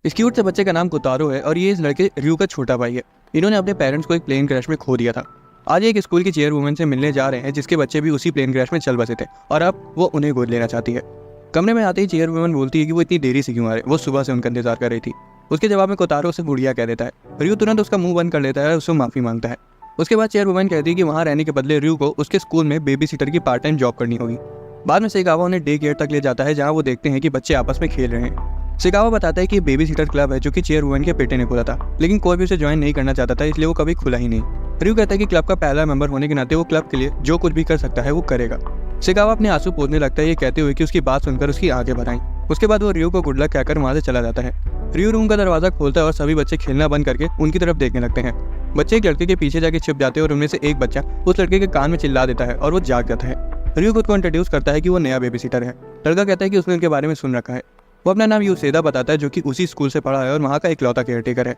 इस क्यूट से बच्चे का नाम कोतारो है और ये इस लड़के रयू का छोटा भाई है। इन्होंने अपने पेरेंट्स को एक प्लेन क्रैश में खो दिया था। आज एक स्कूल की चेयरवुमन से मिलने जा रहे हैं जिसके बच्चे भी उसी प्लेन क्रैश में चल बसे थे और अब वो उन्हें गोद लेना चाहती है। कमरे में आते ही चेयरवुमन बोलती है कि वो इतनी देरी से क्यों आ रहे, वो सुबह से उनका इंतजार कर रही थी। उसके जवाब में कोतारो उसे गुड़िया कह देता है। रयू तुरंत उसका मुंह बंद कर लेता है और उससे माफी मांगता है। उसके बाद चेयरवुमन कहती है कि वहाँ रहने के बदले रयू को उसके स्कूल में बेबी सीटर की पार्ट टाइम जॉब करनी होगी। बाद में सेगावा उन्हें डे केयर तक ले जाता है जहाँ वो देखते हैं कि बच्चे आपस में खेल रहे हैं। सेगावा बताता है कि बेबी सीटर क्लब है जो कि चेयरवुमन के बेटे ने खोला था, लेकिन कोई भी उसे ज्वाइन नहीं करना चाहता था, इसलिए वो कभी खुला ही नहीं। रयू कहता है कि क्लब का पहला मेंबर होने के नाते वो क्लब के लिए जो कुछ भी कर सकता है वो करेगा। सेगावा अपने आंसू पोंछने लगता है ये कहते हुए कि उसकी बात सुनकर उसकी आंखें भर आईं। उसके बाद वो रयू को गुड लक कहकर वहां से चला जाता है। रयू रूम का दरवाजा खोलता है और सभी बच्चे खेलना बंद करके उनकी तरफ देखने लगते हैं। बच्चे एक लड़के के पीछे जाके छिप जाते हैं और उनमें से एक बच्चा उस लड़के के कान में चिल्ला देता है और वो जाग जाता है। रयू खुद को इंट्रोड्यूस करता है कि वो नया बेबी सीटर है। लड़का कहता है कि उसने उनके बारे में सुन रखा है। वो अपना नाम यूसेदा बताता है जो कि उसी स्कूल से पढ़ा है और वहाँ का इकलौता केयरटेकर है।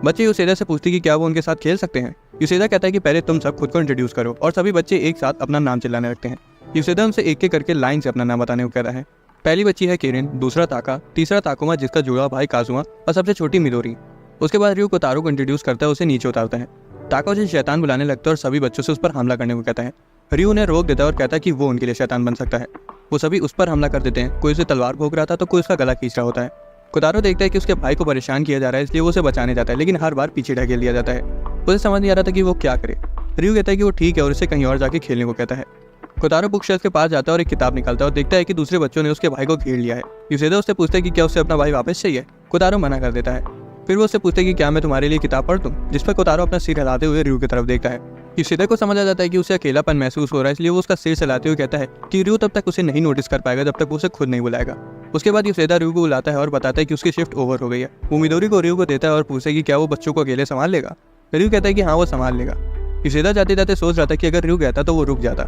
बच्चे यूसेदा से पूछते कि क्या वो उनके साथ खेल सकते हैं। यूसेदा कहता है कि पहले तुम सब खुद को इंट्रोड्यूस करो और सभी बच्चे एक साथ अपना नाम चिल्लाने लगते हैं। यूसेदा उनसे एक एक करके लाइन से अपना नाम बताने को कहता है। पहली बच्ची है केरिन, दूसरा ताका, तीसरा ताकुमा जिसका जुड़ा भाई काजुमा और सबसे छोटी मिदोरी। उसके बाद रयू कोतारो को इंट्रोड्यूस करता है, उसे नीचे उतारता है। ताका उसे शैतान बुलाने लगता है और सभी बच्चों से उस पर हमला करने को कहता है। रयू उन्हें रोक देता है और कहता है कि वो उनके लिए शैतान बन सकता है। वो सभी उस पर हमला कर देते हैं। कोई उसे तलवार भोंक रहा था तो कोई उसका गला खींच रहा होता है। कोतारो देखता है कि उसके भाई को परेशान किया जा रहा है, इसलिए वो उसे बचाने जाता है, लेकिन हर बार पीछे ढकेल दिया जाता है। उसे समझ नहीं आ रहा था कि वो क्या करे। रयू कहता है कि वो ठीक है और उसे कहीं और जाके खेलने को कहता है। कोतारो बुक शेल्फ के पास जाता है और एक किताब निकालता है और देखता है कि दूसरे बच्चों ने उसके भाई को घेर लिया है। यूसेदा उससे पूछता है कि क्या उसे अपना भाई वापस चाहिए। कोतारो मना कर देता है। फिर वो उससे पूछता है कि क्या मैं तुम्हारे लिए किताब पढ़ दूं, जिस पर कोतारो अपना सिर हिलाते हुए रयू की तरफ देखता है। यूसेदा को समझ आ जाता है कि उसे अकेलापन महसूस हो रहा है, इसलिए वो उसका सिर हिलाते हुए कहता है कि रयू तब तक उसे नहीं नोटिस कर पाएगा जब तक वो उसे खुद नहीं बुलाएगा। उसके बाद यूसेदा रयू को बुलाता है और बताता है कि उसकी शिफ्ट ओवर हो गई है। वो मिदोरी को रयू को देता है और पूछता है कि क्या वो बच्चों को अकेले संभाल लेगा। रयू कहता है कि हाँ वो संभाल लेगा। यूसेदा जाते जाते सोच रहा था कि अगर रयू कहता तो वो रुक जाता।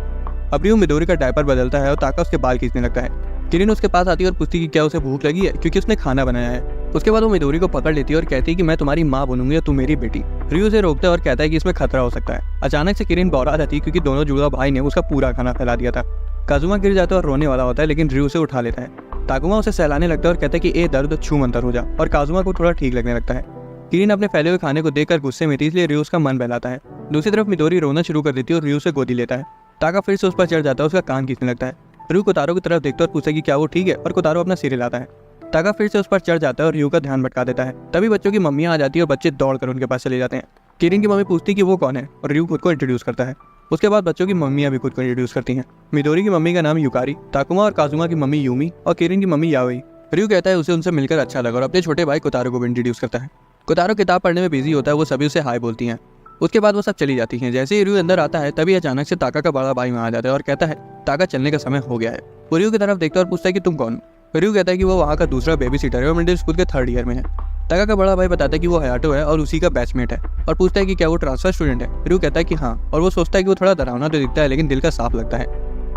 अब रयू मिदोरी का डायपर बदलता है और ताका उसके बाल खींचने लगता है। किरिन उसके पास आती है और पूछती कि क्या उसे भूख लगी है क्योंकि उसने खाना बनाया है। उसके बाद वो मिदोरी को पकड़ लेती है और कहती है कि मैं तुम्हारी माँ बनूंगी और तुम मेरी बेटी। रयू उसे रोकता है और कहता है कि इसमें खतरा हो सकता है। अचानक से किरिन बौरा जाती है क्योंकि दोनों जुड़वा भाई ने उसका पूरा खाना फैला दिया था। काजुमा गिर जाता है और रोने वाला होता है, लेकिन रयू उसे उठा लेता है। ताकुमा उसे सहलाने लगता है और कहता है कि ए दर्द छू मंतर हो जा, और काजुमा को थोड़ा ठीक लगने लगता है। किरिन अपने फैले हुए खाने को देखकर गुस्से में थी, इसलिए रयू उसका मन बहलाता है। दूसरी तरफ मिदोरी रोना शुरू कर देती है और रयू से गोदी लेता है। ताका फिर से उस पर चढ़ जाता है, उसका कान खींचने लगता है। रयू कोतारो की तरफ देखता है और पूछता है कि क्या वो ठीक है, और कोतारो अपना सिर हिलाता है। ताका फिर से उस पर चढ़ जाता है और रयू का ध्यान भटका देता है। तभी बच्चों की मम्मियाँ आ जाती है और बच्चे दौड़कर उनके पास चले जाते हैं। किरिन की मम्मी पूछती है कि वो कौन है और रयू खुद को इंट्रोड्यूस करता है। उसके बाद बच्चों की मम्मियाँ भी खुद को इंट्रोड्यूस करती हैं। मिदोरी की मम्मी का नाम युकारी, ताकुमा और काजुमा की मम्मी यूमी और किरिन की मम्मी याओई। रयू कहता है उसे उनसे मिलकर अच्छा लगा और अपने छोटे भाई कोतारो को भी इंट्रोड्यूस करता है। कोतारो किताब पढ़ने में बिजी होता है, वो सभी उसे हाय बोलती हैं। उसके बाद वो सब चली जाती हैं। जैसे ही रयू अंदर आता है तभी अचानक से ताका का बड़ा भाई वहाँ आ जाता है और कहता है ताका चलने का समय हो गया है। वो रयू की तरफ देखता है और पूछता है कि तुम कौन हो। रयू कहता है कि वो वहाँ का दूसरा बेबी सीटर है और मिडिल स्कूल के 3rd ईयर में है। ताका का बड़ा भाई बताता है कि वो हयाटो है और उसी का बैचमेट है, और पूछता है कि क्या वो ट्रांसफर स्टूडेंट है। रयू कहता है कि हाँ, और वो सोचता है कि वो थोड़ा डरावना तो दिखता है लेकिन दिल का साफ लगता है।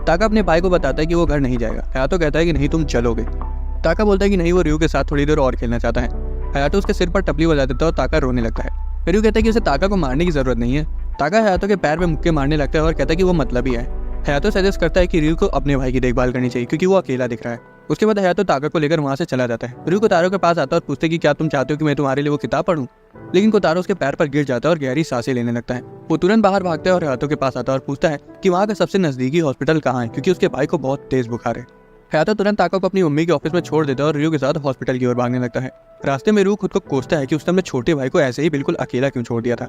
ताका अपने भाई को बताता है कि वो घर नहीं जाएगा। हयाटो कहता है कि नहीं तुम चलोगे। ताका बोलता है कि नहीं, वो रयू के साथ थोड़ी देर और खेलना चाहता है। हयाटो उसके सिर पर टपली बजा देता है और ताका रोने लगता है। रयू कहता है कि उसे ताका को मारने की जरूरत नहीं है। ताका हयाटो के पैर में मुक्के मारने लगता है और कहता है कि वो मतलबी है। हयाटो सजेस्ट करता है कि रयू को अपने भाई की देखभाल करनी चाहिए क्योंकि वो अकेला दिख रहा है। उसके बाद हयाटो ताका को लेकर वहाँ से चला जाता है। रयू कोतारो के पास आता है और पूछते कि क्या तुम चाहते हो कि मैं तुम्हारे लिए वो किताब पढ़ूं, लेकिन कोतारो उसके पैर पर गिर जाता है और गहरी सांसें लेने लगता है। वो तुरंत बाहर भागता है और हयाटो के पास आता है और पूछता है कि वहाँ का सबसे नजदीकी हॉस्पिटल कहाँ है क्योंकि उसके भाई को बहुत तेज बुखार है। हयाटो तुरंत ताका को अपनी मम्मी के ऑफिस में छोड़ देता है और रयू के साथ हॉस्पिटल की ओर भागने लगता है। रास्ते में रयू खुद को कोसता है कि उसने अपने छोटे भाई को ऐसे ही बिल्कुल अकेला क्यों छोड़ दिया था।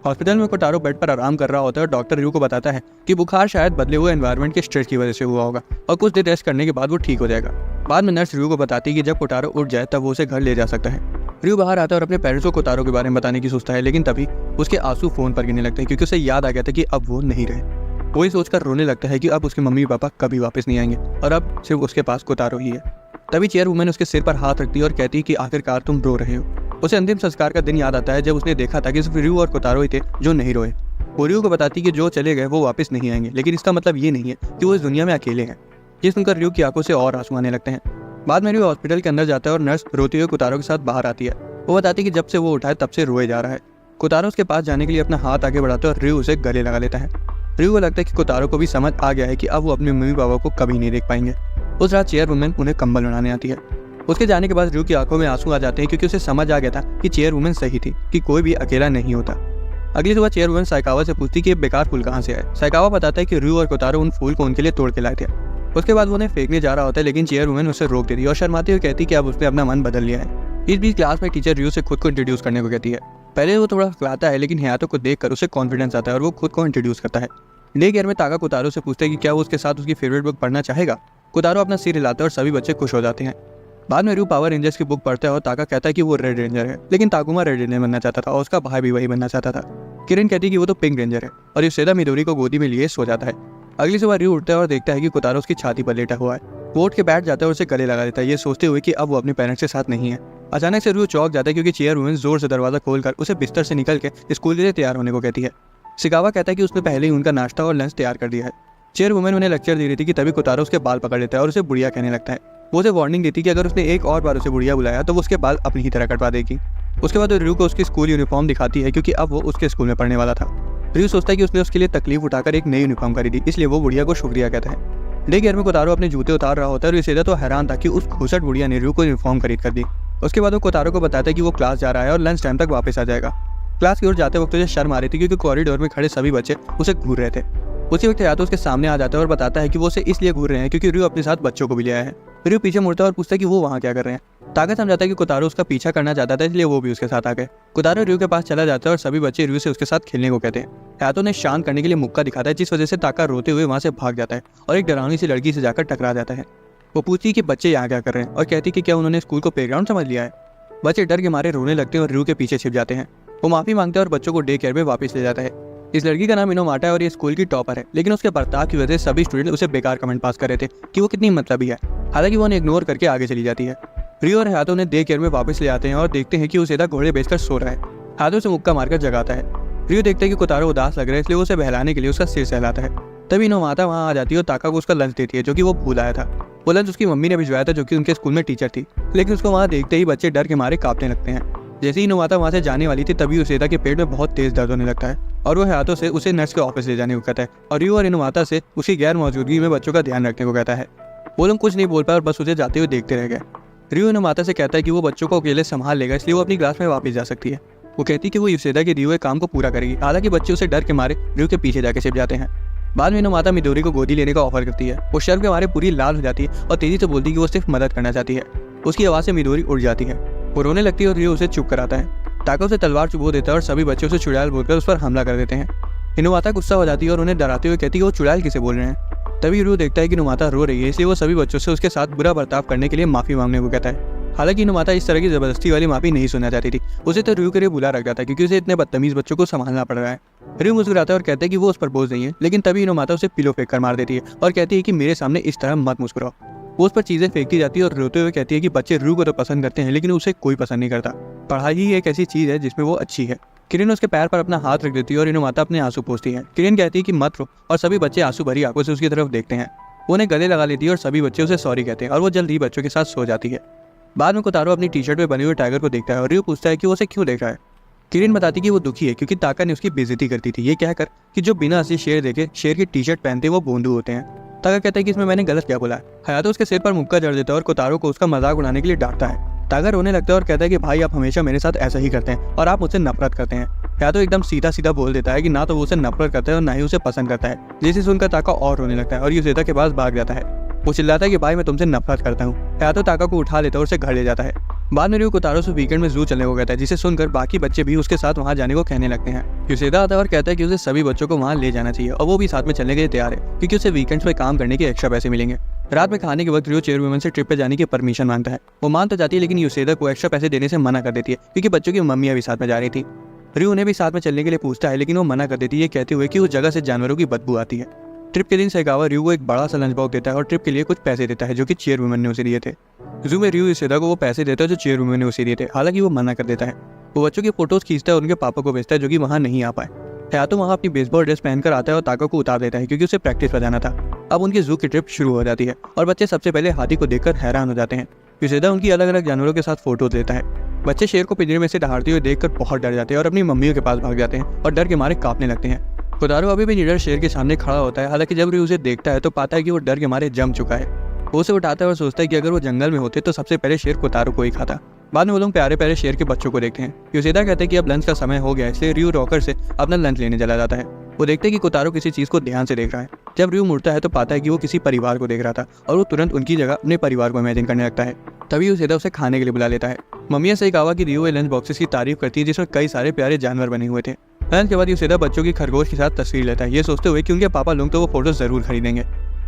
हॉस्पिटल में कोतारो बेड पर आराम कर रहा होता है और डॉक्टर रयू को बताता है कि बुखार शायद बदले हुए एनवायरनमेंट के स्ट्रेस की वजह से हुआ होगा और कुछ देर रेस्ट करने के बाद वो ठीक हो जाएगा। बाद में नर्स रयू को बताती है कि जब कोतारो उठ जाए तब वो उसे घर ले जा सकता है। रयू बाहर आता है और अपने पेरेंट्स को कोतारो के बारे में बताने की सोचता है, लेकिन तभी उसके आंसू फोन पर गिरने लगते हैं क्योंकि उसे याद आ गया था कि अब वो नहीं रहे। वही सोचकर रोने लगता है कि अब उसके मम्मी पापा कभी वापस नहीं आएंगे और अब सिर्फ उसके पास कोतारो ही है। तभी चेयरवुमन उसके सिर पर हाथ रखती है और कहती है कि आखिरकार तुम रो रहे हो। उसे अंतिम संस्कार का दिन याद आता है जब उसने देखा था कि सिर्फ रयू और कोतारो ही थे जो नहीं रोए। वो रयू को बताती कि जो चले गए वो वापस नहीं आएंगे, लेकिन इसका मतलब ये नहीं है कि वो इस दुनिया में अकेले हैं। ये सुनकर रयू की आंखों से और आंसू आने लगते हैं। बाद में रयू हॉस्पिटल के अंदर जाता है और नर्स रोते हुए कोतारो के साथ बाहर आती है। वो बताती है कि जब से वो उठा है तब से रोए जा रहा है। कोतारो उसके पास जाने के लिए अपना हाथ आगे बढ़ाता है और रयू उसे गले लगा लेता है। रयू को लगता है कि कोतारो को भी समझ आ गया है कि अब वो अपने मम्मी पापा को कभी नहीं देख पाएंगे। उस रात चेयरवुमन उन्हें कंबल बनाने आती है। उसके जाने के बाद रू की आंखों में आंसू आ जाते हैं क्योंकि उसे समझ आ गया था कि चेयरवुमन सही थी कि कोई भी अकेला नहीं होता। अगली सुबह चेयरवुमन साइकावा से पूछती कि ये बेकार फूल कहाँ से आए। साइकावा बताता है कि रू और कोतारो उन फूल को उनके लिए तोड़ के लाए थे। उसके बाद वो उन्हें फेंकने जा रहा होता है, लेकिन चेयरवुमन उसे रोक देती है और शर्माते हुए कहती है कि अब उसने अपना मन बदल लिया है। इस बीच क्लास में टीचर रू से खुद को इंट्रोड्यूस करने को कहती है। पहले वो थोड़ा खिलाता है, लेकिन हयातो को देखकर उसे कॉन्फिडेंस आता है और वो खुद को इंट्रोड्यूस करता है। डे केयर में ताका कोतारो से पूछता है कि क्या वो उसके साथ उसकी फेवरेट बुक पढ़ना चाहेगा। कोतारो अपना सिर हिलाता है और सभी बच्चे खुश हो जाते हैं। बाद में रू पावर रेंजर्स की बुक पढ़ता है और ताका कहता है कि वो रेड रेंजर है, लेकिन ताकुमा रेड रेंजर बनना चाहता था और उसका भाई भी वही बनना चाहता था। किरण कहती है कि वो तो पिंक रेंजर है और युसेदा मिडोरी को गोदी में लिए सो जाता है। अगली सुबह रू उठता है और देखता है कि कोतारो उसकी छाती पर लेटा हुआ है। वो उठ के बैठ जाता है और उसे गले लगा देता है, ये सोचते हुए कि अब वो अपने पेरेंट्स के साथ नहीं है। अचानक से रू चौंक जाता है क्योंकि चेयरवुमन जोर से दरवाजा खोलकर उसे बिस्तर से निकल के स्कूल के लिए तैयार होने को कहती है। सिकावा कहता है कि उसने पहले ही उनका नाश्ता और लंच तैयार कर दिया है। चेयरवुमन उन्हें लेक्चर दे रही थी कि तभी कोतारो उसके बाल पकड़ लेता है और उसे बुढ़िया कहने लगता है। वो उसे वार्निंग देती कि अगर उसने एक और बार उसे बुढ़िया बुलाया तो वो उसके बाल अपनी ही तरह कटवा देगी। उसके बाद रू को उसकी स्कूल यूनिफॉर्म दिखाती है क्योंकि अब वो उसके स्कूल में पढ़ने वाला था। रू सोचता है कि उसने उसके लिए तकलीफ उठाकर एक नई यूनिफॉर्म खरीदी, इसलिए वो बुढ़िया को शुक्रिया कहता है। डे केयर में कोतारो अपने जूते उतार रहा होता है और युसेदा तो हैरान था कि उस घुसट बुढ़िया ने रू को यूनिफॉर्म खरीद कर दी। उसके बाद वो कोतारो को बताता है कि वो क्लास जा रहा है और लंच टाइम तक वापस आ जाएगा। क्लास की ओर जाते वक्त उसे शर्म आ रही थी क्योंकि कॉरिडोर में खड़े सभी बच्चे उसे घूर रहे थे। उसी वक्त हयातो उसके सामने आ जाता है और बताता है कि वो उसे इसलिए घूर रहे हैं क्योंकि रू अपने साथ बच्चों को भी ले आया है। रू पीछे मुड़ता है और पूछता है कि वो वहाँ क्या कर रहे हैं। ताका समझाता है कि कोतारो उसका पीछा करना चाहता था, इसलिए वो भी उसके साथ आ गए। कोतारो रू के पास चला जाता है और सभी बच्चे रू से उसके साथ खेलने को कहते हैं। हयातो ने शांत करने के लिए मुक्का दिखाता है, जिस वजह से ताका रोते हुए वहाँ से भाग जाता है और एक डरावनी सी लड़की से जाकर टकरा जाता है। वो पूछती है कि बच्चे यहाँ क्या कर रहे हैं और कहती कि क्या उन्होंने स्कूल को प्लेग्राउंड समझ लिया है। बच्चे डर के मारे रोने लगते हैं और रू के पीछे छिप जाते हैं। वो माफी मांगता है और बच्चों को डे केयर में वापस ले जाता है। इस लड़की का नाम इनोमाटा है और ये स्कूल की टॉपर है, लेकिन उसके बर्ताव की वजह से सभी स्टूडेंट उसे बेकार कमेंट पास कर रहे थे कि वो कितनी मतलबी है। हालांकि वो उन्हें इग्नोर करके आगे चली जाती है। रियो और हयातो उन्हें डे केयर में वापस ले आते हैं और देखते हैं कि युसेदा घोड़े बेचकर सो रहा है। हयातो उसे मुक्का मारकर जगाता है। रियो देखते हैं कि कोतारो उदास लग रहा है, इसलिए उसे बहलाने के लिए उसका सिर सहलाता है। तभी इनोमाटा वहाँ आ जाती है और ताका को उसका लंच देती है, जो कि वो भूल आया था। वो लंच उसकी मम्मी ने भिजवाया था, जो कि उनके स्कूल में टीचर थी, लेकिन उसको वहाँ देखते ही बच्चे डर के मारे कांपने लगते हैं। जैसे ही इनोमाटा वहाँ से जाने वाली थी तभी युसेदा के पेट में बहुत तेज दर्द होने लगता है और वो हयातो से उसे नर्स के ऑफिस ले जाने को कहता है और रियो और इनोमाटा से उसकी गैर मौजूदगी में बच्चों का ध्यान रखने को कहता है। वो लोग कुछ नहीं बोल पाए और बस उसे जाते हुए देखते रह गए। रियो इनोमाटा से कहता है कि वो बच्चों को अकेले संभाल लेगा, इसलिए वो अपनी क्लास में वापस जा सकती है। वो कहती है कि वो युसेदा के रियो के काम को पूरा करेगी। हालांकि बच्चे उसे डर के मारे रियो के पीछे जाके छिप जाते हैं। बाद में इनोमाटा मिडोरी को गोदी लेने का ऑफर करती है। वो शर्म के मारे पूरी लाल हो जाती है और तेजी से बोलती है कि वो सिर्फ मदद करना चाहती है। उसकी आवाज़ से मिडोरी उड़ जाती है। वो रोने लगती है और रियो उसे चुप कराता है। ताका उसे तलवार चुभो देता है और सभी बच्चे उसे चुड़ैल बोलकर उस पर हमला कर देते हैं। इनोमाटा गुस्सा हो जाती है और उन्हें डराते हुए कहती है कि वो चुड़ैल किसे बोल रहे हैं। तभी रियो देखता है कि इनोमाटा रो रही है, इसलिए वो सभी बच्चों से उसके साथ बुरा बर्ताव करने के लिए माफी मांगने को कहता है। हालांकि इनोमाटा इस तरह की जबरदस्ती वाली माफी नहीं सुनना चाहती थी। उसे तो रियो के लिए बुला रख जाता है क्योंकि उसे इतने बदतमीज बच्चों को संभालना पड़ रहा है। रियो मुस्कुराता है और कहता है कि वो उस पर बोझ नहीं है, लेकिन तभी इनोमाटा उसे पिलो फेंक कर मार देती है और कहती है कि मेरे सामने इस तरह मत मुस्कुराओ। वो उस पर चीजें फेंकती जाती है और रोते हुए कहती है कि बच्चे रू को तो पसंद करते हैं, लेकिन उसे कोई पसंद नहीं करता। पढ़ाई ही एक ऐसी चीज है जिसमें वो अच्छी है। किरण उसके पैर पर अपना हाथ रख देती है और इनोमाटा अपने आंसू पोंछती है। किरण कहती है कि मत रो और सभी बच्चे आंसू भरी आंखों से उसकी तरफ देखते हैं। वो उन्हें गले लगा लेती है और सभी बच्चे उसे सॉरी कहते हैं और वो जल्द ही बच्चों के साथ सो जाती है। बाद में कोतारो अपनी टी शर्ट में बने हुए टाइगर को देखता है और रियो पूछता है कि वो उसे क्यों देख रहा है। किरण बताती कि वो दुखी है क्योंकि ताका ने उसकी बेइज्जती करती थी, ये कहकर कि जो बिना असली शेर देखे शेर की टी शर्ट पहनते वो बोंदू होते हैं। ताका कहता है कि इसमें मैंने गलत क्या बोला है। हयातो उसके सिर पर मुक्का जड़ देता है और कोतारो को उसका मजाक उड़ाने के लिए डांटता है। ताका रोने लगता है और कहता है कि भाई आप हमेशा मेरे साथ ऐसा ही करते हैं और आप मुझसे नफरत करते हैं। हयातो एकदम सीधा सीधा बोल देता है कि ना तो वो उसे नफरत करता है और ना ही उसे पसंद करता है। जिसे सुनकर ताका और रोने लगता है और युसेदा के पास भाग जाता है। वो चिल्लाता है कि भाई मैं तुमसे नफरत करता हूँ। हयातो ताका को उठा लेता है और उसे घर ले जाता है। बाद में रियो कोतारो से वीकेंड में जू चलने को कहता है, जिसे सुनकर बाकी बच्चे भी उसके साथ वहाँ जाने को कहने लगते हैं। युसेदा आता है और कहता है कि उसे सभी बच्चों को वहाँ ले जाना चाहिए और वो भी साथ में चलने के लिए तैयार है क्योंकि उसे वीकेंड्स पे काम करने के एक्स्ट्रा पैसे मिलेंगे। रात में खाने के वक्त रियो चेयरवुमन से ट्रिप पे जाने की परमिशन मांगता है। वो मान तो जाती है, लेकिन युसेदा को एक्स्ट्रा पैसे देने से मना कर देती है क्योंकि बच्चों की मम्मियाँ भी साथ में जा रही थी। रियो उन्हें भी साथ में चलने के लिए पूछता है, लेकिन वो मना कर देती है, कहते हुए कि उस जगह से जानवरों की बदबू आती है। ट्रिप के दिन साइकावा रियो को एक बड़ा सा लंच बॉक्स देता है और ट्रिप के लिए कुछ पैसे देता है जो कि चेयरवुमन ने उसे दिए थे। जू में रियो युसेदा को वो पैसे देता है जो चेयरवुमन ने उसे दिए थे। हालांकि वो मना कर देता है। वो बच्चों की फोटोज खींचता है और उनके पापा को भेजता है जो कि वहाँ नहीं आ पाए। हयातो वहाँ अपनी बेसबॉल ड्रेस पहनकर आता है और ताका को उतार देता है क्योंकि उसे प्रैक्टिस पर जाना था। अब उनकी जू की ट्रिप शुरू हो जाती है और बच्चे सबसे पहले हाथी को देखकर हैरान हो जाते हैं। युसेदा उनकी अलग अलग जानवरों के साथ फोटो देता है। बच्चे शेर को पिंजरे में से दहाड़ते हुए देखकर बहुत डर जाते हैं और अपनी मम्मियों के पास भाग जाते हैं और डर के मारे कांपने लगते हैं। कोतारो अभी भी निडर शेर के सामने खड़ा होता है। हालांकि जब रियो उसे देखता है तो पाता है कि वो डर के मारे जम चुका है। वो उसे उठाता है और सोचता है कि अगर वो जंगल में होते तो सबसे पहले शेर कोतारो को ही खाता। बाद में वो लोग प्यारे प्यारे शेर के बच्चों को देखते हैं। योशिदा कहते हैं कि अब लंच का समय हो गया, इसलिए रियो रॉकर से अपना लंच लेने चला जाता है। वो देखते हैं कि कोतारो किसी चीज को ध्यान से देख रहा है। जब रियो मुड़ता है तो पाता है कि वो किसी परिवार को देख रहा था और वो तुरंत उनकी जगह अपने परिवार को इमेजिन करने लगता है। तभी योशिदा उसे खाने के लिए बुला लेता है। मम्मिया से कहा कि रियो लंच बॉक्सेस की तारीफ करती है जिसमें कई सारे प्यारे जानवर बने हुए थे। लंच के बाद योशिदा बच्चों की खरगोश के साथ तस्वीर लेता है, ये सोचते हुए कि उनके पापा लोग तो वो फोटो जरूर खरीदेंगे।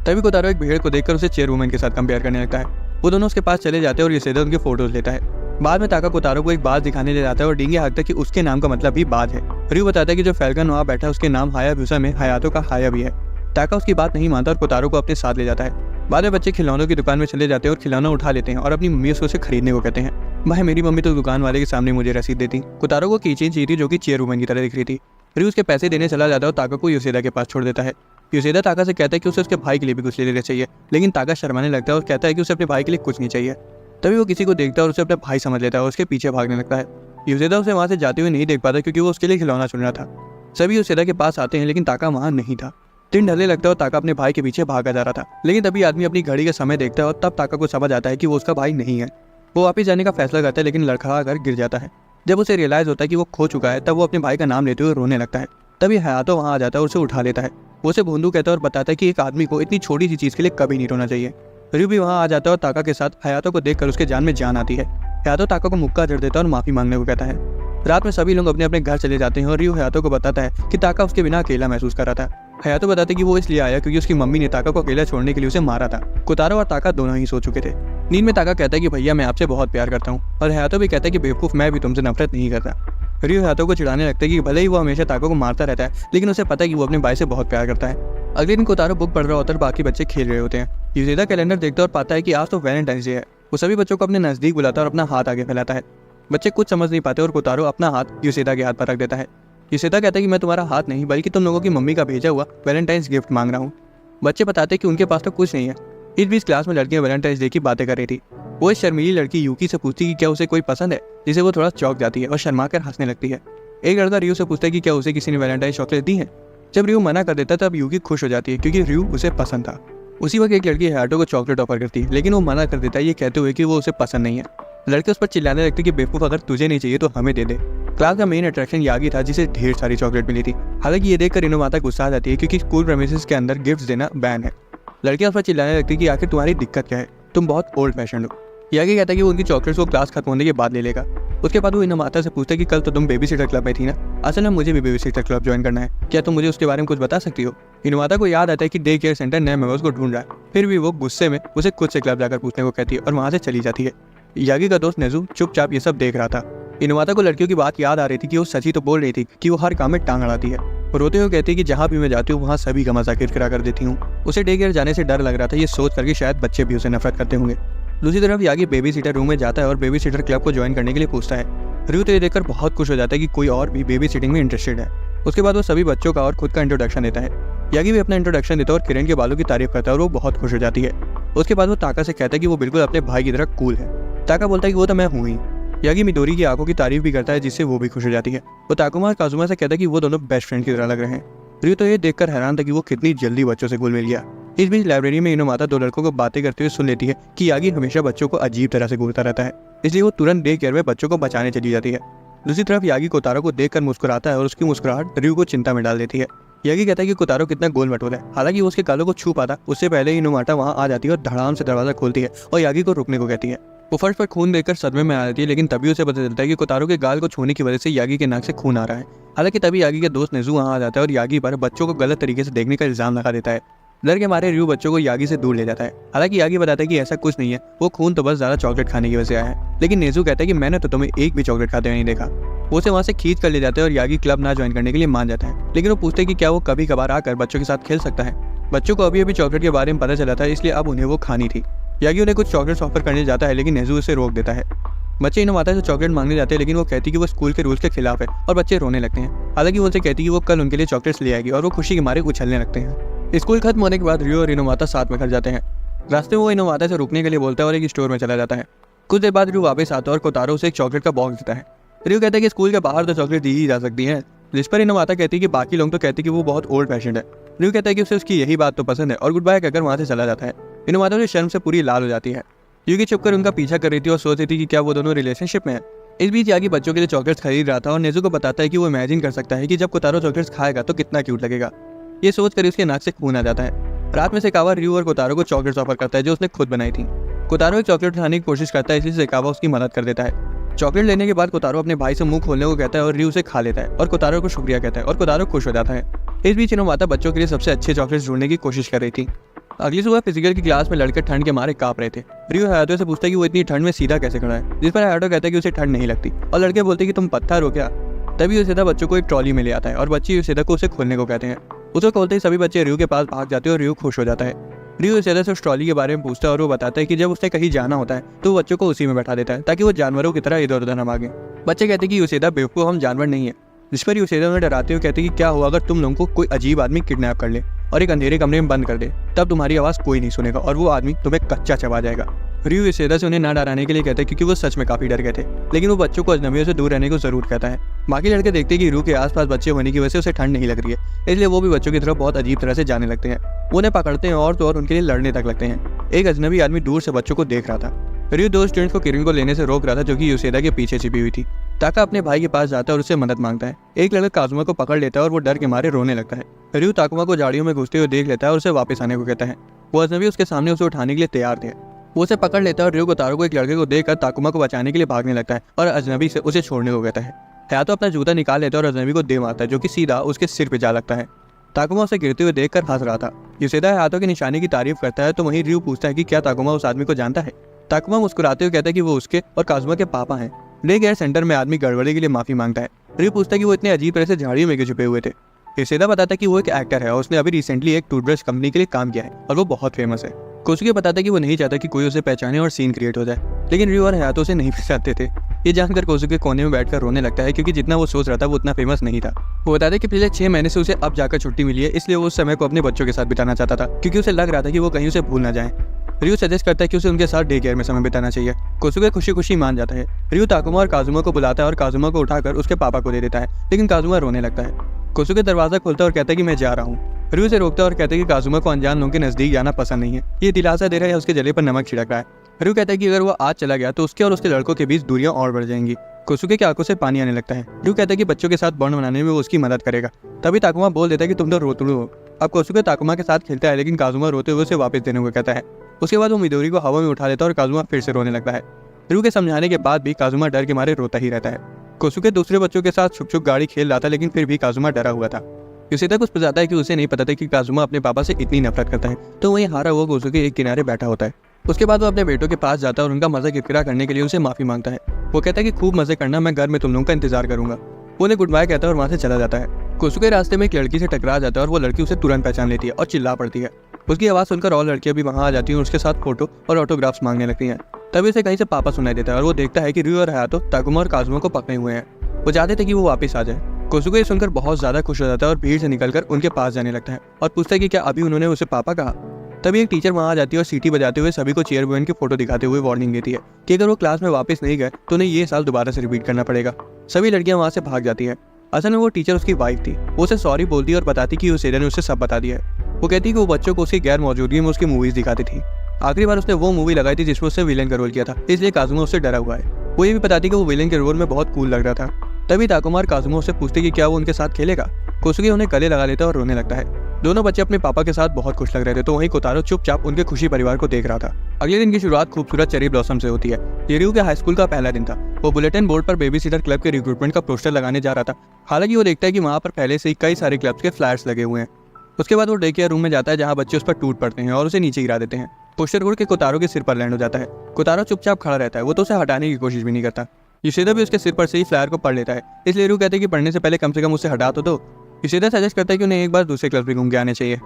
तभी कोतारो एक भेड़ को देखकर उसे चेयरवुमन के साथ कंपेयर करने लगता है। वो दोनों उसके पास चले जाते हैं और योशिदा उनके फोटोज लेता है। बाद में ताका कोतारो को एक बाज दिखाने ले जाता है और डींगे हाँकता है कि उसके नाम का मतलब भी बाज है। रियो बताता है कि जो फैल्कन वहाँ बैठा है उसके नाम हायाबुसा में हयातो का हाया भी है। ताका उसकी बात नहीं मानता और कोतारो को अपने साथ ले जाता है। बाद में बच्चे खिलौनों की दुकान में चले जाते हैं और खिलौना उठा लेते हैं और अपनी मम्मी उसको उसे खरीदने को कहते हैं। भाई मेरी मम्मी तो दुकान वाले के सामने मुझे रसीद देती। कोतारो को कीचेन चाहिए थी जो कि चेयरवुमन की तरह दिख रही थी। रियो उसके पैसे देने चला जाता है और ताका को योशिदा के पास छोड़ देता है। योशिदा ताका से कहता है कि उसे उसके भाई के लिए भी कुछ ले लेना चाहिए, लेकिन ताका शर्माने लगता है और कहता है कि उसे अपने भाई के लिए कुछ नहीं चाहिए। तभी वो किसी को देखता है और उसे अपना भाई समझ लेता है और उसके पीछे भागने लगता है। योशिदा उसे वहां से जाते हुए नहीं देख पाता क्योंकि वो उसके लिए खिलौना चुन रहा था। सभी योशिदा के पास आते हैं लेकिन ताका वहां नहीं था। दिन ढलने लगता है और ताका अपने भाई के पीछे भागा जा रहा था, लेकिन तभी आदमी अपनी घड़ी का समय देखता है और तब ताका को समझ आता है कि वो उसका भाई नहीं है। वो वापस जाने का फैसला करता है लेकिन लड़खड़ा कर गिर जाता है। जब उसे रियलाइज होता है कि वो खो चुका है तब वो अपने भाई का नाम लेते हुए रोने लगता है। तभी हयातो वहां आ जाता है और उसे उठा लेता है। वो उसे भोंदू कहता है और बताता है कि एक आदमी को इतनी छोटी सी चीज के लिए कभी नहीं रोना चाहिए। रियो भी वहां आ जाता है और ताका के साथ हयातो को देखकर उसके जान में जान आती है। हयातो ताका को मुक्का जड़ देता है और माफी मांगने को कहता है। रात में सभी लोग अपने अपने घर चले जाते हैं और रियो हयातो को बताता है कि ताका उसके बिना अकेला महसूस कर रहा था। हयातो बताते कि वो इसलिए आया क्योंकि उसकी मम्मी ने ताका को अकेला छोड़ने के लिए उसे मारा था। कोतारो और ताका दोनों ही सो चुके थे। नींद में ताका कहता है कि भैया मैं आपसे बहुत प्यार करता हूँ, और हयातो भी कहता है कि बेवकूफ मैं भी तुमसे नफरत नहीं करता। रियो हयातो को चिढ़ाने लगता है कि भले ही वो हमेशा ताका को मारता रहता है लेकिन उसे पता है कि वो अपने भाई से बहुत प्यार करता है। अगले दिन कोतारो बुक पढ़ रहा होता है और बाकी बच्चे खेल रहे होते हैं। योशिदा कैलेंडर देखता है और पाता है कि आज तो वैलेंटाइंस डे है। वो सभी बच्चों को अपने नजदीक बुलाता है और अपना हाथ आगे फैलाता है। बच्चे कुछ समझ नहीं पाते और कोतारो अपना हाथ योशिदा के हाथ पर रख देता है। योशिदा कहता है कि मैं तुम्हारा हाथ नहीं बल्कि तुम लोगों की मम्मी का भेजा हुआ वैलेंटाइंस गिफ्ट मांग रहा हूँ। बच्चे बताते कि उनके पास तो कुछ नहीं है। इस बीच क्लास में लड़कियां वैलेंटाइंस डे की बातें कर रही थी। वो इस शर्मीली लड़की यूकी से पूछती कि क्या उसे कोई पसंद है, जिसे वो थोड़ा चौंक जाती है और शर्मा कर हंसने लगती है। एक लड़का रियो से पूछता है कि क्या उसे किसी ने वैलेंटाइन चॉकलेट दी है। जब रियो मना कर देता है तब यूकी खुश हो जाती है क्योंकि रियो उसे पसंद था। उसी वक्त एक लड़की हयातो को चॉकलेट ऑफर करती है लेकिन वो मना कर देता है ये कहते हुए कि वो उसे पसंद नहीं है। लड़के उस पर चिल्लाने लगते कि बेवकूफ अगर तुझे नहीं चाहिए तो हमें दे दे। क्लास का मेन अट्रैक्शन यागी था जिसे ढेर सारी चॉकलेट मिली थी। हालांकि ये देखकर इनोमाता गुस्सा आ जाती है क्योंकि स्कूल प्रेमिसेस के अंदर गिफ्ट देना बैन है। लड़कियां उस पर चिल्लाने लगती कि आखिर तुम्हारी दिक्कत क्या है, तुम बहुत ओल्ड फैशन हो। यागी कहता है कि वो उनकी चॉकलेट्स को क्लास खत्म होने के बाद ले लेगा। उसके बाद वो इनोमाता से पूछता है कि कल तो तुम बेबी सिटर क्लब में थी ना, असल में मुझे भी बेबी सिटर क्लब ज्वाइन करना है, क्या तुम मुझे उसके बारे में कुछ बता सकती हो। इनोमाता को याद आता है कि डे केयर सेंटर नए मेंबर्स को ढूंढ रहा है। फिर भी वो गुस्से में उसे खुद से क्लब जाकर पूछने को कहती है और वहां से चली जाती है। यागी का दोस्त नेजू चुपचाप ये सब देख रहा था। इनोमाता को लड़कियों की बात याद आ रही थी कि वो सची तो बोल रही थी कि वो हर काम में टांग अड़ाती है। रोते हुए कहती है कि जहाँ भी मैं जाती हूँ वहाँ सभी का मजाक किरकिरा कर देती हूँ। उसे डे केयर जाने से डर लग रहा था, ये सोच करके शायद बच्चे भी उसे नफरत करते होंगे। दूसरी तरफ यागी बेबी सीटर रूम में जाता है और बेबी सीटर क्लब को ज्वाइन करने के लिए पूछता है। रियो तो ये देखकर बहुत खुश हो जाता है कि कोई और भी बेबी सिटिंग में इंटरेस्टेड है। उसके बाद वो सभी बच्चों का और खुद का इंट्रोडक्शन देता है। यागी भी अपना इंट्रोडक्शन देता है और किरण के बालों की तारीफ करता है और वो बहुत खुश हो जाती है। उसके बाद वो ताका से कहता है कि वो बिल्कुल अपने भाई की तरह कूल है। ताका बोलता है कि वो तो मैं हूँ ही। यागी मिडोरी की आंखों की तारीफ भी करता है जिससे वो भी खुश हो जाती है। वो ताकुमा और काजुमा से कहता है कि वो दोनों बेस्ट फ्रेंड की तरह लग रहे हैं। रियो तो ये देखकर हैरान था कि वो कितनी जल्दी बच्चों से घुल मिल गया। इस बीच लाइब्रेरी में इनोमाता दो लड़कों को बातें करते हुए सुन लेती है कि यागी हमेशा बच्चों को अजीब तरह से घूरता रहता है, इसलिए वो तुरंत डे केयर में बच्चों को बचाने चली जाती है। दूसरी तरफ यागी कोतारो को देखकर मुस्कुराता है और उसकी मुस्कुराहट रियो को चिंता में डाल देती है। यागी कहता है कि कोतारो कितना गोल मटोल है। हालांकि वो उसके गालों को छू पाता उससे पहले ही इनोमाता वहां आ जाती है और धड़ाम से दरवाजा खोलती है और यागी को रुकने को कहती है। वो फर्श पर खून देखकर सदमे में आ जाती है लेकिन तभी उसे पता चलता है कि कोतारो के गाल को छूने की वजह से यागी के नाक से खून आ रहा है। हालांकि तभी यागी के दोस्त नेजू वहां आ जाता है और यागी पर बच्चों को गलत तरीके से देखने का इल्जाम लगा देता है। डर के मारे रियो बच्चों को यागी से दूर ले जाता है। हालांकि यागी बताता है कि ऐसा कुछ नहीं है, वो खून तो बस ज्यादा चॉकलेट खाने की वजह से आया है। लेकिन नेजू कहता है कि मैंने तो तुम्हें एक भी चॉकलेट खाते हुए नहीं देखा। वो उसे वहां से खींच कर ले जाते हैं और यागी क्लब ना ज्वाइन करने के लिए मान जाता है। लेकिन वो पूछते हैं कि क्या वो कभी कभार आकर बच्चों के साथ खेल सकता है। बच्चों को अभी अभी चॉकलेट के बारे में पता चला था, इसलिए अब उन्हें वो खानी थी। यागी उन्हें कुछ चॉकलेट्स ऑफर करने जाता है लेकिन नेजू उसे रोक देता है। बच्चे इनोमाता से चॉकलेट मांगने जाते हैं लेकिन वो कहती है कि वो स्कूल के रूल्स के खिलाफ है और बच्चे रोने लगते हैं। हालांकि वो उनसे कहती है कि वो कल उनके लिए चॉकलेट्स ले आएगी और वो खुशी के मारे उछलने लगते हैं। स्कूल खत्म होने के बाद रियो और इनोमाता साथ में घर जाते हैं। रास्ते में वो इनोमाता से रुकने के लिए बोलता है और एक स्टोर में चला जाता है। कुछ देर बाद रियो वापस आता है और कोतारो उसे एक चॉकलेट का बॉक्स देता है। रियो कहता है कि स्कूल के बाहर तो चॉकलेट दी ही जा सकती है, जिस पर इनोमाता कहती है कि बाकी लोग तो कहते हैं कि वो बहुत ओल्ड फैशन है। रियो कहता है कि उसे उसकी यही बात तो पसंद है और गुड बाय कहकर वहां से चला जाता है। रियो माता शर्म से पूरी लाल हो जाती है। यूकी छुपकर उनका पीछा कर रही थी और सोच रही थी कि क्या वो दोनों रिलेशनशिप में है। इस बीच यागी बच्चों के लिए चॉकलेट्स खरीद रहा था और नेज़ू को बताता है कि वो इमेजिन कर सकता है कि जब कोतारो चॉकलेट्स खाएगा तो कितना क्यूट लगेगा। ये सोच कर उसके नाक से खून आ जाता है। रात में सेकावा रियो और कोतारो को चॉकलेट्स ऑफर करता है जो उसने खुद बनाई थी। कोतारो एक चॉकलेट उठाने की कोशिश करता है, इसलिए सेकावा उसकी मदद कर देता है। चॉकलेट लेने के बाद कोतारो अपने भाई से मुंह खोलने को कहता है और रियो उसे खा लेता है और कोतारो को शुक्रिया कहता है और कोतारो खुश हो जाता है। इस बीच हिनोमाता बच्चों के लिए सबसे अच्छे चॉकलेट्स ढूंढने की कोशिश कर रही थी। अगली सुबह फिजिकल की क्लास में लड़के ठंड के मारे कांप रहे थे। रियो हायातो से पूछता है कि वो इतनी ठंड में सीधा कैसे खड़ा है, जिस पर हायातो कहता है कि उसे ठंड नहीं लगती और लड़के बोलते हैं कि तुम पत्थर हो क्या। तभी यूसेदा बच्चों को एक ट्रॉली में ले आता है और बच्चे यूसेदा को उसे खोलने को कहते हैं। उसे खोलते ही सभी बच्चे रियो के पास भाग जाते हैं और रियो खुश हो जाता है। रियो यूसेदा से उस ट्रॉली के बारे में पूछता है और वो बताता है कि जब उसने कहीं जाना होता है तो वो बच्चों को उसी में बैठा देता है ताकि वो जानवरों की तरह इधर उधर न भागे। बच्चे कहते हैं कि यूसेदा बेवकूफ, हम जानवर नहीं है। जिस पर यूसेदा उन्हें डराते हुए कहते हैं कि क्या हुआ अगर तुम लोगों को कोई अजीब आदमी किडनैप कर ले और एक अंधेरे कमरे में बंद कर दे, तब तुम्हारी आवाज कोई नहीं सुनेगा और वो आदमी तुम्हें कच्चा चबा जाएगा। रियो यूसेदा से उन्हें ना डराने के लिए कहता है क्योंकि वो सच में काफी डर गए थे, लेकिन वो बच्चों को अजनबियों से दूर रहने को जरूर कहता है। बाकी लड़के देखते हैं कि रियो के आसपास बच्चे होने की वजह से उसे ठंड नहीं लग रही है, इसलिए वो भी बच्चों की तरफ बहुत अजीब तरह से जाने लगते हैं। वो उन्हें पकड़ते हैं और तो और उनके लिए लड़ने तक लगते हैं। एक अजनबी आदमी दूर से बच्चों को देख रहा था। रियो दो स्टूडेंट्स को किरिन को लेने से रोक रहा था जो कि यूसेदा के पीछे छिपी हुई थी। ताका अपने भाई के पास जाता है और उससे मदद मांगता है। एक लड़का काजुमा को पकड़ लेता है और वो डर के मारे रोने लगता है। रियो ताकुमा को झाड़ियों में घुसते हुए देख लेता है और उसे वापस आने को कहता है। वो अजनबी उसके सामने उसे उठाने के लिए तैयार थे। वो उसे पकड़ लेता है और रियो कोतारो को एक लड़के को देखकर ताकुमा को बचाने के लिए भागने लगता है और अजनबी से उसे छोड़ने को कहता है। हायातो अपना जूता निकाल लेता है और अजनबी को दे मारता है जो कि सीधा उसके सिर पे जा लगता है। ताकुमा उसे गिरते हुए देखकर हंस रहा था। यूसेदा हायातो की निशाने की तारीफ करता है तो वहीं रियो पूछता है कि क्या ताकुमा उस आदमी को जानता है। ताकुमा मुस्कुराते हुए कहता है कि वो उसके और काजुमा के पापा हैं। डे केयर सेंटर में आदमी गड़बड़ी के लिए माफी मांगता है। रियो पूछता है कि वो इतने अजीब तरह से झाड़ियों में क्यों छुपे हुए थे। यूसेदा बताता है कि वो एक एक्टर है और उसने अभी रिसेंटली एक टूथब्रश कंपनी के लिए काम किया है और वो बहुत फेमस है। कोसुके बताता है कि वो नहीं चाहता कि कोई उसे पहचाने और सीन क्रिएट हो जाए, लेकिन रियो और हायातो उसे नहीं पहचानते थे। ये जानकर कोसुके कोने में बैठकर रोने लगता है क्योंकि जितना वो सोच रहा था वो उतना फेमस नहीं था। वो बताता है कि पिछले 6 महीने से उसे अब जाकर छुट्टी मिली है, इसलिए वो उस समय को अपने बच्चों के साथ बिताना चाहता था क्योंकि उसे लग रहा था कि वो कहीं उसे भूल ना जाए। रियो सजेस्ट करता है कि उसे उनके साथ डे केयर में समय बिताना चाहिए। कोसुके खुशी खुशी मान जाता है। रियो ताकुमा और काजुमा को बुलाता है और काजुमा को उठाकर उसके पापा को दे देता है, लेकिन काजुमा रोने लगता है। कोसुके दरवाजा खोलता है और कहता है कि मैं जा रहा हूँ। रियो से रोकता है और कहता है कि काजुमा को अनजान लोगों के नजदीक जाना पसंद नहीं है। ये दिलासा दे रहा है उसके जले पर नमक छिड़क रहा है। रियो कहता है कि अगर वो आज चला गया तो उसके और उसके लड़कों के बीच दूरियां और बढ़ जाएंगी। कोसुके की आंखों से पानी आने लगता है। रियो कहता है कि बच्चों के साथ बॉन्ड बनाने में वो उसकी मदद करेगा। तभी ताकुमा बोल देता है कि तुम तो रोतड़ू हो। अब कोसुके ताकुमा के साथ खेलता है, लेकिन काजुमा रोते हुए उसे वापस देने को कहता है। उसके बाद वो मिदोरी को हवा में उठा लेता है और काजुमा फिर से रोने लगता है। रियो के समझाने के बाद भी काजुमा डर के मारे रोता ही रहता है। कोसुके दूसरे बच्चों के साथ छुप छुप गाड़ी खेल रहा था, लेकिन फिर भी काजुमा डरा हुआ था। यूसेदा कुछ बताता है कि उसे नहीं पता था कि काजुमा अपने पापा से इतनी नफरत करता है, तो वहीं हारा हुआ कोसुके एक किनारे बैठा होता है। उसके बाद वो अपने बेटों के पास जाता है और उनका मजा किरकिरा करने के लिए उसे माफी मांगता है। वो कहता है कि खूब मजे करना, मैं घर में तुम लोगों का इंतजार करूंगा। वो उन्हें गुड बाय कहता है और वहां से चला जाता है। कोसुके रास्ते में एक लड़की से टकरा जाता है और वो लड़की उसे तुरंत पहचान लेती है और चिल्ला पड़ती है। उसकी आवाज सुनकर और लड़कियां भी वहां आ जाती हैं और उसके साथ फोटो और ऑटोग्राफ्स मांगने लगती हैं। तभी उसे कहीं से पापा सुनाई देता है और वो देखता है कि रियो और हायातो ताकुमा और काजुमा को पकड़े हुए हैं। वो चाहते थे कि वो वापस आ जाए। कोसुके सुनकर बहुत ज्यादा खुश हो जाता है और भीड़ से निकलकर उनके पास जाने लगता है और पूछता है कि क्या अभी उन्होंने उसे पापा कहा। तभी एक टीचर वहां आ जाती है और सीटी बजाते हुए सभी को चेयरमैन की फोटो दिखाते हुए वार्निंग देती है कि अगर वो क्लास में वापस नहीं गए तो उन्हें ये साल दोबारा से रिपीट करना पड़ेगा। सभी लड़कियां वहां से भाग जाती है। असल में वो टीचर उसकी वाइफ थी। वो उसे सॉरी बोलती है और बताती कि यूसेदा ने उसे सब बता दिया है। वो कहती कि वो बच्चों को उसकी गैर मौजूदगी में उसकी मूवीज दिखाती थी। आखिरी बार उसने वो मूवी लगाई थी जिसमें उससे विलेन का रोल किया था, इसलिए काजुमा उससे डरा हुआ है। वो ये भी बताती कि वो विलेन के रोल में बहुत कूल लग रहा था। तभी ताकुमा और काजुमा उससे पूछते कि क्या वो उनके साथ खेलेगा। कोसुके उन्हें गले लगा लेता है और रोने लगता है। दोनों बच्चे अपने पापा के साथ बहुत खुश लग रहे थे, तो वहीं कोतारो चुपचाप उनके खुशी परिवार को देख रहा था। अगले दिन की शुरुआत खूबसूरत चेरी ब्लॉसम से होती है। ये रियो के हाई स्कूल का पहला दिन था। वो बुलेटिन बोर्ड पर बेबी सीटर क्लब के रिक्रूटमेंट का पोस्टर लगाने जा रहा था। हालांकि वो देखता है कि वहाँ पर पहले से ही कई सारे क्लब्स के फ्लैट्स लगे हुए हैं। उसके बाद वो डे केयर रूम में जाता है जहाँ बच्चे उस पर टूट पड़ते हैं और उसे नीचे गिरा देते हैं। पोस्टर उड़ के कोतारो के सिर पर लैंड हो जाता है। कोतारो चुपचाप खड़ा रहता है, वो तो उसे हटाने की कोशिश भी नहीं करता। यूसेदा भी उसके सिर पर से ही फ्लायर को पढ़ लेता है, इसलिए रियो कहते हैं कि पढ़ने से पहले कम से कम उसे हटा तो दो। यूसेदा सजेस्ट करता है कि उन्हें एक बार दूसरे क्लब भी घूम के आने चाहिए।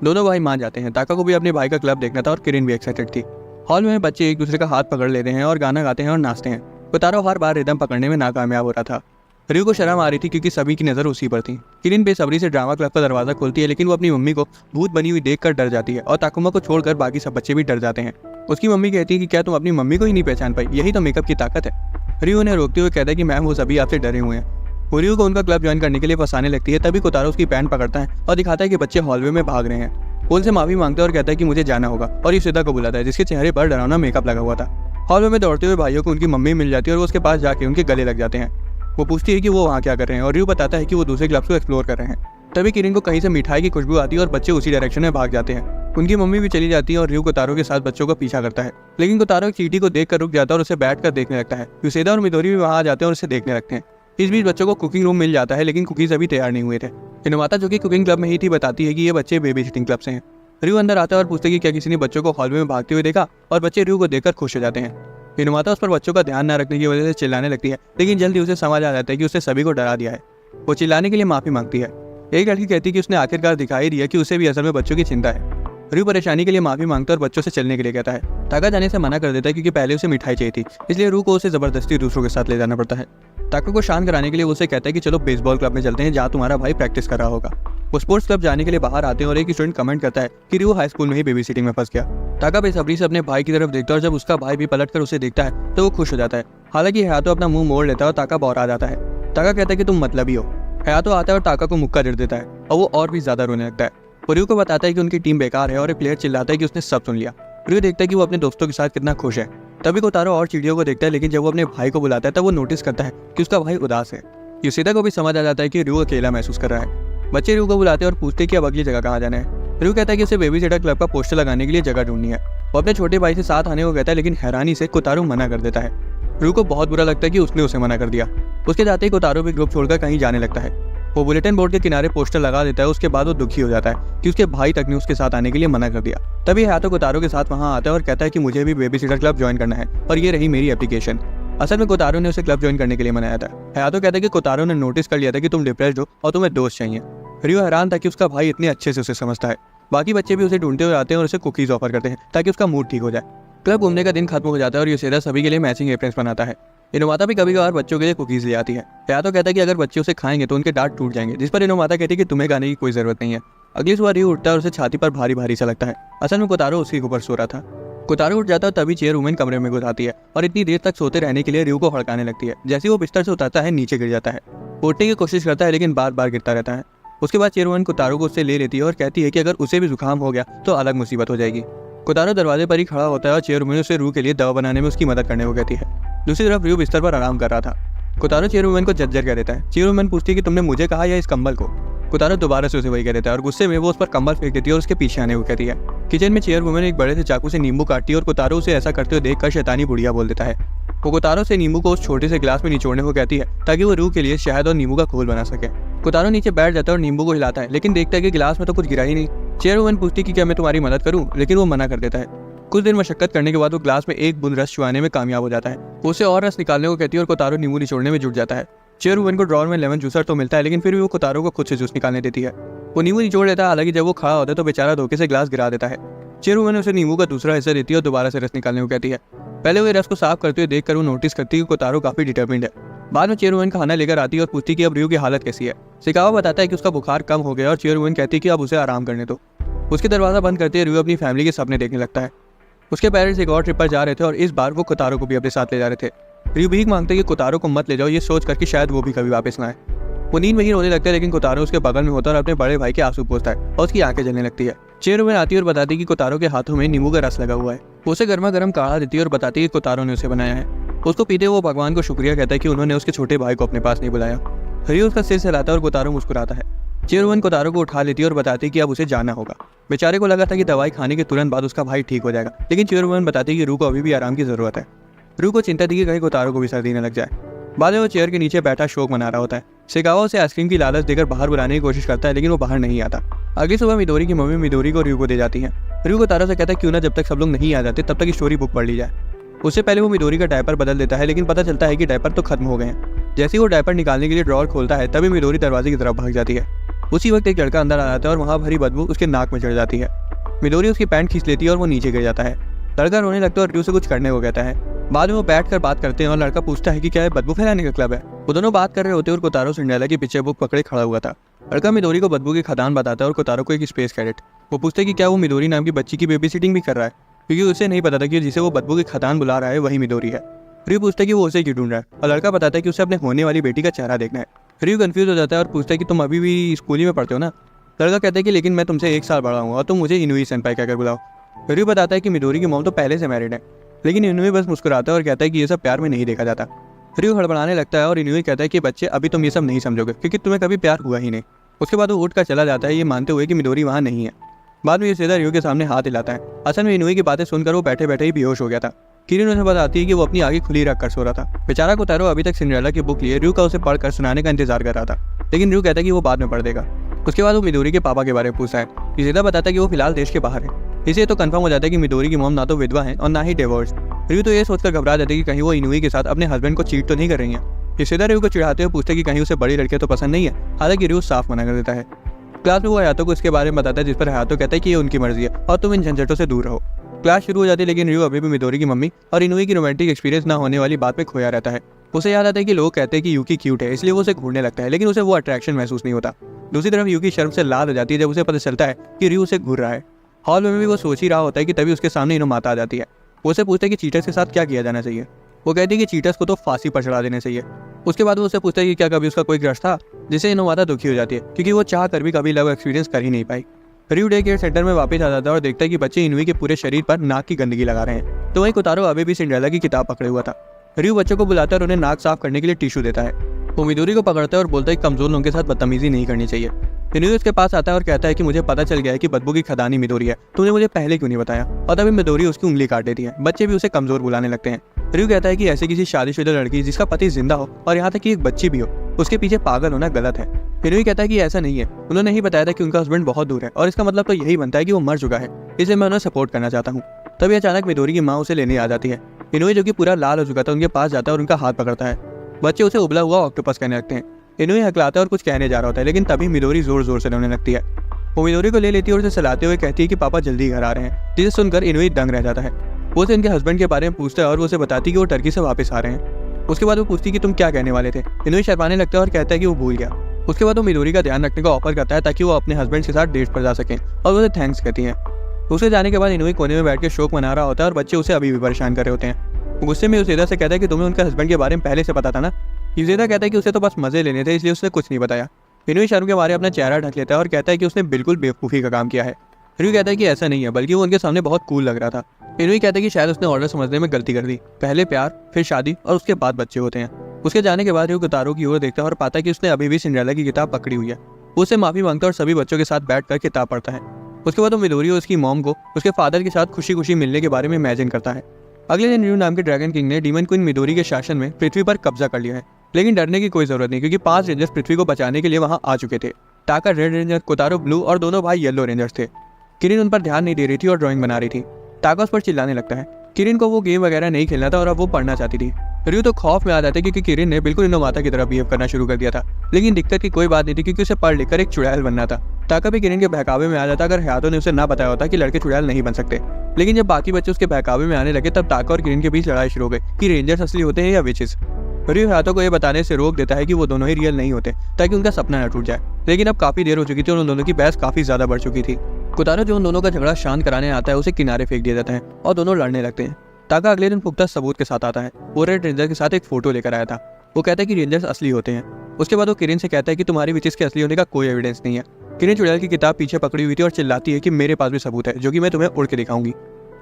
दोनों भाई मान जाते हैं। ताका को भी अपने भाई का क्लब देखना था और किरिन भी एक्साइटेड थी। हॉल में बच्चे एक दूसरे का हाथ पकड़ लेते हैं और गाना गाते हैं और नाचते हैं। कोतारो हर बार रिदम पकड़ने में नाकामयाब हो रहा था। रियो को शर्म आ रही थी क्योंकि सभी की नज़र उसी पर थी। किरिन बेसब्री से ड्रामा क्लब का दरवाजा खोलती है, लेकिन वो अपनी मम्मी को भूत बनी हुई देखकर डर जाती है और ताकुमा को छोड़कर बाकी सब बच्चे भी डर जाते हैं। उसकी मम्मी कहती है कि क्या तुम अपनी मम्मी को ही नहीं पहचान पाई, यही तो मेकअप की ताकत है। रियो उन्हें रोकते हुए कहता है कि मैम वो सभी आपसे डरे हुए हैं। वो रियो को उनका क्लब ज्वाइन करने के लिए फंसाने लगती है। तभी कोतारो उसकी पैंट पकड़ता है और दिखाता है कि बच्चे हॉलवे में भाग रहे हैं। वो उनसे माफी मांगता है और कहता है कि मुझे जाना होगा और युसेदा को बुलाता है जिसके चेहरे पर डरावना मेकअप लगा हुआ था। हॉल में दौड़ते हुए भाइयों को उनकी मम्मी मिल जाती है और वो उसके पास जाके उनके गले लग जाते हैं। वो पूछती है कि वो वहाँ क्या कर रहे हैं और रयू बताता है कि वो दूसरे क्लब्स को एक्सप्लोर कर रहे हैं। तभी किरिन को कहीं से मिठाई की खुशबू आती है और बच्चे उसी डायरेक्शन में भाग जाते हैं। उनकी मम्मी भी चली जाती है और रयू कोतारो के साथ बच्चों का पीछा करता है, लेकिन कोतारो चींटी को देखकर रुक जाता है और उसे बैठकर देखने लगता है। युसेदा और मिदोरी भी वहाँ आ जाते हैं और उसे देखने लगते हैं। इस बीच बच्चों को कुकिंग रूम मिल जाता है, लेकिन कुकीज अभी तैयार नहीं हुए थे। हिनोमाता जो कि कुकिंग क्लब में ही थी बताती है कि ये बच्चे बेबी सिटिंग क्लब से हैं। रयू अंदर आता है और पूछते कि क्या किसी ने बच्चों को हॉल में भागते हुए देखा, और बच्चे रयू को देखकर खुश हो जाते हैं। हिनोमाता उस पर बच्चों का ध्यान न रखने की वजह से चिल्लाने लगती है, लेकिन जल्दी उसे समझ आ जाता है कि उसने सभी को डरा दिया है। वो चिल्लाने के लिए माफी मांगती है। एक लड़की कहती है कि उसने आखिरकार दिखाई दिया कि उसे भी असल में बच्चों की चिंता है। रयू परेशानी के लिए माफी मांगता है और बच्चों से चलने के लिए कहता है। ताका जाने से मना कर देता है क्योंकि पहले उसे मिठाई चाहिए थी, इसलिए रयू को उसे जबरदस्ती दूसरों के साथ ले जाना पड़ता है। ताका को शांत कराने के लिए उसे कहता है कि चलो बेसबॉल क्लब में चलते हैं जहाँ तुम्हारा भाई प्रैक्टिस कर रहा होगा। वो स्पोर्ट्स क्लब जाने के लिए बाहर आते हैं और एक स्टूडेंट कमेंट करता है कि रयू हाई स्कूल में ही बेबी सिटिंग में फंस गया। ताका बेसब्री से अपने भाई की तरफ देखता है और जब उसका भाई भी पलट कर उसे देखता है तो वो खुश हो जाता है। हालांकि हयातो अपना मुंह मोड़ लेता है और ताका बौरा जाता है। ताका कहता है कि तुम मतलबी हो। हयातो आता है और ताका को मुक्का जड़ देता है और वो और भी ज्यादा रोने लगता है। रयू को बताता है कि उनकी टीम बेकार है और एक प्लेयर चिल्लाता है कि उसने सब सुन लिया। रयू देखता है कि वो अपने दोस्तों के साथ कितना खुश है। तभी कोतारो और चींटियों को देखता है, लेकिन जब वो अपने भाई को बुलाता है तब वो नोटिस करता है कि उसका भाई उदास है। युसेदा को भी समझ आ जाता है कि रयू अकेला महसूस कर रहा है। बच्चे रयू को बुलाते हैं और पूछते हैं कि अब अगली जगह कहाँ जाना है। रयू कहता है कि उसे बेबी सिटर क्लब का पोस्टर लगाने के लिए जगह ढूंढनी है। वो अपने छोटे भाई से साथ आने को कहता है, लेकिन हैरानी से कोतारो मना कर देता है। रयू को बहुत बुरा लगता है कि उसने उसे मना कर दिया। उसके जाते ही कोतारो भी ग्रुप छोड़कर कहीं जाने लगता है। वो बुलेटिन बोर्ड के किनारे पोस्टर लगा देता है। उसके बाद वो दुखी हो जाता है कि उसके भाई तक ने उसके साथ आने के लिए मना कर दिया। तभी हयातो कोतारो के साथ वहाँ आता है और कहता है कि मुझे भी बेबी सिटर क्लब ज्वाइन करना है और ये रही मेरी एप्लीकेशन। असल में कोतारो ने उसे क्लब ज्वाइन करने के लिए मनाया था। हयातो कहता है कि कोतारो ने नोटिस कर लिया था कि तुम डिप्रेस्ड हो और तुम्हें दोस्त चाहिए। रयू हैरान था कि उसका भाई इतने अच्छे से उसे समझता है। बाकी बच्चे भी उसे ढूंढते हुए आते हैं और उसे कुकीज ऑफर करते हैं ताकि उसका मूड ठीक हो जाए। क्लब घूमने का दिन खत्म हो जाता है और युसेदा सभी के लिए मैचिंग एप्रन्स बनाता है। हिनोमाता भी कभी कभार बच्चों के लिए कुकीज ले आती है। हयातो कहता है कि अगर बच्चे उसे खाएंगे तो उनके दांत टूट जाएंगे, जिस पर हिनोमाता कहती है कि तुम्हें खाने की कोई जरूरत नहीं है। अगली सुबह रयू उठता है और उसे छाती पर भारी भारी सा लगता है। असल में कोतारो उसके ऊपर सो रहा था। कोतारो उठ जाता है तभी चेयर वुमेन कमरे में घुस आती है और इतनी देर तक सोते रहने के लिए रयू को हड़काने लगती है। जैसे वो बिस्तर से उतरता है नीचे गिर जाता है। उठने की कोशिश करता है लेकिन बार बार गिरता रहता है। उसके बाद चेयर वुमेन कोतारो को उससे ले लेती है और कहती है कि अगर उसे भी जुकाम हो गया तो अलग मुसीबत हो जाएगी। कोतारो दरवाजे पर ही खड़ा होता है और चेयर वुमेन उसे रयू के लिए दवा बनाने में उसकी मदद करने को कहती है। दूसरी तरफ रयू बिस्तर पर आराम कर रहा था। कोतारो चेयर वुमेन को जज्जर कह देता है। चेयर वुमेन पूछती है कि तुमने मुझे कहा या इस कंबल को। कोतारो दोबारा से उसे वही कह देता है और गुस्से में वो उस पर कंबल फेंक देती है और उसके पीछे आने को कहती है। किचन में चेयर वुमेन एक बड़े से चाकू से नींबू काटती है और कोतारो उसे ऐसा करते हुए देखकर शैतानी बुढ़िया बोल देता है। वो कोतारो से नींबू को उस छोटे से गिलास में निचोड़ने को कहती है ताकि वो रयू के लिए शहद और नींबू का घोल बना सके। कोतारो नीचे बैठ जाता है और नींबू को हिलाता है, लेकिन देखता है कि गिलास में तो कुछ गिरा ही नहीं। चेयर वुमेन पूछती है कि क्या मैं तुम्हारी मदद करूं, लेकिन वो मना कर देता है। कुछ देर मशक्कत करने के बाद वो ग्लास में एक बूंद रस चुआने में कामयाब हो जाता है। वो उसे और रस निकालने को कहती है और कोतारो नींबू निचोड़ने में जुट जाता है। चेयर वुमेन को ड्रॉर में लेमन जूसर तो मिलता है, लेकिन फिर भी वो कोतारो को खुद से जूस निकालने देती है। वो नींबू निचोड़ लेता है, हालांकि जब वो खड़ा होता है तो बेचारा धोखे से ग्लास गिरा देता है। चेयर वुमेन उसे नींबू का दूसरा हिस्सा देती है और दोबारा से रस निकालने को कहती है। पहले वो रस को साफ करते हुए देखकर वो नोटिस करती है कि कोतारो काफी डिटर्मिन्ड है। बाद में चेयर वुमेन खाना लेकर आती है और पूछती है कि अब रयू की हालत कैसी है। शिकावा बताता है कि उसका बुखार कम हो गया और चेयर वुमेन कहती है कि अब उसे आराम करने दो। उसके दरवाजा बंद करते रयू अपनी फैमिली के सपने देखने लगता है। उसके पेरेंट्स एक और ट्रिप पर जा रहे थे और इस बार वो कोतारो को भी अपने साथ ले जा रहे थे। रयू भीख मांगते कि कोतारो को मत ले जाओ, ये सोच कर कि शायद वो भी कभी वापस ना आए। वो नींद में ही रोने लगता है, लेकिन कोतारो उसके बगल में होता है और अपने बड़े भाई के आंसू पोंछता है और उसकी आंखें जलने लगती है। चेयर वुमेन आती है और बताती है कि कोतारो के हाथों में नींबू का रस लगा हुआ है। वो उसे गर्मा गर्म काढ़ा देती है और बताती है कि कोतारो ने उसे बनाया है। उसको पीते वो भगवान को शुक्रिया कहता है कि उन्होंने उसके छोटे भाई को अपने पास नहीं बुलाया। रयू उसका सिर हिलाता है और कोतारो मुस्कुराता है। चेयर वुमेन कोतारो को उठा लेती है और बताती है कि अब उसे जाना होगा। बेचारे को लगा था कि दवाई खाने के तुरंत बाद उसका भाई ठीक हो जाएगा, लेकिन चेयर वुमेन बताती है कि रयू को अभी भी आराम की जरूरत है। रयू को चिंता थी कि कहीं कोतारो को भी सर्दी न लग जाए। बाद में वो चेयर के नीचे बैठा शोक मना रहा होता है। शिकावा उसे आइसक्रीम की लालच देकर बाहर बुलाने की कोशिश करता है, लेकिन वो बाहर नहीं आता। अगली सुबह मिदोरी की मम्मी मिदोरी को रयू को दे जाती है। रयू कोतारो से कहता है क्यों ना जब तक सब लोग नहीं आ जाते तब तक स्टोरी बुक पढ़ ली जाए। उससे पहले वो मिदोरी का डायपर बदल देता है, लेकिन पता चलता है कि डायपर तो खत्म हो गए हैं। जैसे ही वो डायपर निकालने के लिए ड्रॉर खोलता है तभी मिदोरी दरवाजे की तरफ भाग जाती है। उसी वक्त एक लड़का अंदर आ जाता है और वहाँ भरी बदबू उसके नाक में चढ़ जाती है। मिदोरी उसकी पैंट खींच लेती है और वो नीचे गिर जाता है। लड़का रोने लगता है और रयू से कुछ करने को कहता है। बाद में वो बैठकर बात करते हैं और लड़का पूछता है कि क्या ये बदबू फैलाने का क्लब है। वो दोनों बात कर रहे होते हैं और कोतारो सिंड्रेला की पिक्चर बुक पकड़े खड़ा हुआ था। लड़का मिदोरी को बदबू की खदान बताता है और कोतारो को एक स्पेस कैडेट। वो पूछते हैं कि क्या वो मिदोरी नाम की बच्ची की बेबी सिटिंग भी कर रहा है, क्योंकि उसे नहीं पता था कि जिसे वो बदबू की खदान बुला रहा है वही मिदोरी है। रयू पूछता है कि वो उसे क्यों ढूंढ रहा है और लड़का बताता है कि उसे अपने होने वाली बेटी का चेहरा देखना है। रयू कंफ्यूज हो जाता है और पूछता है कि तुम अभी भी स्कूल ही में पढ़ते हो ना। लड़का कहता है कि लेकिन मैं तुमसे 1 साल बड़ा हूँ और तुम मुझे इनुई सेनपाई कहकर बुलाओ। रियू बताता है कि मिडोरी की मॉम तो पहले से मैरिड है, लेकिन इनुई बस मुस्कुराता है और कहता है कि ये सब प्यार में नहीं देखा जाता। रियू हड़बड़ाने लगता है और इनुई कहता है कि बच्चे अभी तुम ये सब नहीं समझोगे क्योंकि तुम्हें कभी प्यार हुआ ही नहीं। उसके बाद वो उठ कर चला जाता है, ये मानते हुए कि मिडोरी वहाँ नहीं है। बाद में यूसेदा रियू के सामने हाथ हिलाता है। असल में इनुई की बातें सुनकर वो बैठे बैठे ही बेहोश हो गया था। किरिन उसे बताती है कि वो अपनी आंखें खुली रख कर सो रहा था। बेचारा कोतारो अभी तक सिंड्रेला की बुक लिए रियू का उसे पढ़कर सुनाने का इंतजार कर रहा था, लेकिन रियू कहता है कि वो बाद में पढ़ देगा। उसके बाद वो मिडोरी के पापा के बारे में पूछता है। यूसेदा बताता है कि वो फिलहाल देश के बाहर है। इसे तो कंफर्म हो जाता है कि मिडोरी की मॉम ना तो विधवा है और ना ही डिवोर्स। रियू तो ये सोचकर घबरा जाती है कि कहीं वो इनुई के साथ अपने हस्बैंड को चीट तो नहीं कर रही है। यूसेदा रियू को चिढ़ाते हुए पूछते कि कहीं उसे बड़ी लड़कियां तो पसंद नहीं है, हालांकि रियू साफ मना कर देता है। क्लास में वो हयातो को इसके बारे में बताता है, जिस पर हयातो कहता है कि ये उनकी मर्जी है और तुम इन झंझटों से दूर रहो। क्लास शुरू हो जाती है, लेकिन रियू अभी भी मिडोरी की मम्मी और इनुई की रोमांटिक एक्सपीरियंस ना होने वाली बात में खोया रहता है। उसे याद आता है कि लोग कहते हैं कि यूकी क्यूट है, इसलिए वो उसे घूरने लगता है, लेकिन उसे वो अट्रैक्शन महसूस नहीं होता। दूसरी तरफ यूकी शर्म से लाल हो जाती है जब उसे पता चलता है कि रियू उसे घूर रहा है। हॉल में भी वो सोच ही रहा होता है कि तभी उसके सामने इनोमाता आ जाती है। वो उसे पूछता है कि चीटर्स के साथ क्या किया जाना चाहिए। वो कहती है कि चीटर्स को तो फांसी पर चढ़ा देना चाहिए। उसके बाद वो उससे पूछता है कि क्या कभी उसका कोई क्रश था, जिसे इनोमाता दुखी हो जाती है क्योंकि वो चाह कर भी कभी लव एक्सपीरियंस कर ही नहीं पाई। रियू डे केयर सेंटर में वापस आ जाता है और देखता है कि बच्चे इनुई के पूरे शरीर पर नाक की गंदगी लगा रहे हैं। तो वहीं कोतारो अभी भी सिंड्रेला की किताब पकड़े हुआ था। रियू बच्चों को बुलाता है और उन्हें नाक साफ करने के लिए टिश्यू देता है। वो मिडोरी को पकड़ता है और बोलता है कि कमजोर लोगों के साथ बदतमीजी नहीं करनी चाहिए। इनुई उसके पास आता है और कहता है कि मुझे पता चल गया है कि बदबू की खदानी मिडोरी है, तुमने मुझे पहले क्यों नहीं बताया। और तभी मिडोरी उसकी उंगली काट देती है। बच्चे भी उसे कमजोर बुलाने लगते हैं। रियू कहता है कि ऐसे किसी शादीशुदा लड़की जिसका पति जिंदा हो और यहाँ तक कि एक बच्ची भी हो, उसके पीछे पागल होना गलत है। इनुई कहता है कि ऐसा नहीं है, उन्होंने ही बताया था कि उनका हस्बैंड बहुत दूर है और इसका मतलब तो यही बनता है कि वो मर चुका है, इसलिए मैं उन्हें सपोर्ट करना चाहता हूँ। तभी अचानक मिडोरी की माँ उसे लेने आ जाती है। इनुई जो कि पूरा लाल हो चुका था उनके पास जाता है और उनका हाथ पकड़ता है। बच्चे उसे उबला हुआ ऑक्टोपस कहने लगते हैं। इनुई हकलाता है और कुछ कहने जा रहा होता है, लेकिन तभी मिडोरी जोर जोर से रोने लगती है। वो मिडोरी को ले लेती है और उसे सलाते हुए कहती है कि पापा जल्दी घर आ रहे हैं, जिसे सुनकर इनुई दंग रह जाता है। वो उसे उनके हस्बैंड के बारे में पूछता है और वो उसे बताती है कि वो टर्की से वापस आ रहे हैं। उसके बाद वो पूछती है कि तुम क्या कहने वाले थे। इनुई शर्माने लगता है और कहता है कि वो भूल गया। उसके बाद वो मिडोरी का ध्यान रखने का ऑफर करता है ताकि वो अपने हस्बैंड के साथ डेट पर जा सकें और उसे थैंक्स कहती हैं। उसे जाने के बाद इनुई कोने में बैठ के शोक मना रहा होता है और बच्चे उसे अभी भी परेशान कर रहे होते हैं। गुस्से में यूसेदा से कहता है कि तुम्हें उनके हस्बैंड के बारे में पहले से पता था ना। यूसेदा कहता है कि उसे तो बस मजे लेने थे, इसलिए उसने कुछ नहीं बताया। इनुई शर्म के मारे अपना चेहरा ढक लेता है और कहता है कि उसने बिल्कुल बेवकूफ़ी का काम किया है। रियू कहता है कि ऐसा नहीं है, बल्कि वो उनके सामने बहुत कूल लग रहा था। इनुई कहता है कि शायद उसने ऑर्डर समझने में गलती कर दी, पहले प्यार फिर शादी और उसके बाद बच्चे होते हैं। उसके जाने के बाद रियू कोतारो की ओर देखता है और पाता है कि उसने अभी भी सिंड्रेला की किताब पकड़ी हुई है। वो उससे माफी मांगता है और सभी बच्चों के साथ बैठकर किताब पढ़ता है। उसके बाद वो मिडोरी और उसकी मॉम को उसके फादर के साथ खुशी खुशी मिलने के बारे में इमेजिन करता है। अगले दिन रियू नाम के ड्रैगन किंग ने डीमन क्वीन मिडोरी के शासन में पृथ्वी पर कब्जा कर लिया है, लेकिन डरने की कोई जरूरत नहीं क्योंकि 5 रेंजर्स पृथ्वी को बचाने के लिए वहां आ चुके थे। टाका रेड रेंजर, कोतारो ब्लू और दोनों भाई येलो रेंजर्स थे। किरिन उन पर ध्यान नहीं दे रही थी और ड्राइंग बना रही थी। टाका उस पर चिल्लाने लगता है। किरिन को वो गेम वगैरह नहीं खेलना था और अब वो पढ़ना चाहती थी। रियू तो खौफ में आ जाते क्योंकि किरिन ने बिल्कुल इनोमाता की तरह बिहेव करना शुरू कर दिया था, लेकिन दिक्कत की कोई बात नहीं थी क्योंकि उसे पढ़ लिखकर एक चुड़ैल बनना था। टाका भी किरिन के बहकावे में आ जाता अगर हयातो ने उसे ना बताया होता कि लड़के चुड़ैल नहीं बन सकते। लेकिन जब बाकी बच्चे उसके बहकावे में आने लगे तब टाका और किरिन के बीच लड़ाई शुरू हो गई कि रेंजर्स असली होते हैं या विचेस। रियू हयातो को यह बताने से रोक देता है कि वो दोनों ही रियल नहीं होते ताकि उनका सपना न टूट जाए, लेकिन अब काफी देर हो चुकी थी और उन दोनों की बहस काफी ज्यादा बढ़ चुकी थी। कोतारो जो उन दोनों का झगड़ा शांत कराने आता है उसे किनारे फेंक दिया जाता है और दोनों लड़ने लगते हैं। टाका अगले दिन पुख्ता सबूत के साथ आता है। वो रेड रेंजर के साथ एक फोटो लेकर आया था। वो कहता है कि रेंजर्स असली होते हैं। उसके बाद वो किरिन से कहता है कि तुम्हारी विचेस के असली होने का कोई एविडेंस नहीं है। किरिन चुड़ैल की किताब पीछे पकड़ी हुई थी और चिल्लाती है कि मेरे पास भी सबूत है जो कि मैं तुम्हें उड़ के दिखाऊंगी।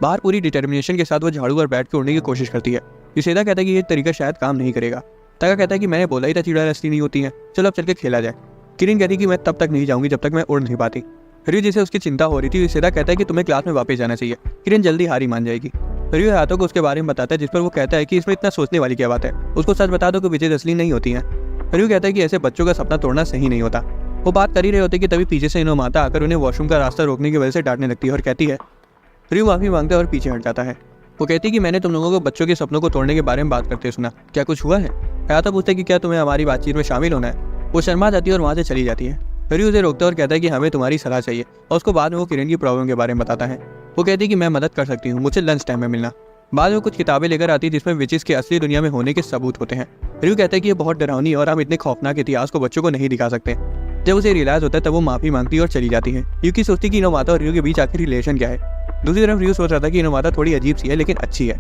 बाहर पूरी डिटर्मिनेशन के साथ वो झाड़ू पर बैठ के उड़ने की कोशिश करती है। यूसेदा कहता है कि ये तरीका शायद काम नहीं करेगा। टाका कहता है कि मैंने बोला ही था चुड़ैल असली नहीं होती है, चलो अब चल के खेला जाए। किरिन कहती है कि मैं तब तक नहीं जाऊंगी जब तक मैं उड़ नहीं पाती। रियू जिसे उसकी चिंता हो रही थी, यूसेदा कहता है कि तुम्हें क्लास में वापस जाना चाहिए, किरिन जल्दी हारी मान जाएगी। रियू हयातो को उसके बारे में बताता है, जिस पर वो कहता है कि इसमें इतना सोचने वाली क्या बात है, उसको सच बता दो कि विचेस असली नहीं होती हैं। रियू कहता है कि ऐसे बच्चों का सपना तोड़ना सही नहीं होता। वो बात कर ही रहे होते कि तभी पीछे से इनोमाता आकर उन्हें वॉशरूम का रास्ता रोकने की वजह से डांटने लगती है और कहती है। रियू माफी मांगता है और पीछे हट जाता है। वो कहती है कि मैंने तुम लोगों को बच्चों के सपनों को तोड़ने के बारे में बात करते सुना, क्या कुछ हुआ है? हयातो पूछता है कि क्या तुम्हें हमारी बातचीत में शामिल होना है। वो शर्मा जाती है और वहाँ से चली जाती है। रियू उसे रोकता है और कहता है कि हमें तुम्हारी सलाह चाहिए और उसको बाद में वो किरिन की प्रॉब्लम के बारे में बताता है। वो कहती है कि मैं मदद कर सकती हूँ, मुझे लंच टाइम में मिलना। बाद में कुछ किताबें लेकर आती है जिसमें विचेस के असली दुनिया में होने के सबूत होते हैं। रियू कहता है कि ये बहुत डरावनी और हम इतने खौफनाक इतिहास को बच्चों को नहीं दिखा सकते। जब उसे रियलाइज होता है तब वो माफी मांगती है और चली जाती है। यूकी सोचती कि इनोमाता और रियू के बीच आखिर रिलेशन क्या है। दूसरी तरफ रियू सोच रहा था कि इनोमाता थोड़ी अजीब सी है लेकिन अच्छी है।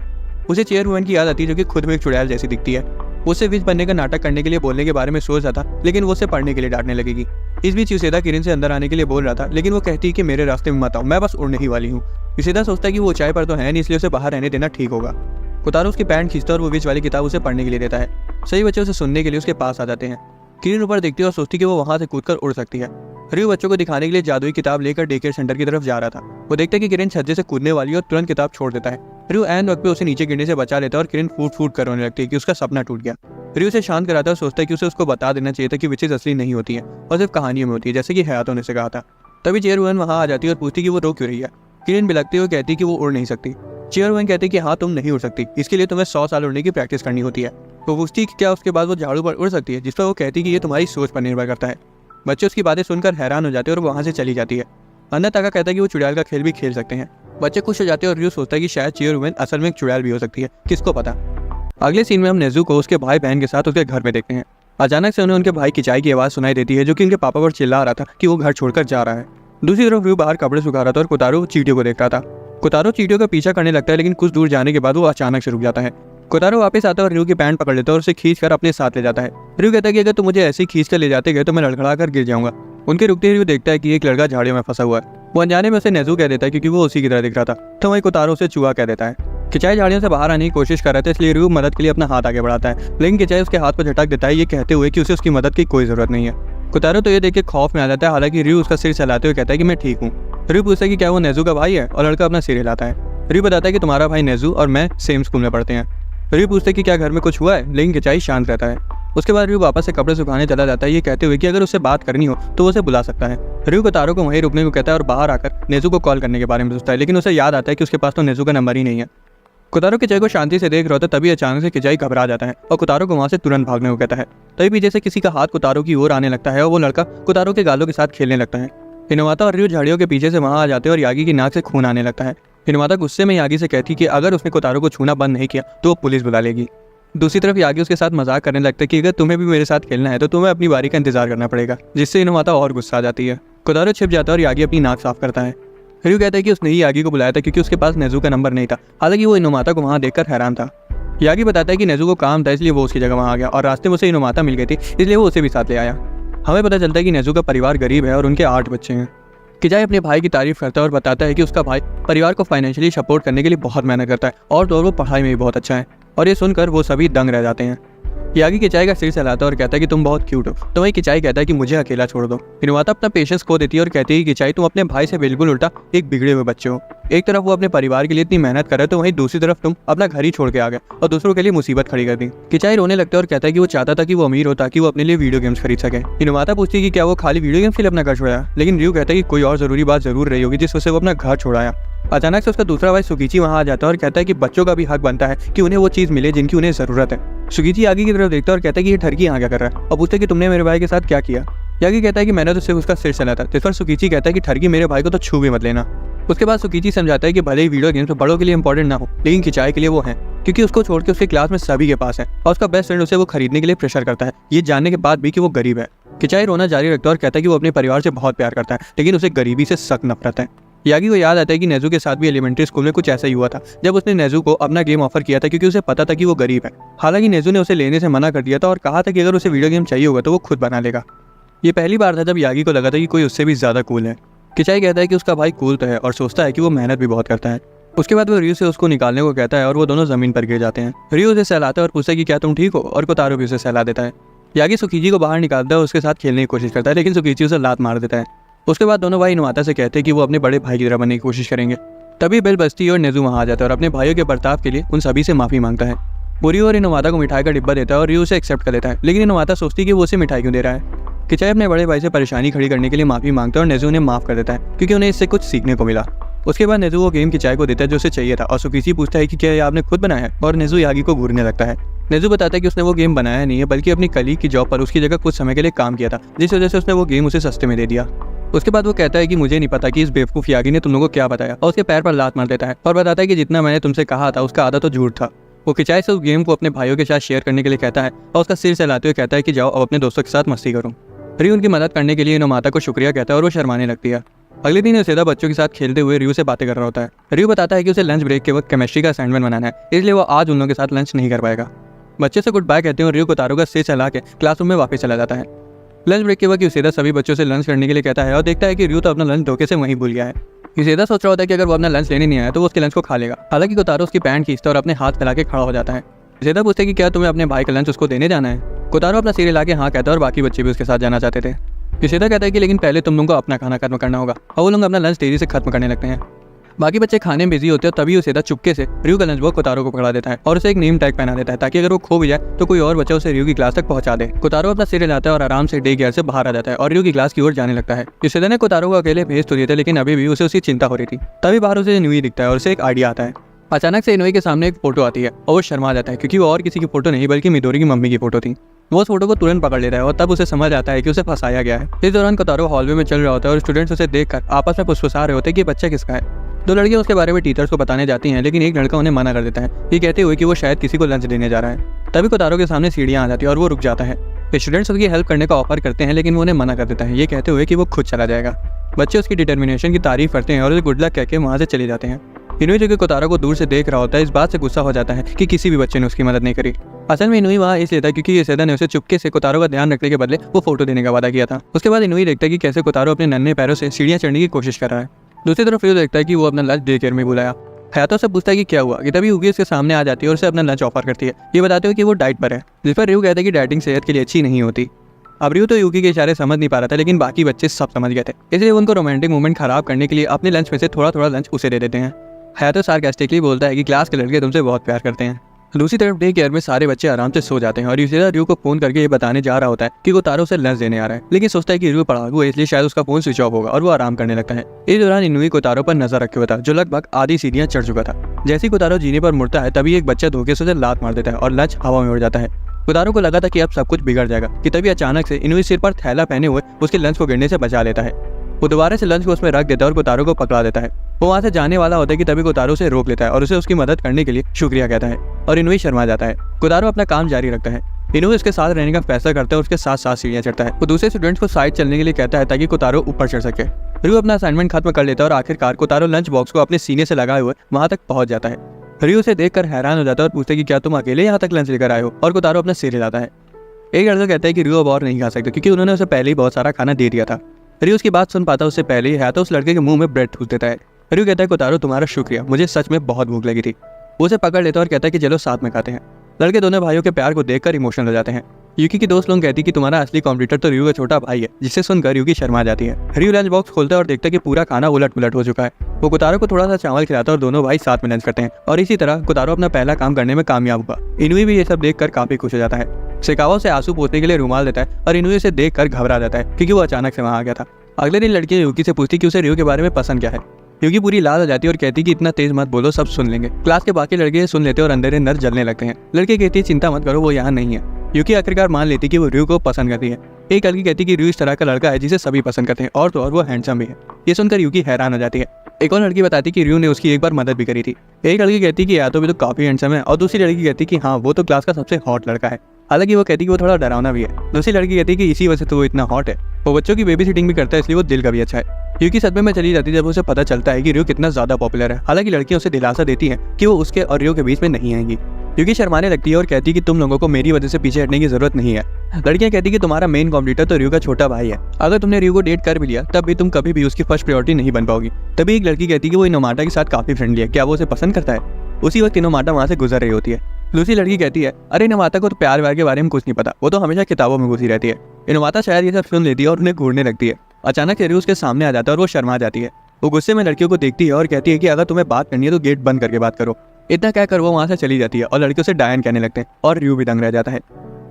उसे चेयर वुमन की याद आती है जो कि खुद में एक चुड़ैल जैसी दिखती है। वो उसे विज बनने का नाटक करने के लिए बोलने के बारे में सोच रहा था, लेकिन वो उसे पढ़ने के लिए डांटने लगेगी। इस बीच युसेदा किरण से अंदर आने के लिए बोल रहा था, लेकिन वो कहती है कि मेरे रास्ते में मत आओ, मैं बस उड़ने ही वाली हूँ। युसेदा सोचता है कि वो ऊंचाई पर तो है नहीं, इसलिए उसे बाहर रहने देना ठीक होगा। कोतारो उसकी पैंट खींचता है और वो विज वाली किताब उसे पढ़ने के लिए देता है। सही बच्चे उसे सुनने के लिए उसके पास आ जाते हैं। किरण ऊपर देखती है और सोचती है कि वो वहां से कूदकर उड़ सकती है। रयू बच्चों को दिखाने के लिए जादुई किताब लेकर डे केयर सेंटर की तरफ जा रहा था। वो देखता है कि किरण छज्जे से कूदने वाली है और तुरंत किताब छोड़ देता है। रयू ऐन वक्त पे उसे नीचे गिरने से बचा लेता है और किरण फूट फूट कर रोने लगती है कि उसका सपना टूट गया। रयू उसे शांत कराता है और सोचता है कि उसे उसको बता देना चाहिए था कि विचेस असली नहीं होती है और सिर्फ कहानियों में होती है, जैसे कि हयातो ने से कहा था। तभी चेयरवुमन वहां आ जाती है और पूछती कि वो रो क्यों रही है। किरण बिलखती हुई कहती कि वो उड़ नहीं सकती। चेयरवुमन कहती कि हाँ तुम नहीं उड़ सकती, इसके लिए तुम्हें 100 साल उड़ने की प्रैक्टिस करनी होती है। वो पूछती कि क्या उसके बाद वो झाड़ू पर उड़ सकती है, जिस पर वो कहती कि ये तुम्हारी सोच पर निर्भर करता है। बच्चे उसकी बातें सुनकर हैरान हो जाते हैं और वहां से चली जाती है। अन्ना ताका कहता है कि वो चुड़ैल का खेल भी खेल सकते हैं। बच्चे खुश हो जाते हैं और रयू सोचता है कि शायद चेयरवुमन असल में एक चुड़ैल भी हो सकती है, किसको पता। अगले सीन में हम नेज़ू को उसके भाई बहन के साथ उसके घर में देखते हैं। अचानक से उन्हें उनके भाई किचाई की आवाज़ सुनाई देती है, जो कि उनके पापा पर चिल्ला रहा था कि वो घर छोड़कर जा रहा है। दूसरी तरफ रयू बाहर कपड़े सुखा रहा था और कोतारो चींटियों को देख रहा था। कोतारो चींटियों का पीछा करने लगता है, लेकिन कुछ दूर जाने के बाद वो अचानक से रुक जाता है। कोतारो वापस आता है और रयू की पैंट पकड़ लेता है और उसे खींचकर अपने साथ ले जाता है। रयू कहता है कि अगर तुम मुझे ऐसे ही खींच कर ले जाते गए तो मैं लड़खड़ा कर गिर जाऊंगा। उनके रुकते ही रयू देखता है कि एक लड़का झाड़ियों में फंसा हुआ है। वो अनजाने में उसे नेज़ू कह देता है क्योंकि वो उसी की तरह दिख रहा था, तो वही कोतारो उसे चूहा कह देता है। किचाई झाड़ियों से बाहर आने की कोशिश कर रहा था, इसलिए रयू मदद के लिए अपना हाथ आगे बढ़ाता है, लेकिन किचाई उसके हाथ को झटक देता है, ये कहते हुए कि उसे उसकी मदद की कोई जरूरत नहीं है। कोतारो तो ये देख के खौफ में आ जाता है, हालांकि रयू उसका सिर चलाते हुए कहता है कि मैं ठीक हूँ। रयू पूछता है कि क्या वो नेज़ू का भाई है, और लड़का अपना सिर हिलाता है। रयू बताता है कि तुम्हारा भाई नेज़ू और मैं सेम स्कूल में पढ़ते हैं। रयू पूछता है कि क्या घर में कुछ हुआ है, लेकिन किचाई शांत रहता है। उसके बाद रयू वापस से कपड़े सुखाने चला जाता है, ये कहते हुए कि अगर उससे बात करनी हो तो वो उसे बुला सकता है। रयू कोतारो को वहीं रुकने को कहता है और बाहर आकर नेज़ू को कॉल करने के बारे में सोचता है, लेकिन उसे याद आता है कि उसके पास तो नेज़ू का नंबर ही नहीं है। कोतारो किचाई को शांति से देख रहा होता है, तभी अचानक से किचाई घबरा जाता है और कोतारो को वहां से तुरंत भागने को कहता है। तभी पीछे से किसी का हाथ कोतारो की ओर आने लगता है और वो लड़का कोतारो के गालों के साथ खेलने लगता है। हिनवाता और रयू झाड़ियों के पीछे से वहां आ जाते हैं और यागी की नाक से खून आने लगता है। हिनवाता गुस्से में यागी से कहती कि अगर उसने कोतारो को छूना बंद नहीं किया तो वो पुलिस बुला लेगी। दूसरी तरफ यागी उसके साथ मजाक करने लगता है कि अगर तुम्हें भी मेरे साथ खेलना है तो तुम्हें अपनी बारी का इंतजार करना पड़ेगा, जिससे हिनवाता और गुस्सा आ जाती है। कोतारो छिप जाता है और यागी अपनी नाक साफ करता है। रयू कहता है कि उसने ही यागी को बुलाया था क्योंकि उसके पास नेज़ू का नंबर नहीं था, हालांकि वो इनोमाता को वहां देखकर हैरान था। यागी बताता है कि नेज़ू को काम था, इसलिए वो उसकी जगह वहां आ गया और रास्ते में उसे इनोमाता मिल गई थी, इसलिए वो उसे भी साथ ले आया। हमें पता चलता है कि नेज़ू का परिवार गरीब है और उनके 8 बच्चे हैं। किचाई अपने भाई की तारीफ करता है और बताता है कि उसका भाई परिवार को फाइनेंशियली सपोर्ट करने के लिए बहुत मेहनत करता है और तो वो पढ़ाई में भी बहुत अच्छा है, और ये सुनकर वो सभी दंग रह जाते हैं। यागी किचाई का सिर सहलाता है और कहता है कि तुम बहुत क्यूट हो, तो वही किचाई कहता है कि मुझे अकेला छोड़ दो। हिनवाता अपना पेशेंस खो देती है और कहती है कि किचाई तुम अपने भाई से बिल्कुल उल्टा एक बिगड़े हुए बच्चे हो। एक तरफ वो अपने परिवार के लिए इतनी मेहनत कर रहे तो वहीं दूसरी तरफ तुम अपना घर ही छोड़ के आ गए और दूसरों के लिए मुसीबत खड़ी कर दी। किचाई रोने लगता है और कहता है कि वो चाहता था कि वो अमीर हो ताकि वो अपने लिए वीडियो गेम्स खरीद सके। हिनवाता पूछती है कि क्या वो खाली वीडियो गेम्स के लिए अपना घर छोड़ाया, लेकिन रयू कहता है कि कोई और जरूरी बात जरूर रही होगी जिस वजह से वो अपना घर छोड़ाया। अचानक से उसका दूसरा भाई सुकीची वहां आ जाता है और कहता है कि बच्चों का भी हक बनता है कि उन्हें वो चीज मिले जिनकी उन्हें जरूरत है। सुकीची यागी की तरफ देखता है और कहता है कि ये ठरकी यहाँ क्या कर रहा है, और पूछता है कि तुमने मेरे भाई के साथ क्या किया। यागी कहता है कि मैंने तो सिर्फ उसका सिर चला था, जिस पर सुकीची कहता है कि ठरकी मेरे भाई को तो छू भी मत लेना। उसके बाद सुकीची समझाता है कि भले ही वीडियो गेम्स बड़ों के लिए इंपॉर्टेंट ना हो, लेकिन किचाई के लिए वो है, क्योंकि उसको छोड़ के उसके क्लास में सभी के पास है और उसका बेस्ट फ्रेंड उसे वो खरीदने के लिए प्रेशर करता है, ये जानने के बाद भी कि वो गरीब है। किचाई रोना जारी रखता है और कहता है कि वो अपने परिवार से बहुत प्यार करता है, लेकिन उसे गरीबी से सख्त नफरत है। यागी को याद आता है कि नेज़ू के साथ भी एलिमेंट्री स्कूल में कुछ ऐसा ही हुआ था, जब उसने नेज़ू को अपना गेम ऑफर किया था क्योंकि उसे पता था कि वो गरीब है। हालांकि नेज़ू ने उसे लेने से मना कर दिया था और कहा था कि अगर उसे वीडियो गेम चाहिए होगा तो वो खुद बना लेगा। ये पहली बार था जब यागी को लगा था कि कोई उससे भी ज्यादा कूल है। किचाई कहता है कि उसका भाई कूल तो है और सोचता है कि वो मेहनत भी बहुत करता है। उसके बाद वो रयू से उसको निकालने को कहता है और वो दोनों जमीन पर गिर जाते हैं। रयू उसे सहलाता है और पूछता है कि क्या तुम ठीक हो, और कोतारो भी उसे सहला देता है। यागी सुकीजी को बाहर निकालता है और उसके साथ खेलने की कोशिश करता है, लेकिन सुकीजी उसे लात मार देता है। उसके बाद दोनों भाई इनवाता से कहते हैं कि वो अपने बड़े भाई की तरह बनने की कोशिश करेंगे। तभी बेल बजती है और नेज़ू वहां आ जाता है और अपने भाइयों के बर्ताव के लिए उन सभी से माफी मांगता है। वो रयू और इनवाता को मिठाई का डिब्बा देता है और रयू उसे एक्सेप्ट कर लेता है, लेकिन इनवाता सोचती है कि वो उसे मिठाई क्यों दे रहा है। किचाई अपने बड़े भाई से परेशानी खड़ी करने के लिए माफी मांगता है और नेज़ू उन्हें माफ कर देता है क्योंकि उन्हें इससे कुछ सीखने को मिला। उसके बाद नेज़ू वो गेम किचाई को देता है जो उसे चाहिए था और सुकीची पूछता है कि क्या ये आपने खुद बनाया है, और नेज़ू यागी को घूरने लगता है। नेज़ू बताता है कि उसने वो गेम बनाया नहीं है, बल्कि अपनी कलीग की जॉब पर उसकी जगह कुछ समय के लिए काम किया था, जिस वजह से उसने वो गेम उसे सस्ते में दे दिया। उसके बाद वो कहता है कि मुझे नहीं पता कि इस बेवकूफ़ यागी ने तुम लोगों को क्या बताया, और उसके पैर पर लात मार देता है और बताता है कि जितना मैंने तुमसे कहा था उसका आधा तो झूठ था। वो किचाई से उस गेम को अपने भाइयों के साथ शेयर करने के लिए कहता है और उसका सिर चलाते हुए कहता है कि जाओ अब अपने दोस्तों के साथ मस्ती करो। रयू उनकी मदद करने के लिए इनोमाता को शुक्रिया कहता है और वो शर्माने लगती है। अगले दिन युसेदा बच्चों के साथ खेलते हुए रयू से बातें कर रहा होता है। रयू बताता है कि उसे लंच ब्रेक के वक्त केमिस्ट्री का असाइनमेंट बनाना है, इसलिए वो आज उन लोगों के साथ लंच नहीं कर पाएगा। बच्चे से गुड बाय कहते हैं और रियो कोतारो का सिर चला के क्लासरूम में वापस चला जाता है। लंच ब्रेक के वक्त यूसेदा सभी बच्चों से लंच करने के लिए कहता है और देखता है कि रियो तो अपना लंच धोखे से वहीं भूल गया है। यूसेदा सोच रहा होता है कि अगर वो अपना लंच लेने नहीं आया तो वो उसके लंच को खा लेगा। हालांकि कोतारो उसकी पैंट खींचता है और अपने हाथ फैला के खड़ा हो जाता है। यूसेदा पूछते हैं कि क्या तुम्हें अपने भाई का लंच उसको देने जाना है। कोतारो अपना सिर हिला के हाँ कहता है और बाकी बच्चे भी उसके साथ जाना चाहते थे। यूसेदा कहता है कि लेकिन पहले तुम लोगों को अपना खाना खत्म करना होगा और वो लोग अपना लंच देरी से खत्म करने लगते हैं। बाकी बच्चे खाने में बिजी होते हैं, तभी यूसेदा चुपके से रियो का लंच बॉक्स कोतारो को पकड़ा देता है और उसे एक नेम टैग पहना देता है ताकि अगर वो खो भी जाए तो कोई और बच्चा उसे रियो की क्लास तक पहुंचा दे। कोतारो अपना सिर हिलाता है और आराम से डे केयर से बाहर आ जाता है और रियो की क्लास की ओर जाने लगता है। यूसेदा ने कोतारो को अकेले भेज तो दिया था, लेकिन अभी भी उसे उसकी चिंता हो रही थी। तभी बाहर उसे इनुई दिखता है और उसे एक आइडिया आता है। अचानक से इनुई के सामने एक फोटो आती है और वो शर्मा जाता है क्योंकि वो और किसी की फोटो नहीं बल्कि मिदोरी की मम्मी की फोटो थी। वो उस फोटो को तुरंत पकड़ लेता है और तब उसे समझ आता है कि उसे फंसाया गया है। इस दौरान कोतारो हॉलवे में चल रहा होता है और स्टूडेंट्स उसे देखकर आपस में फुसफुसा रहे होते हैं कि बच्चा किसका है। दो लड़कियां उसके बारे में टीचर्स को बताने जाती हैं, लेकिन एक लड़का उन्हें मना कर देता है, ये कहते हुए कि वो शायद किसी को लंच देने जा रहा है। तभी कोतारो के सामने सीढ़ियां आ जाती है और वो रुक जाता है। स्टूडेंट्स उसकी हेल्प करने का ऑफर करते हैं, लेकिन वो उन्हें मना कर देता है, ये कहते हुए कि वो खुद चला जाएगा। बच्चे उसकी डिटर्मिनेशन की तारीफ करते हैं और उसे गुड लक कहकर वहाँ से चले जाते हैं। इनुई जो कि कोतारो को दूर से देख रहा होता है, इस बात से गुस्सा हो जाता है कि किसी भी बच्चे ने उसकी मदद नहीं करी। असल में इनुई वहाँ इसलिए था क्योंकि यूसेदा ने उसे चुपके से कोतारो का ध्यान रखने के बदले वो फोटो देने का वादा किया था। उसके बाद इनुई देखता है कि कैसे कोतारो अपने नन्हे पैरों से सीढ़ियां चढ़ने की कोशिश कर रहा है। दूसरी तरफ रियो देखता है कि वो अपना लंच डे केयर में बुलाया। हयातो से पूछता है कि क्या हुआ, कि तभी यूकी उसके सामने आ जाती है और उसे अपना लंच ऑफर करती है, ये बताते हुए कि वो डाइट पर है। जिस पर रियो कहता है कि डाइटिंग सेहत के लिए अच्छी नहीं होती। अब रियो तो यूकी के इशारे समझ नहीं पा रहा था, लेकिन बाकी बच्चे सब समझ गए थे, इसलिए उनको रोमांटिक मोमेंट खराब करने के लिए अपने लंच में से थोड़ा थोड़ा लंच उसे दे देते हैं। हयातो सार्कास्टिकली बोलता है कि क्लास के लड़के तुमसे बहुत प्यार करते हैं। दूसरी तरफ डे केयर में सारे बच्चे आराम से सो जाते हैं और यूसेदा रियो को फोन करके ये बताने जा रहा होता है कि कोतारो से लंच देने आ रहा है, लेकिन सोचता है कि रियो पढ़ाकू है इसलिए शायद उसका फोन स्विच ऑफ होगा और वो आराम करने लगता है। इस दौरान इनुई कोतारो पर नजर रखे हुआ था, जो लगभग आधी सीढ़ियां चढ़ चुका था। जैसे ही कोतारो जीने पर मुड़ता है, तभी एक बच्चा धोखे से उसे लात मार देता है और लंच हवा में उड़ जाता है। कोतारो को लगा था कि अब सब कुछ बिगड़ जाएगा कि तभी अचानक से इनुई सिर पर थैला पहने हुए उसके लंच को गिरने से बचा लेता है। वो दोबारा से लंच को उसमें रख देता है और कोतारो को पकड़ा देता है। वो वहाँ से जाने वाला होता है कि तभी कोतारो उसे रोक लेता है और उसे उसकी मदद करने के लिए शुक्रिया कहता है और इनुई शर्मा जाता है। कोतारो अपना काम जारी रखता है। इनुई उसके साथ रहने का फैसला करता है और उसके साथ साथ सीढ़ियां चढ़ता है। वो दूसरे स्टूडेंट्स को साइड चलने के लिए कहता है ताकि कोतारो ऊपर चढ़ सके। रियो अपना असाइनमेंट खत्म कर लेता है और आखिरकार कोतारो लंच बॉक्स को अपने सीने से लगाए हुए वहाँ तक पहुंच जाता है। रियो उसे देखकर हैरान हो जाता है और पूछता है कि क्या तुम अकेले यहाँ तक लंच लेकर आए हो, और कोतारो अपना सिर हिलाता है। एक लड़का कहता है कि रियो अब और नहीं खा सकता क्योंकि उन्होंने उसे पहले ही बहुत सारा खाना दे दिया था। रियो उसकी बात सुन पाता उससे पहले ही हयातो उस लड़के के मुंह में ब्रेड ठूस देता है। रियो कहता है कोतारो तुम्हारा शुक्रिया, मुझे सच में बहुत भूख लगी थी। वो उसे पकड़ लेता है और कहता है कि चलो साथ में खाते हैं। लड़के दोनों भाइयों के प्यार को देखकर इमोशनल हो जाते हैं। यूकी की दोस्त लोग कहती कि तुम्हारा असली कॉम्पिटिटर तो रियो का छोटा भाई है, जिसे सुनकर यूकी शर्मा जाती है। रियो लंच बॉक्स खोलता है और देखता है कि पूरा खाना उलट पुलट हो चुका है। वो कोतारो को थोड़ा सा चावल खिलाता है और दोनों भाई साथ में लंच करते हैं और इसी तरह कोतारो अपना पहला काम करने में कामयाब हुआ। इनुई भी ये सब देखकर काफी खुश हो जाता है। शिकावा से आंसू पोंछने के लिए रुमाल देता है और इनुई उसे देखकर घबरा जाता है क्योंकि वो अचानक से वहाँ आ गया था। अगले दिन लड़की यूकी से पूछती कि उसे रियो के बारे में पसंद क्या है। यूकी पूरी लाल हो जाती है और कहती कि इतना तेज मत बोलो, सब सुन लेंगे। क्लास के बाकी लड़के सुन लेते और अंदर अंदर जलने लगते हैं। लड़के कहती चिंता मत करो, वो यहाँ नहीं है। यूकी आखिरकार मान लेती कि वो रियो को पसंद करती है। एक लड़की कहती कि रियो इस तरह का लड़का है जिसे सभी पसंद करते हैं और तो और वो हैंडसम भी है। ये सुनकर यूकी हैरान हो जाती है। एक और लड़की बताती कि रियो ने उसकी एक बार मदद भी करी थी। एक लड़की कहती कि या तो भी तो काफी हैंडसम है और दूसरी लड़की कहती कि हाँ वो तो क्लास का सबसे हॉट लड़का है। हालांकि वो कहती कि वो थोड़ा डरावना भी है। दूसरी लड़की कहती कि इसी वजह से तो वो इतना हॉट है। वो बच्चों की बेबी सिटिंग भी करता है इसलिए वो दिल का भी अच्छा है। यूकी सदमे में चली जाती है जब उसे पता चलता है कि रियो कितना ज्यादा पॉपुलर है। हालांकि लड़कियां उसे दिलासा देती हैं कि वो उसके और रियो के बीच में नहीं आएंगी। यूकी शर्माने लगती है और कहती है कि तुम लोगों को मेरी वजह से पीछे हटने की जरूरत नहीं है। लड़कियां कहती कि तुम्हारा मेन कॉम्पिटिटर तो रियो का छोटा भाई है। अगर तुमने रियो को डेट कर भी लिया तब भी तुम कभी भी उसकी फर्स्ट प्रायोरिटी नहीं बन पाओगी। तभी एक लड़की कहती कि वो इनोमाटा के साथ काफी फ्रेंडली है, क्या वो उसे पसंद करता है। उसी वक्त इनोमाटा वहाँ से गुजर रही होती है। दूसरी लड़की कहती है अरे इनोमाटा को तो प्यार व्यार के बारे में कुछ नहीं पता, वो तो हमेशा किताबों में घुसी रहती है। इनोमाटा शायद ये सब सुन लेती है और उन्हें घूरने लगती है। अचानक रियो उसके सामने आ जाता है और वो शर्मा जाती है। वो गुस्से में लड़कियों को देखती है और कहती है कि अगर तुम्हें बात करनी है तो गेट बंद करके बात करो। इतना कहकर वो वहाँ से चली जाती है और लड़कियों से डायन कहने लगते हैं और रियो भी दंग रह जाता है।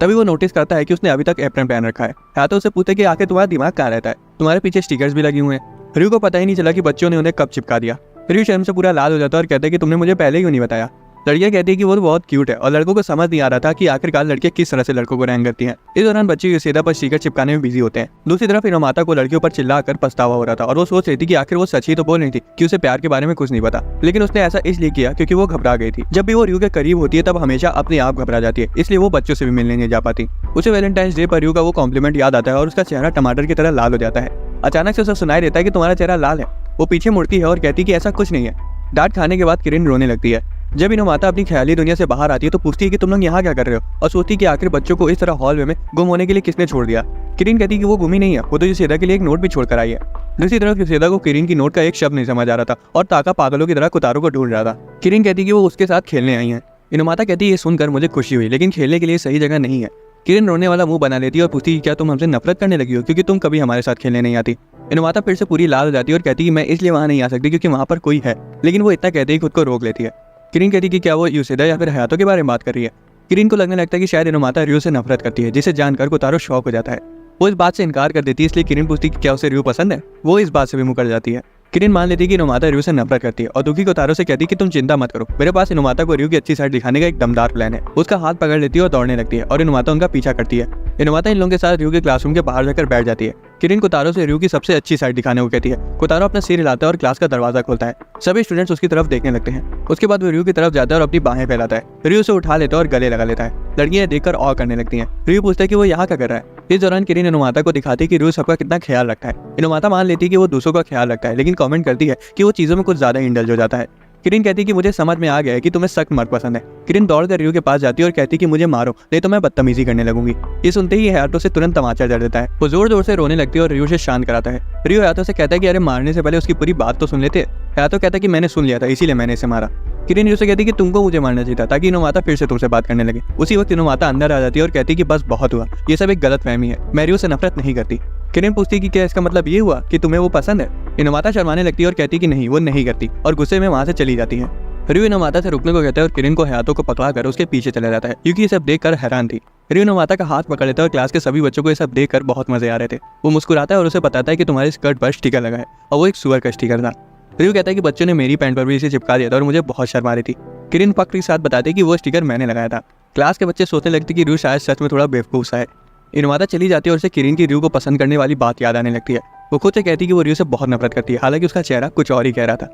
तभी वो नोटिस करता है कि उसने अभी तक एप्रन पहन रखा है। या तो उसे पूछते कि आखिर तुम्हारा दिमाग कहाँ रहता है, तुम्हारे पीछे स्टिकर्स भी लगे हुए हैं। रियो को पता ही नहीं चला कि बच्चों ने उन्हें कब चिपका दिया। रियो शर्म से पूरा लाल हो जाता है और कहता है कि तुमने मुझे पहले क्यों नहीं बताया। लड़कियां कहती है कि वो तो बहुत क्यूट है और लड़कों को समझ नहीं आ रहा था कि आखिरकार लड़कियां किस तरह से लड़कों को रैंक करती हैं। इस दौरान बच्चे यूसेदा पर स्टिकर चिपकाने में बिजी होते हैं। दूसरी तरफ इनोमाटा को लड़कियों पर चिल्लाकर पछतावा हो रहा था और वो सोच रही थी कि आखिर वो सच ही तो बोल रही थी कि उसे प्यार के बारे में कुछ नहीं पता, लेकिन उसने ऐसा इसलिए किया क्योंकि वो घबरा गई थी। जब भी वो रियो के करीब होती है तब हमेशा अपने आप घबरा जाती है, इसलिए वो बच्चों से भी मिलने नहीं जा पाती। उसे वैलेंटाइंस डे पर रियो का वो कॉम्प्लीमेंट याद आता है और उसका चेहरा टमाटर की तरह लाल हो जाता है। अचानक से उसे सुनाई देता है कि तुम्हारा चेहरा लाल है। वो पीछे मुड़ती है और कहती कि ऐसा कुछ नहीं है। डांट खाने के बाद किरण रोने लगती है। जब इनोमाता अपनी ख्याली दुनिया से बाहर आती है तो पूछती है कि तुम लोग यहाँ क्या कर रहे हो, और सोचती है कि आखिर बच्चों को इस तरह हॉलवे में गुम होने के लिए किसने छोड़ दिया। किरिन कहती है कि वो गुम ही नहीं है, वो तो युसेदा के लिए एक नोट भी छोड़ कर आई है। दूसरी तरफ युसेदा को किरिन की नोट का एक शब्द नहीं समझ आ रहा था और ताका पागलों की तरह कोतारो को ढूंढ रहा था। किरिन कहती है कि वो उसके साथ खेलने आई है। इनोमाता कहती है ये सुनकर मुझे खुशी हुई, लेकिन खेलने के लिए सही जगह नहीं है। किरिन रोने वाला मुंह बना लेती है और पूछती है क्या तुम हमसे नफरत करने लगी हो क्योंकि तुम कभी हमारे साथ खेलने नहीं आती। इनोमाता फिर से पूरी लाल हो जाती है और कहती है मैं इसलिए वहाँ नहीं आ सकती क्योंकि वहाँ पर कोई है, लेकिन वो इतना कहते ही खुद को रोक लेती है। किरिन कहती है कि क्या वो युसेदा या फिर हयातो के बारे में बात कर रही है। किरिन को लगने लगता है कि शायद इनोमाता रियो से नफरत करती है, जिसे जानकर कोतारो शॉक हो जाता है। वो इस बात से इनकार कर देती है, इसलिए किरिन पूछती है कि क्या उसे रियो पसंद है। वो इस बात से भी मुकर जाती है। किरिन मान लेती है कि इनोमाता रियो से नफरत करती है और दुखी कोतारो से कहती है कि तुम चिंता मत करो, मेरे पास इनोमाता को रियो की अच्छी साइड दिखाने का एक दमदार प्लान है। उसका हाथ पकड़ लेती है और दौड़ने लगती है और इनोमाता उनका पीछा करती है। इनोमाता इन लोगों के साथ रियो के क्लासरूम के बाहर जाकर बैठ जाती है। किरिन कोतारो से रियो की सबसे अच्छी साइड दिखाने को कहती है। कोतारो अपना सिर हिलाता है और क्लास का दरवाजा खोलता है। सभी स्टूडेंट्स उसकी तरफ देखने लगते हैं। उसके बाद वो रियो की तरफ जाता है और अपनी बाहें फैलाता है। रियो उसे उठा लेता है और गले लगा लेता है। लड़कियां देखकर और करने लगती हैं। रियो पूछता है कि वो यहाँ क्या कर रहा है। इस दौरान किरिन इनोमाता को दिखाती है कि रियो सबका कितना ख्याल रखता है। इनोमाता मान लेती है कि वो दूसरों का ख्याल रखता है, लेकिन कमेंट करती है कि वो चीजों में कुछ ज्यादा इंडल्ज हो जाता है। किरिन कहती है कि मुझे समझ में आ गया है कि तुम्हें सख्त मर्द पसंद है। किरिन दौड़कर रियो के पास जाती है और कहती है कि मुझे मारो नहीं तो मैं बदतमीजी करने लगूंगी। ये सुनते ही हयातो से तुरंत तमाचा जड़ देता है। वो जोर जोर से रोने लगती है और रियो से शांत कराता है। रियो हयातो से कहता है कि अरे मारने से पहले उसकी पूरी बात तो सुन लेते। हयातो कहता है कि मैंने सुन लिया था इसीलिए मैंने इसे मारा। किरिन रियो से कहती है कि तुमको मुझे मारना चाहिए था ताकि इनोमाता फिर से तुमसे बात करने लगे। उसी वक्त इनोमाता अंदर आ जाती है और कहती है कि बस बहुत हुआ, ये सब एक गलतफहमी है, मैं रियो से नफरत नहीं करती। किरिन पूछती है कि क्या इसका मतलब ये हुआ कि तुम्हें वो पसंद है। इनोमाता शर्माने लगती है और कहती है कि नहीं, वो नहीं करती, और गुस्से में वहां से चली जाती है। रियो इनोमाता से रुकने को कहता है और किरिन को हयातो को पकड़ाकर उसके पीछे चला जाता है क्योंकि ये सब देखकर हैरान थी। रियो इनोमाता का हाथ पकड़ लेता है और क्लास के सभी बच्चों को ये सब देखकर बहुत मजे आ रहे थे। वो मुस्कुराता है और उसे बताता है कि तुम्हारे स्कर्ट पर स्टिकर लगा है और वो एक सुअर का स्टिकर था। रियो कहता है कि बच्चों ने मेरी पैंट पर भी इसे चिपका दिया था और मुझे बहुत शर्म आ रही थी। किरिन फक्र के साथ बताती है कि वो स्टिकर मैंने लगाया था। क्लास के बच्चे सोचने लगते कि रियो शायद सच में थोड़ा बेवकूफ सा है। इनोमाता चली जाती है और उसे किरिन की रियो को पसंद करने वाली बात याद आने लगती है। वो खुद से कहती है कि वो रियो से बहुत नफरत करती है, हालांकि उसका चेहरा कुछ और ही कह रहा था।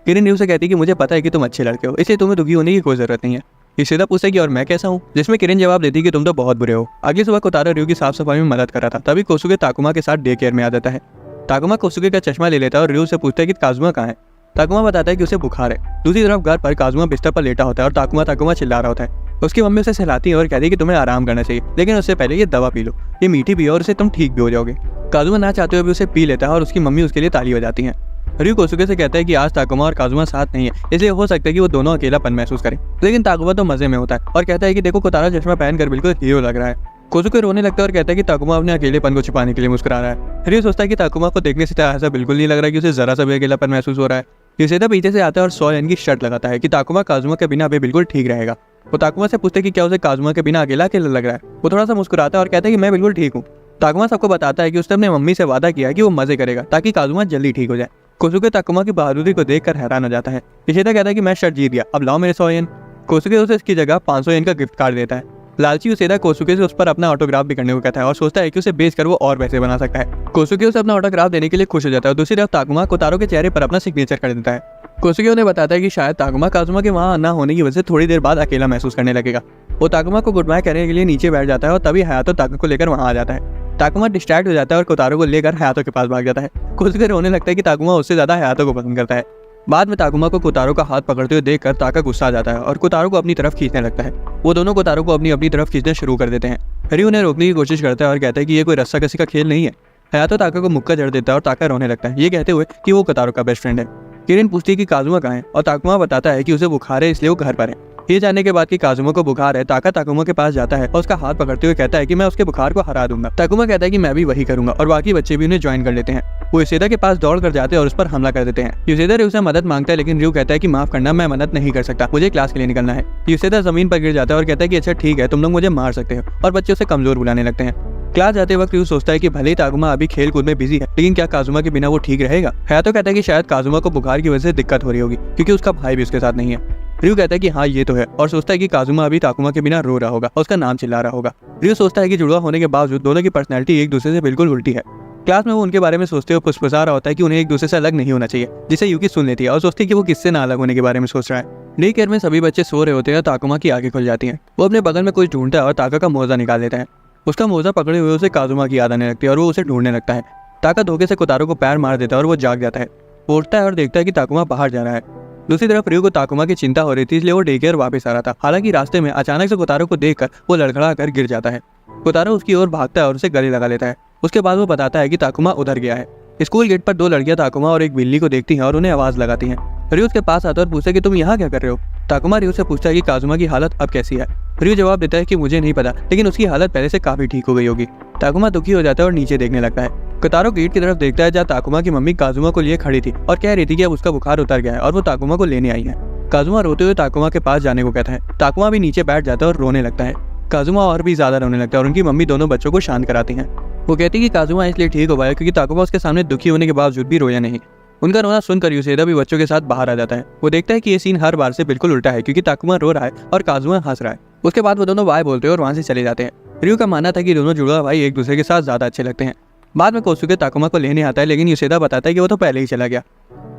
किरिन रियो से कहती है कि मुझे पता है कि तुम अच्छे लड़के हो, इसलिए तुम्हें दुखी होने की कोई जरूरत नहीं है। युसेदा पूछता है कि और मैं कैसा हूँ, जिसमें किरिन जवाब देती है कि तुम तो बहुत बुरे हो। अगली सुबह कोतारो रियो की साफ सफाई में मदद कर रहा था, तभी कोसुके ताकुमा के साथ डे केयर में आ जाता है। ताकुमा कोसुके का चश्मा ले लेता है और रियो से पूछता है कि काजुमा कहाँ है। ताकुमा बताता है कि उसे बुखार है। दूसरी तरफ घर पर काजुमा बिस्तर पर लेटा होता है और ताकुमा चिल्ला रहा होता है। उसकी मम्मी उसे सहलाती है और कहती है कि तुम्हें आराम करना चाहिए, लेकिन उससे पहले ये दवा पी लो, ये मीठी भी है और इससे तुम ठीक भी हो जाओगे। काजुमा ना चाहते हुए भी उसे पी लेता है और उसकी मम्मी उसके लिए ताली बजाती है। रियो कोसुके से कहता है कि आज ताकुमा और काजुमा साथ नहीं है, इसलिए हो सकता है कि वो दोनों अकेलापन महसूस करें। लेकिन ताकुमा तो मजे में होता है और कहता है कि देखो कोतारो चश्मा पहनकर बिल्कुल हीरो लग रहा है। कोसुके रोने लगता है और कहता है कि ताकुमा अपने अकेलेपन को छिपाने के लिए मुस्कुरा रहा है। रियो सोचता है कि ताकुमा को देखने से ऐसा बिल्कुल नहीं लग रहा है कि उसे जरा सा भी अकेलापन महसूस हो रहा है। युसेदा पीछे से आता है और 100 येन की शर्त लगाता है कि ताकुमा काजुमा के बिना अभी बिल्कुल ठीक रहेगा। वो ताकुमा से पूछते कि क्या उसे काजुमा के बिना अकेला अकेला लग रहा है। वो थोड़ा सा मुस्कुराता है और कहता है कि मैं बिल्कुल ठीक हूँ। ताकुमा सबको बताता है कि उसने अपने मम्मी से वादा किया कि वो मजे करेगा ताकि काजुमा जल्दी ठीक हो जाए। कोसुके ताकुमा की बहादुरी को देखकर हैरान हो जाता है। युसेदा कहता है कि मैं शर्त जीत गया, अब लाओ मेरे 100 येन। कोसुके उसे इसकी जगह 500 येन का गिफ्ट कार्ड देता है। लालची युसेदा कोसुके से उस पर अपना ऑटोग्राफ भी करने को कहता है और सोचता है कि उसे बेचकर वो और पैसे बना सकता है। कोसुके उसे अपना ऑटोग्राफ देने के लिए खुश हो जाता है और दूसरी तरफ ताकुमा कोतारो के चेहरे पर अपना सिग्नेचर कर देता है। कोसुके उन्हें बताता है कि शायद ताकुमा काजुमा के वहाँ ना होने की वजह से थोड़ी देर बाद अकेला महसूस करने लगेगा। वो ताकुमा को गुड बाय करने के लिए नीचे बैठ जाता है और तभी हयातो ताकुमा को लेकर वहाँ आ जाता है। ताकुमा डिस्ट्रैक्ट हो जाता है और कोतारो को लेकर हयातो के पास भाग जाता है। कोसुके रोने लगता है कि ताकुमा उससे ज्यादा हयातो को पसंद करता है। बाद में ताकुमा को कोतारो का हाथ पकड़ते हुए देखकर ताका गुस्सा आ जाता है और कोतारो को अपनी तरफ खींचने लगता है। वो दोनों कोतारो को अपनी तरफ खींचना शुरू कर देते हैं। रियो उन्हें रोकने की कोशिश करता है और कहता है कि ये कोई रस्साकसी का खेल नहीं है। हयातो ताका को मुक्का जड़ देता है और ताका रोने लगता है, ये कहते हुए कि वो कोतारो का बेस्ट फ्रेंड है। किरिन पूछती है कि काजुमा कहाँ है और ताकुमा बताता है कि उसे बुखार है इसलिए वो घर पर है। ये जानने के बाद कि काजुमा को बुखार है, ताका ताकुमा के पास जाता है और उसका हाथ पकड़ते हुए कहता है कि मैं उसके बुखार को हरा दूंगा। ताकुमा कहता है कि मैं भी वही करूंगा और बाकी बच्चे भी उन्हें ज्वाइन कर लेते हैं। वो युसेदा के पास दौड़ कर जाते हैं और उस पर हमला कर देते हैं। युसेदा रियो से मदद मांगता है, लेकिन रियो कहता है कि माफ करना, मैं मदद नहीं कर सकता, मुझे क्लास के लिए निकलना है। युसेदा जमीन पर गिर जाता है और कहता है कि अच्छा ठीक है, तुम लोग मुझे मार सकते हो, और बच्चे उसे कमजोर बुलाने लगते हैं। क्लास जाते वक्त रियो सोचता है कि भले ही ताकुमा अभी खेल कूद में बिजी है, लेकिन क्या काजुमा के बिना वो ठीक रहेगा। हयातो कहता है कि शायद काजुमा को बुखार की वजह से दिक्कत हो रही होगी क्योंकि उसका भाई भी उसके साथ नहीं है। रियो कहता है कि हाँ ये तो है और सोचता है कि काजुमा अभी ताकुमा के बिना रो रहा होगा और उसका नाम चिल्ला रहा होगा। रियो सोचता है कि जुड़वा होने के बावजूद दोनों की पर्सनैलिटी एक दूसरे से बिल्कुल उल्टी है। क्लास में वो उनके बारे में सोचते हुए फुसफुसा रहा होता है कि उन्हें एक दूसरे से अलग नहीं होना चाहिए, जिसे यूकी सुन लेती है और सोचती है कि वो किससे ना अलग होने के बारे में सोच रहा है। डे केयर में सभी बच्चे सो रहे होते हैं और ताकुमा की आंखें खुल जाती हैं। वो अपने बगल में कुछ ढूंढता है और ताका का मोजा निकाल लेता है। उसका मोजा पकड़े हुए उसे काजुमा की याद आने लगती है और वो उसे ढूंढने लगता है। ताका धोखे से कोतारो को पैर मार देता है और वो जाग जाता है। वो उठता है और देखता है कि ताकुमा बाहर जा रहा है। दूसरी तरफ रियो को ताकुमा की चिंता हो रही थी, इसलिए वो डे केयर वापस आ रहा था। हालांकि रास्ते में अचानक से कोतारो को देखकर वो लड़खड़ा कर गिर जाता है। कोतारो उसकी ओर भागता है और उसे गले लगा लेता है। उसके बाद वो बताता है कि ताकुमा उधर गया है। स्कूल गेट पर दो लड़कियां ताकुमा और एक बिल्ली को देखती हैं और उन्हें आवाज लगाती हैं। रियो उसके पास आता है और पूछता है कि तुम यहाँ क्या कर रहे हो। ताकुमा रियो से पूछता है कि काजुमा की हालत अब कैसी है। रियो जवाब देता है कि मुझे नहीं पता, लेकिन उसकी हालत पहले से काफी ठीक हो गई होगी। ताकुमा दुखी हो जाता है और नीचे देखने लगता है। कोतारो गेट की तरफ देखता है जहाँ ताकुमा की मम्मी काजुमा को लिए खड़ी थी और कह रही थी कि अब उसका बुखार उतर गया है और वो ताकुमा को लेने आई है। काजुमा रोते हुए ताकुमा के पास जाने को कहता है। ताकुमा भी नीचे बैठ जाता है और रोने लगता है। काजुमा और भी ज्यादा रोने लगता है और उनकी मम्मी दोनों बच्चों को शांत कराती हैं। वो कहती है कि काजुमा इसलिए ठीक हो पाया क्योंकि ताकुमा उसके सामने दुखी होने के बावजूद भी रोया नहीं। उनका रोना सुनकर यूसेदा भी बच्चों के साथ बाहर आ जाता है। वो देखता है कि ये सीन हर बार से बिल्कुल उल्टा है क्योंकि ताकुमा रो रहा है और काजुमा हंस रहा है। उसके बाद वो दोनों बाय बोलते हैं और वहां से चले जाते हैं। रियो का मानना था कि दोनों जुड़वा भाई एक दूसरे के साथ ज्यादा अच्छे लगते हैं। बाद में कोसुके ताकुमा को लेने आता है, लेकिन यूसेदा बताता है कि वो तो पहले ही चला गया।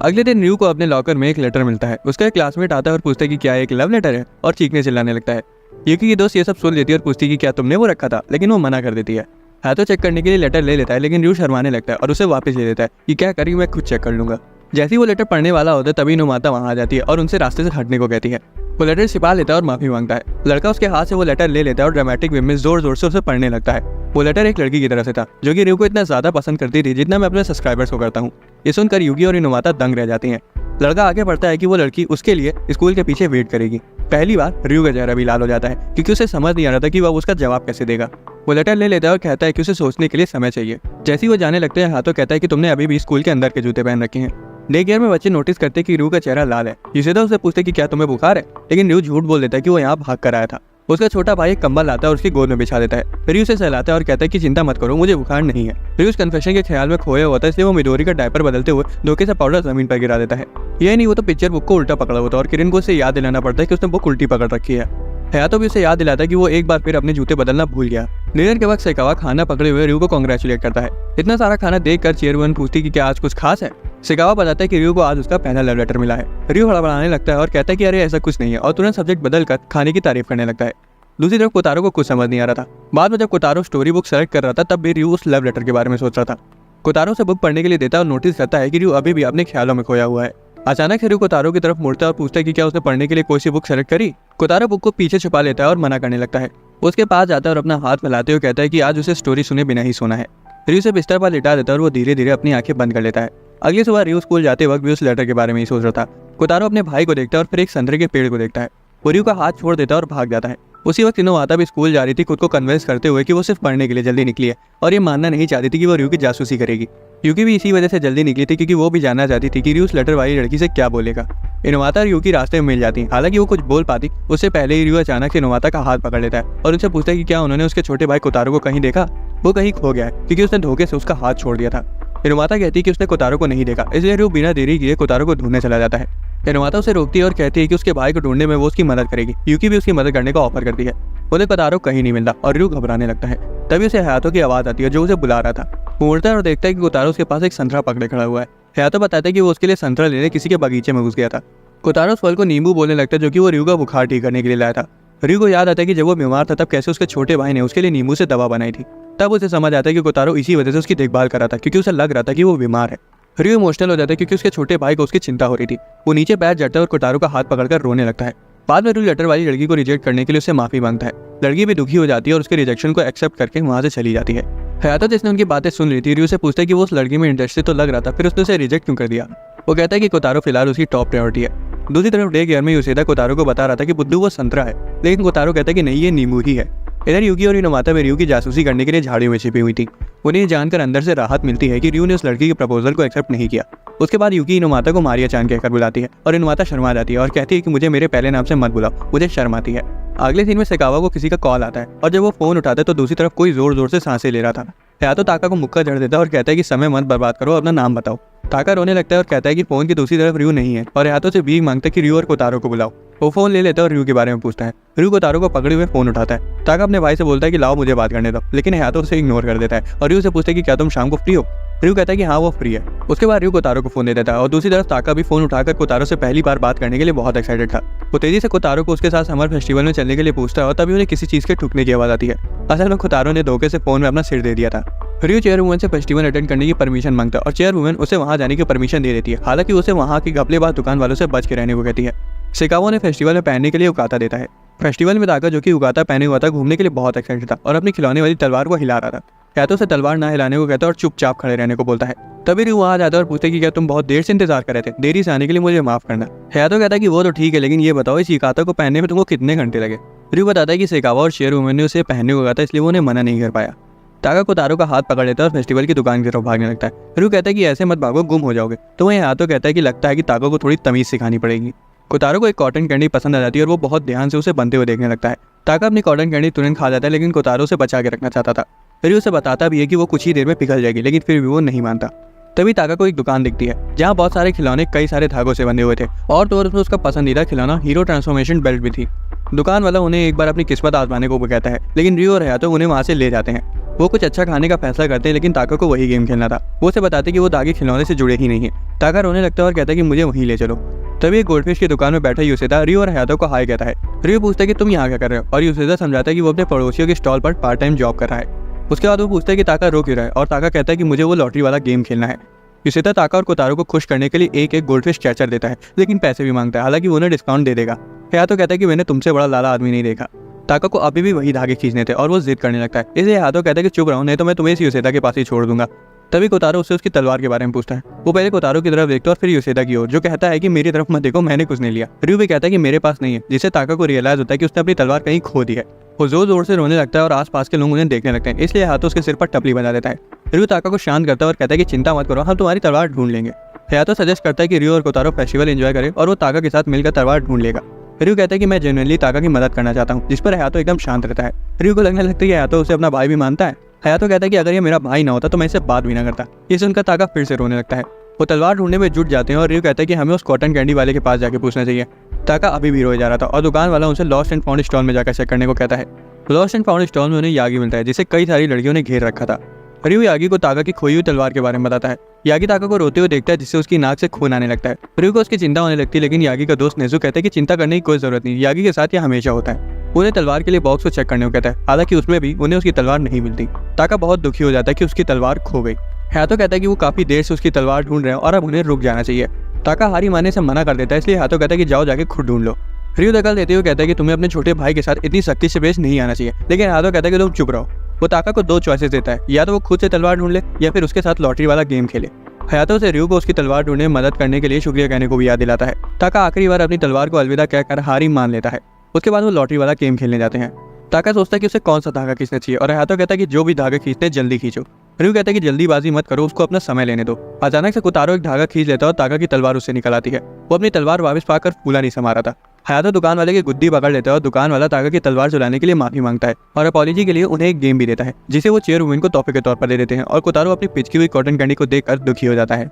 अगले दिन रियो को अपने लॉकर में एक लेटर मिलता है। उसका एक क्लासमेट आता है और पूछता है कि क्या एक लव लेटर है, और चीखने चिल्लाने लगता है। यूकी की दोस्त ये सब सुन लेती है और पूछती है कि क्या तुमने वो रखा था, लेकिन वो मना कर देती है। हाथों चेक करने के लिए लेटर ले लेता है, लेकिन रियो शर्माने लगता है और उसे वापस ले देता है कि क्या करी, मैं खुद चेक कर लूंगा। जैसे ही वो लेटर पढ़ने वाला होता है तभी नुमाता वहां आ जाती है और उनसे रास्ते से हटने को कहती है। वो लेटर छिपा लेता है और माफी मांगता है। लड़का उसके हाथ से वो लेटर ले लेता है और ड्रामेटिक वे में जोर जोर से उसे पढ़ने लगता है। वो लेटर एक लड़की की तरफ से था जो कि रियो को इतना ज्यादा पसंद करती थी जितना मैं अपने सब्सक्राइबर्स को करता हूँ। ये सुनकर युगी और नुमाता दंग रह जाती हैं। लड़का आगे बढ़ता है कि वो लड़की उसके लिए स्कूल के पीछे वेट करेगी। पहली बार रियो का चेहरा भी लाल हो जाता है क्योंकि उसे समझ नहीं आ रहा था कि वह उसका जवाब कैसे देगा। वो लेटर ले लेता है और कहता है कि उसे सोचने के लिए समय चाहिए। जैसे ही वो जाने लगते हैं हाथों कहता है कि तुमने अभी भी स्कूल के अंदर के जूते पहन रखे हैं। डे केयर में बच्चे नोटिस करते कि रियो का चेहरा लाल है। यूसेदा उससे पूछते कि क्या तुम्हें बुखार है, लेकिन रियो झूठ बोल देता है कि वो यहाँ भाग कर आया था। उसका छोटा भाई एक कंबल लाता है और उसकी गोद में बिछा देता है। रियो उसे सहलाता है और कहता है कि चिंता मत करो, मुझे बुखार नहीं है। रियो उस कन्फेशन के ख्याल में खोया होता है, इसलिए वो मिडोरी का डायपर बदलते हुए धोखे से पाउडर जमीन पर गिरा देता है। यही नहीं, वो तो पिक्चर बुक को उल्टा पकड़ा होता है और किरण को उसे याद दिलाना पड़ता है कि उसने बुक उल्टी पकड़ रखी है। हयातो भी उसे याद दिलाता है कि वो एक बार फिर अपने जूते बदलना भूल गया। डिनर के वक्त सेकावा खाना पकड़े हुए रियो को कांग्रेचुलेट करता है। इतना सारा खाना देखकर चेयरमैन पूछती कि क्या आज कुछ खास है। सेकावा बताता है कि रियो को आज उसका पहला लव लेटर मिला है। रियो हड़बड़ाने लगता है और कहता है कि अरे ऐसा कुछ नहीं है, और तुरंत सब्जेक्ट बदलकर खाने की तारीफ करने लगता है। दूसरी तरफ कोतारो को कुछ समझ नहीं आ रहा था। बाद में जब कोतारो स्टोरी बुक सेलेक्ट कर रहा था तब भी रियो उस लव लेटर के बारे में सोच रहा था। कोतारो से बुक पढ़ने के लिए देता है और नोटिस करता है कि रियो अभी भी अपने ख्यालों में खोया हुआ है। अचानक से रियो कोतारो की तरफ मुड़ता है और पूछता है कि क्या उसने पढ़ने के लिए कोई सी बुक सेलेक्ट करी। कोतारो बुक को पीछे छुपा लेता है और मना करने लगता है। उसके पास जाता है और अपना हाथ फैलाते हुए कहता है कि आज उसे स्टोरी सुने बिना ही सोना है। रियो से बिस्तर पर लिटा देता है और वो धीरे धीरे अपनी आंखें बंद कर लेता है। अगली सुबह रियो स्कूल जाते वक्त भी उस लेटर के बारे में ही सोच रहा था। कोतारो अपने भाई को देखता है और फिर एक संतरे के पेड़ को देखता है। वो रियो का हाथ छोड़ देता है और भाग जाता है। उसी वक्त नुमाता भी स्कूल जा रही थी, खुद को कन्विंस करते हुए कि वो सिर्फ पढ़ने के लिए जल्दी निकली है और ये मानना नहीं चाहती थी कि वो रियो की जासूसी करेगी। यूकी भी इसी वजह से जल्दी निकली थी क्योंकि वो भी जानना चाहती थी कि रियो उस लेटर वाली लड़की से क्या बोलेगा। नुमाता और यूकी रास्ते में मिल जाती हैं। हालांकि वो कुछ बोल पाती उससे पहले ही रियो अचानक से नुमाता का हाथ पकड़ लेता है और उनसे पूछता है कि क्या उन्होंने उसके छोटे भाई कोतारो को कहीं देखा। वो कहीं खो गया है क्योंकि उसने धोखे से उसका हाथ छोड़ दिया था। नुमाता कहती है कि उसने कोतारो को नहीं देखा, इसलिए रियो बिना देरी किए कोतारो को ढूंढने चला जाता है। नुमाता उसे रोकती है और कहती है कि उसके भाई को ढूंढने में वो उसकी मदद करेगी। यूकी भी उसकी मदद करने का ऑफर करती है। उन्हें कोतारो कहीं नहीं मिलता और रियो घबराने लगता है। तभी उसे हयातो की आवाज आती है जो उसे बुला रहा था। वो उड़ता है और देखता है कि कोतारो उसके पास एक संतरा पकड़े खड़ा हुआ है। हयातो बताता है कि वो उसके लिए संतरा लेने किसी के बगीचे में घुस गया था। कोतारो उस फल को नींबू बोलने लगता है जो कि वो रियो का बुखार ठीक करने के लिए लाया था। रियो को याद आता है कि जब वो बीमार था तब कैसे उसके छोटे भाई ने उसके लिए नींबू से दवा बनाई थी। तब उसे समझ आता है कि कोतारो इसी वजह से उसकी देखभाल कर रहा था क्योंकि उसे लग रहा था कि वो बीमार है। रियो इमोशनल हो जाता है क्योंकि उसके छोटे भाई को उसकी चिंता हो रही थी। वो नीचे बैठ जाता है और कोतारो का हाथ पकड़कर रोने लगता है। बाद में रियो लेटर वाली लड़की को रिजेक्ट करने के लिए उससे माफी मांगता है। लड़की भी दुखी हो जाती है और उसके रिजेक्शन को एक्सेप्ट करके वहां से चली जाती है। हयातो जिसने उनकी बातें सुन ली थी रियो से पूछता है कि वो उस लड़की में इंटरेस्टेड तो लग रहा था, फिर उसने उसे रिजेक्ट क्यों कर दिया। वो कहता है कि कोतारो फिलहाल उसकी टॉप प्रायोरिटी है। दूसरी तरफ डे केयर में यूसेदा कोतारो को बता रहा था कि बुद्धू वो संतरा है, लेकिन कोतारो कहता है कि नहीं, ये नींबू ही है। इधर यूकी और नुमाता में रियो की जासूसी करने के लिए झाड़ियों में छिपी हुई थी। उन्हें ये जानकर अंदर से राहत मिलती है कि रियो ने उस लड़की के प्रपोजल को एक्सेप्ट नहीं किया। उसके बाद यूकी नुमाता को मारिया चान कहकर बुलाती है और नुमाता शर्मा जाती है और कहती है कि मुझे मेरे पहले नाम से मत बुलाओ, मुझे शर्म आती है। अगले दिन में सेकावा को किसी का कॉल आता है और जब वो फोन उठाता है तो दूसरी तरफ कोई जोर जोर से सांसें ले रहा था। हयातो ताका को मुक्का जड़ देता है और कहता है कि समय मत बर्बाद करो, अपना नाम बताओ। ताका रोने लगता है और कहता है कि फोन की दूसरी तरफ रियो नहीं है और हयातो से भीख मांगता है कि रियो और कोतारो को बुलाओ। वो फोन ले लेता है और रियो के बारे में पूछता है। रियो कोतारो को पकड़े हुए फोन उठाता है। ताका अपने भाई से बोलता है कि लाओ मुझे बात करने दो, लेकिन हयातो उसे इग्नोर कर देता है और रियो से पूछता है कि क्या तुम शाम को फ्री हो। रियो कहता है कि हाँ वो फ्री है। उसके बाद रियो कोतारो को फोन दे देता है और दूसरी तरफ ताका भी फोन उठाकर कोतारो से पहली बार बात करने के लिए बहुत एक्साइटेड था। वो तेजी से कोतारो को उसके साथ समर फेस्टिवल में चलने के लिए पूछता है और तभी उन्हें किसी चीज के ठुकने की आवाज आती है। असल में कोतारो ने धोखे से फोन में अपना सिर दे दिया था। रियो चेयरवुमन से फेस्टिवल अटेंड करने की परमिशन मांगता है और चेयरवुमन उसे वहां जाने की परमिशन दे देती है। हालांकि उसे वहां की घपलेबाज दुकान वालों से बच के रहने को कहती है। शिकागो ने फेस्टिवल में पहनने के लिए उकाता देता है। फेस्टिवल में ताका, जो कि उकाता पहने हुआ था, घूमने के लिए बहुत एक्साइटेड था और अपनी खिलौने वाली तलवार को हिला रहा था। या तो उसे तलवार ना हिलाने को कहता है और चुपचाप खड़े रहने को बोलता है। तभी रियो वहां जाता है और पूछते कि क्या तुम बहुत देर से इंतजार कर रहे थे, देरी से आने के लिए मुझे माफ करना। हयातो कहता है कि वो तो ठीक है, लेकिन ये बताओ इस उकाता को पहनने में तुमको कितने घंटे लगे। रियो बताता है कि शिकागो और चेयरवुमन ने उसे पहनने को कहा था, इसलिए वो उन्हें मना नहीं कर पाया। ताका कोतारो का हाथ पकड़ लेता है और फेस्टिवल की दुकान की तरफ भागने लगता है। रियो कहता है कि ऐसे मत भागो, गुम हो जाओगे। तो वहीं हाथों कहता है कि लगता है कि ताका को थोड़ी तमीज सिखानी पड़ेगी। कोतारो को एक कॉटन कैंडी पसंद आ जाती है और वो बहुत ध्यान से उसे बनते हुए देखने लगता है। ताका अपनी कॉटन कैंडी तुरंत खा जाता है, लेकिन कोतारो उसे बचा के रखना चाहता था। रियो उसे बताता भी है कि वो कुछ ही देर में पिघल जाएगी, लेकिन फिर भी वो नहीं मानता। तभी ताका को एक दुकान दिखती है जहाँ बहुत सारे खिलौने कई सारे धागों से बंधे हुए थे और तो और उसमें उसका पसंदीदा खिलौना हीरो ट्रांसफॉर्मेशन बेल्ट भी थी। दुकान वाला उन्हें एक बार अपनी किस्मत आजमाने को कहता है, लेकिन रियो और हयातो उन्हें वहाँ से ले जाते हैं। वो कुछ अच्छा खाने का फैसला करते हैं, लेकिन ताका को वही गेम खेलना था। वो उसे बताते कि वो धागे खिलौने से जुड़े ही नहीं है। ताका रोने लगता है और कहता है कि मुझे वहीं ले चलो। तभी एक गोल्डफिश की दुकान में बैठा यूसेदा रियो और हयातो को हाय कहता है। रियो पूछता है कि तुम यहाँ क्या कर रहे हो और यूसेदा समझाता है कि वो अपने पड़ोसियों के स्टॉल पर पार्ट टाइम जॉब कर रहा है। उसके बाद वो पूछता है कि ताका रो क्यों रहा है और ताका कहता है कि मुझे वो लॉटरी वाला गेम खेलना है। यूसेदा ताका और कोतारो को खुश करने के लिए एक गोल्डफिश कैचर देता है, लेकिन पैसे भी मांगता है। हालांकि वो उन्हें डिस्काउंट दे देगा। हयातो कहता है कि मैंने तुमसे बड़ा लाला आदमी नहीं देखा। ताका को अभी भी वही धागे खींचने थे और वो जिद करने लगता है। इसलिए हयातो कहता है कि चुप रहो, नहीं तो मैं तुम्हें इस यूसेदा के पास ही छोड़ दूंगा। तभी कोतारो उससे उसकी तलवार के बारे में पूछता है। वो पहले कोतारो की तरफ देखता है और फिर यूसेदा की ओर, जो कहता है कि मेरी तरफ मत देखो, मैंने कुछ नहीं लिया। रियो भी कहता है कि मेरे पास नहीं है, जिससे ताका को रियलाइज होता है कि उसने अपनी तलवार कहीं खो दी है। वो जोर जोर से रोने लगता है और आसपास के लोग उन्हें देखने लगते हैं, इसलिए हाथों उसके सिर पर टपली बना देता है। रियो ताका को शांत करता है और कहता है कि चिंता मत करो, हम तुम्हारी तलवार ढूंढ लेंगे। हयातो सजेस्ट करता है कि रियो और कोतारो फेस्टिवल एंजॉय करे और वो ताका के साथ मिलकर तलवार ढूंढ लेगा। रियो कहता है कि मैं जेन्युइनली ताका की मदद करना चाहता हूँ, जिस पर हयातो एकदम शांत रहता है। रियो को लगने लगता है कि हयातो उसे अपना भाई भी मानता है। हयातो कहता है कि अगर ये मेरा भाई ना होता तो मैं इसे बात भी ना करता। ये सुनकर ताका फिर से रोने लगता है। वो तलवार ढूंढने में जुट जाते हैं और रियो कहता है कि हमें उस कॉटन कैंडी वाले के पास जाके पूछना चाहिए। ताका अभी भी रोए जा रहा था और दुकान वाला उनसे लॉस्ट एंड फाउंड स्टॉल में जाकर चेक करने को कहता है। लॉस्ट एंड फाउंड स्टॉल में उन्हें यागी मिलता है, जिसे कई सारी लड़कियों ने घेर रखा था। रियो यागी को ताका की खोई हुई तलवार के बारे में बताता है। यागी ताका को रोते हुए देखता है, जिससे उसकी नाक से खून आने लगता है। रियो को उसकी चिंता होने लगती है, लेकिन यागी का दोस्त नेज़ु कहता है कि चिंता करने की कोई जरूरत नहीं, यागी के साथ यह हमेशा होता है। उन्हें तलवार के लिए बॉक्स को चेक करने को कहता है। हालांकि उसमें भी उन्हें उसकी तलवार नहीं मिलती। ताका बहुत दुखी हो जाता है कि उसकी तलवार खो गई। हयातो कहता है कि वो काफी देर से उसकी तलवार ढूंढ रहे हैं और अब उन्हें रुक जाना चाहिए। ताका हारी मानने से मना कर देता है, इसलिए हयातो कहता है कि जाओ जाके खुद ढूंढ लो। रियो दखल देते हुए कहता है कि तुम्हें अपने छोटे भाई के साथ इतनी सख्ती से पेश नहीं आना चाहिए, लेकिन हयातो कहता है कि तुम चुप रहो। वो ताका को दो चॉइसेस देता है, या तो वो खुद से तलवार ढूंढ ले या फिर उसके साथ लॉटरी वाला गेम खेले। हयातो से रियो को उसकी तलवार ढूंढने में मदद करने के लिए शुक्रिया कहने को भी याद दिलाता है। ताका आखिरी बार अपनी तलवार को अलविदा कहकर हारी मान लेता है। उसके बाद वो लॉटरी वाला गेम खेलने जाते हैं। ताका सोचता है कि उसे कौन सा धागा खींचना चाहिए और हयातो कहता है कि जो भी धागा खींचते हैं जल्दी खींचो। रियो कहता है कि जल्दीबाजी मत करो, उसको अपना समय लेने दो। अचानक से कोतारो एक धागा खींच लेता है और ताका की तलवार उससे निकल आती है। वो अपनी तलवार वापस पाकर फूला नहीं समा रहा था। हयातो दुकान वाले की गुद्दी पकड़ लेता है और दुकान वाला ताका की तलवार चुराने के लिए माफी मांगता है और अपॉलॉजी के लिए उन्हें एक गेम भी देता है, जिसे वो चेयरवुमन को तोहफे के तौर पर दे देते हैं। और कोतारो अपनी पिचकी हुई कॉटन कैंडी को देखकर दुखी हो जाता है।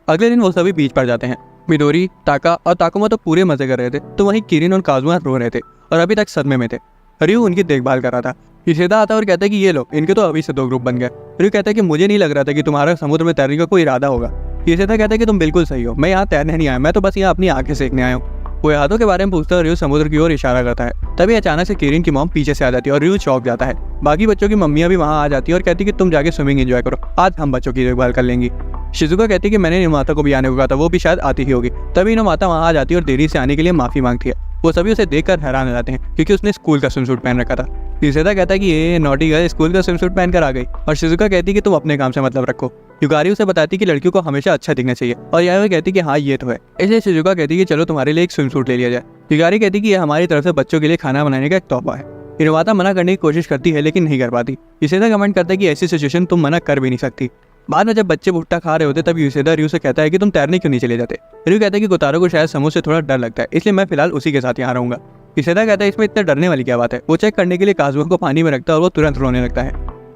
अगले दिन वो सभी बीच पर जाते हैं। मिडोरी, ताका और ताकुमा तो पूरे मजे कर रहे थे, तो वहीं किरिन और काजुमा रो रहे थे और अभी तक सदमे में थे। रियो उनकी देखभाल कर रहा था। यूसेदा आता है और कहता है कि ये लो, इनके तो अभी से दो ग्रुप बन गए। रियो कहता है कि मुझे नहीं लग रहा था कि तुम्हारा समुद्र में तैरने का कोई इरादा होगा। यूसेदा कहता है कि तुम बिल्कुल सही हो, मैं यहाँ तैरने नहीं आया, मैं तो बस यहाँ अपनी आंखें सेकने आया हूँ। वो यादों के बारे में पूछता है। रियो समुद्र की ओर इशारा करता है। तभी अचानक से किरिन की मॉम पीछे से आ जाती है और रियो चौंक जाता है। बाकी बच्चों की मम्मियाँ भी वहाँ आ जाती है और कहती है कि तुम जाके स्विमिंग एंजॉय करो, आज हम बच्चों की देखभाल कर लेंगी। शिजुका कहती है कि मैंने निमाता को भी आने को कहा था, वो भी शायद आती ही होगी। तभी निमाता वहाँ आ जाती है और देरी से आने के लिए माफी मांगती है। वो सभी उसे देखकर हैरान हो जाते हैं, क्योंकि उसने स्कूल का स्विमसूट पहन रखा था। यूसेदा कहता है कि ये नॉटी गर्ल स्कूल का स्विमसूट पहन कर आ गई, और शिजुका कहती है कि तुम अपने काम से मतलब रखो। युगारी उसे बताती है कि लड़कियों को हमेशा अच्छा दिखना चाहिए, और यह कहती है कि हाँ ये तो है। इसलिए शिजुका कहती है कि चलो तुम्हारे लिए एक स्विमसूट ले लिया जाए। युगारी कहती है कि यह हमारी तरफ से बच्चों के लिए खाना बनाने का एक तोहफा है। निमाता मना करने की कोशिश करती है, लेकिन नहीं कर पाती। यूसेदा कमेंट करता है कि ऐसी सिचुएशन तुम मना कर भी नहीं सकती। बाद में जब बच्चे भुट्टा खा रहे होते तब यूसेदा रियो से कहता है कि तुम तैरने क्यों नहीं चले जाते। रियो कहता है कि कोतारो को शायद समुद्र से थोड़ा डर लगता है, इसलिए मैं फिलहाल उसी के साथ यहाँ रहूंगा। यूसेदा कहता है इसमें इतना डरने वाली क्या बात है। वो चेक करने के लिए काजुआ को पानी में रखता है और वो तुरंत रोने लगता है।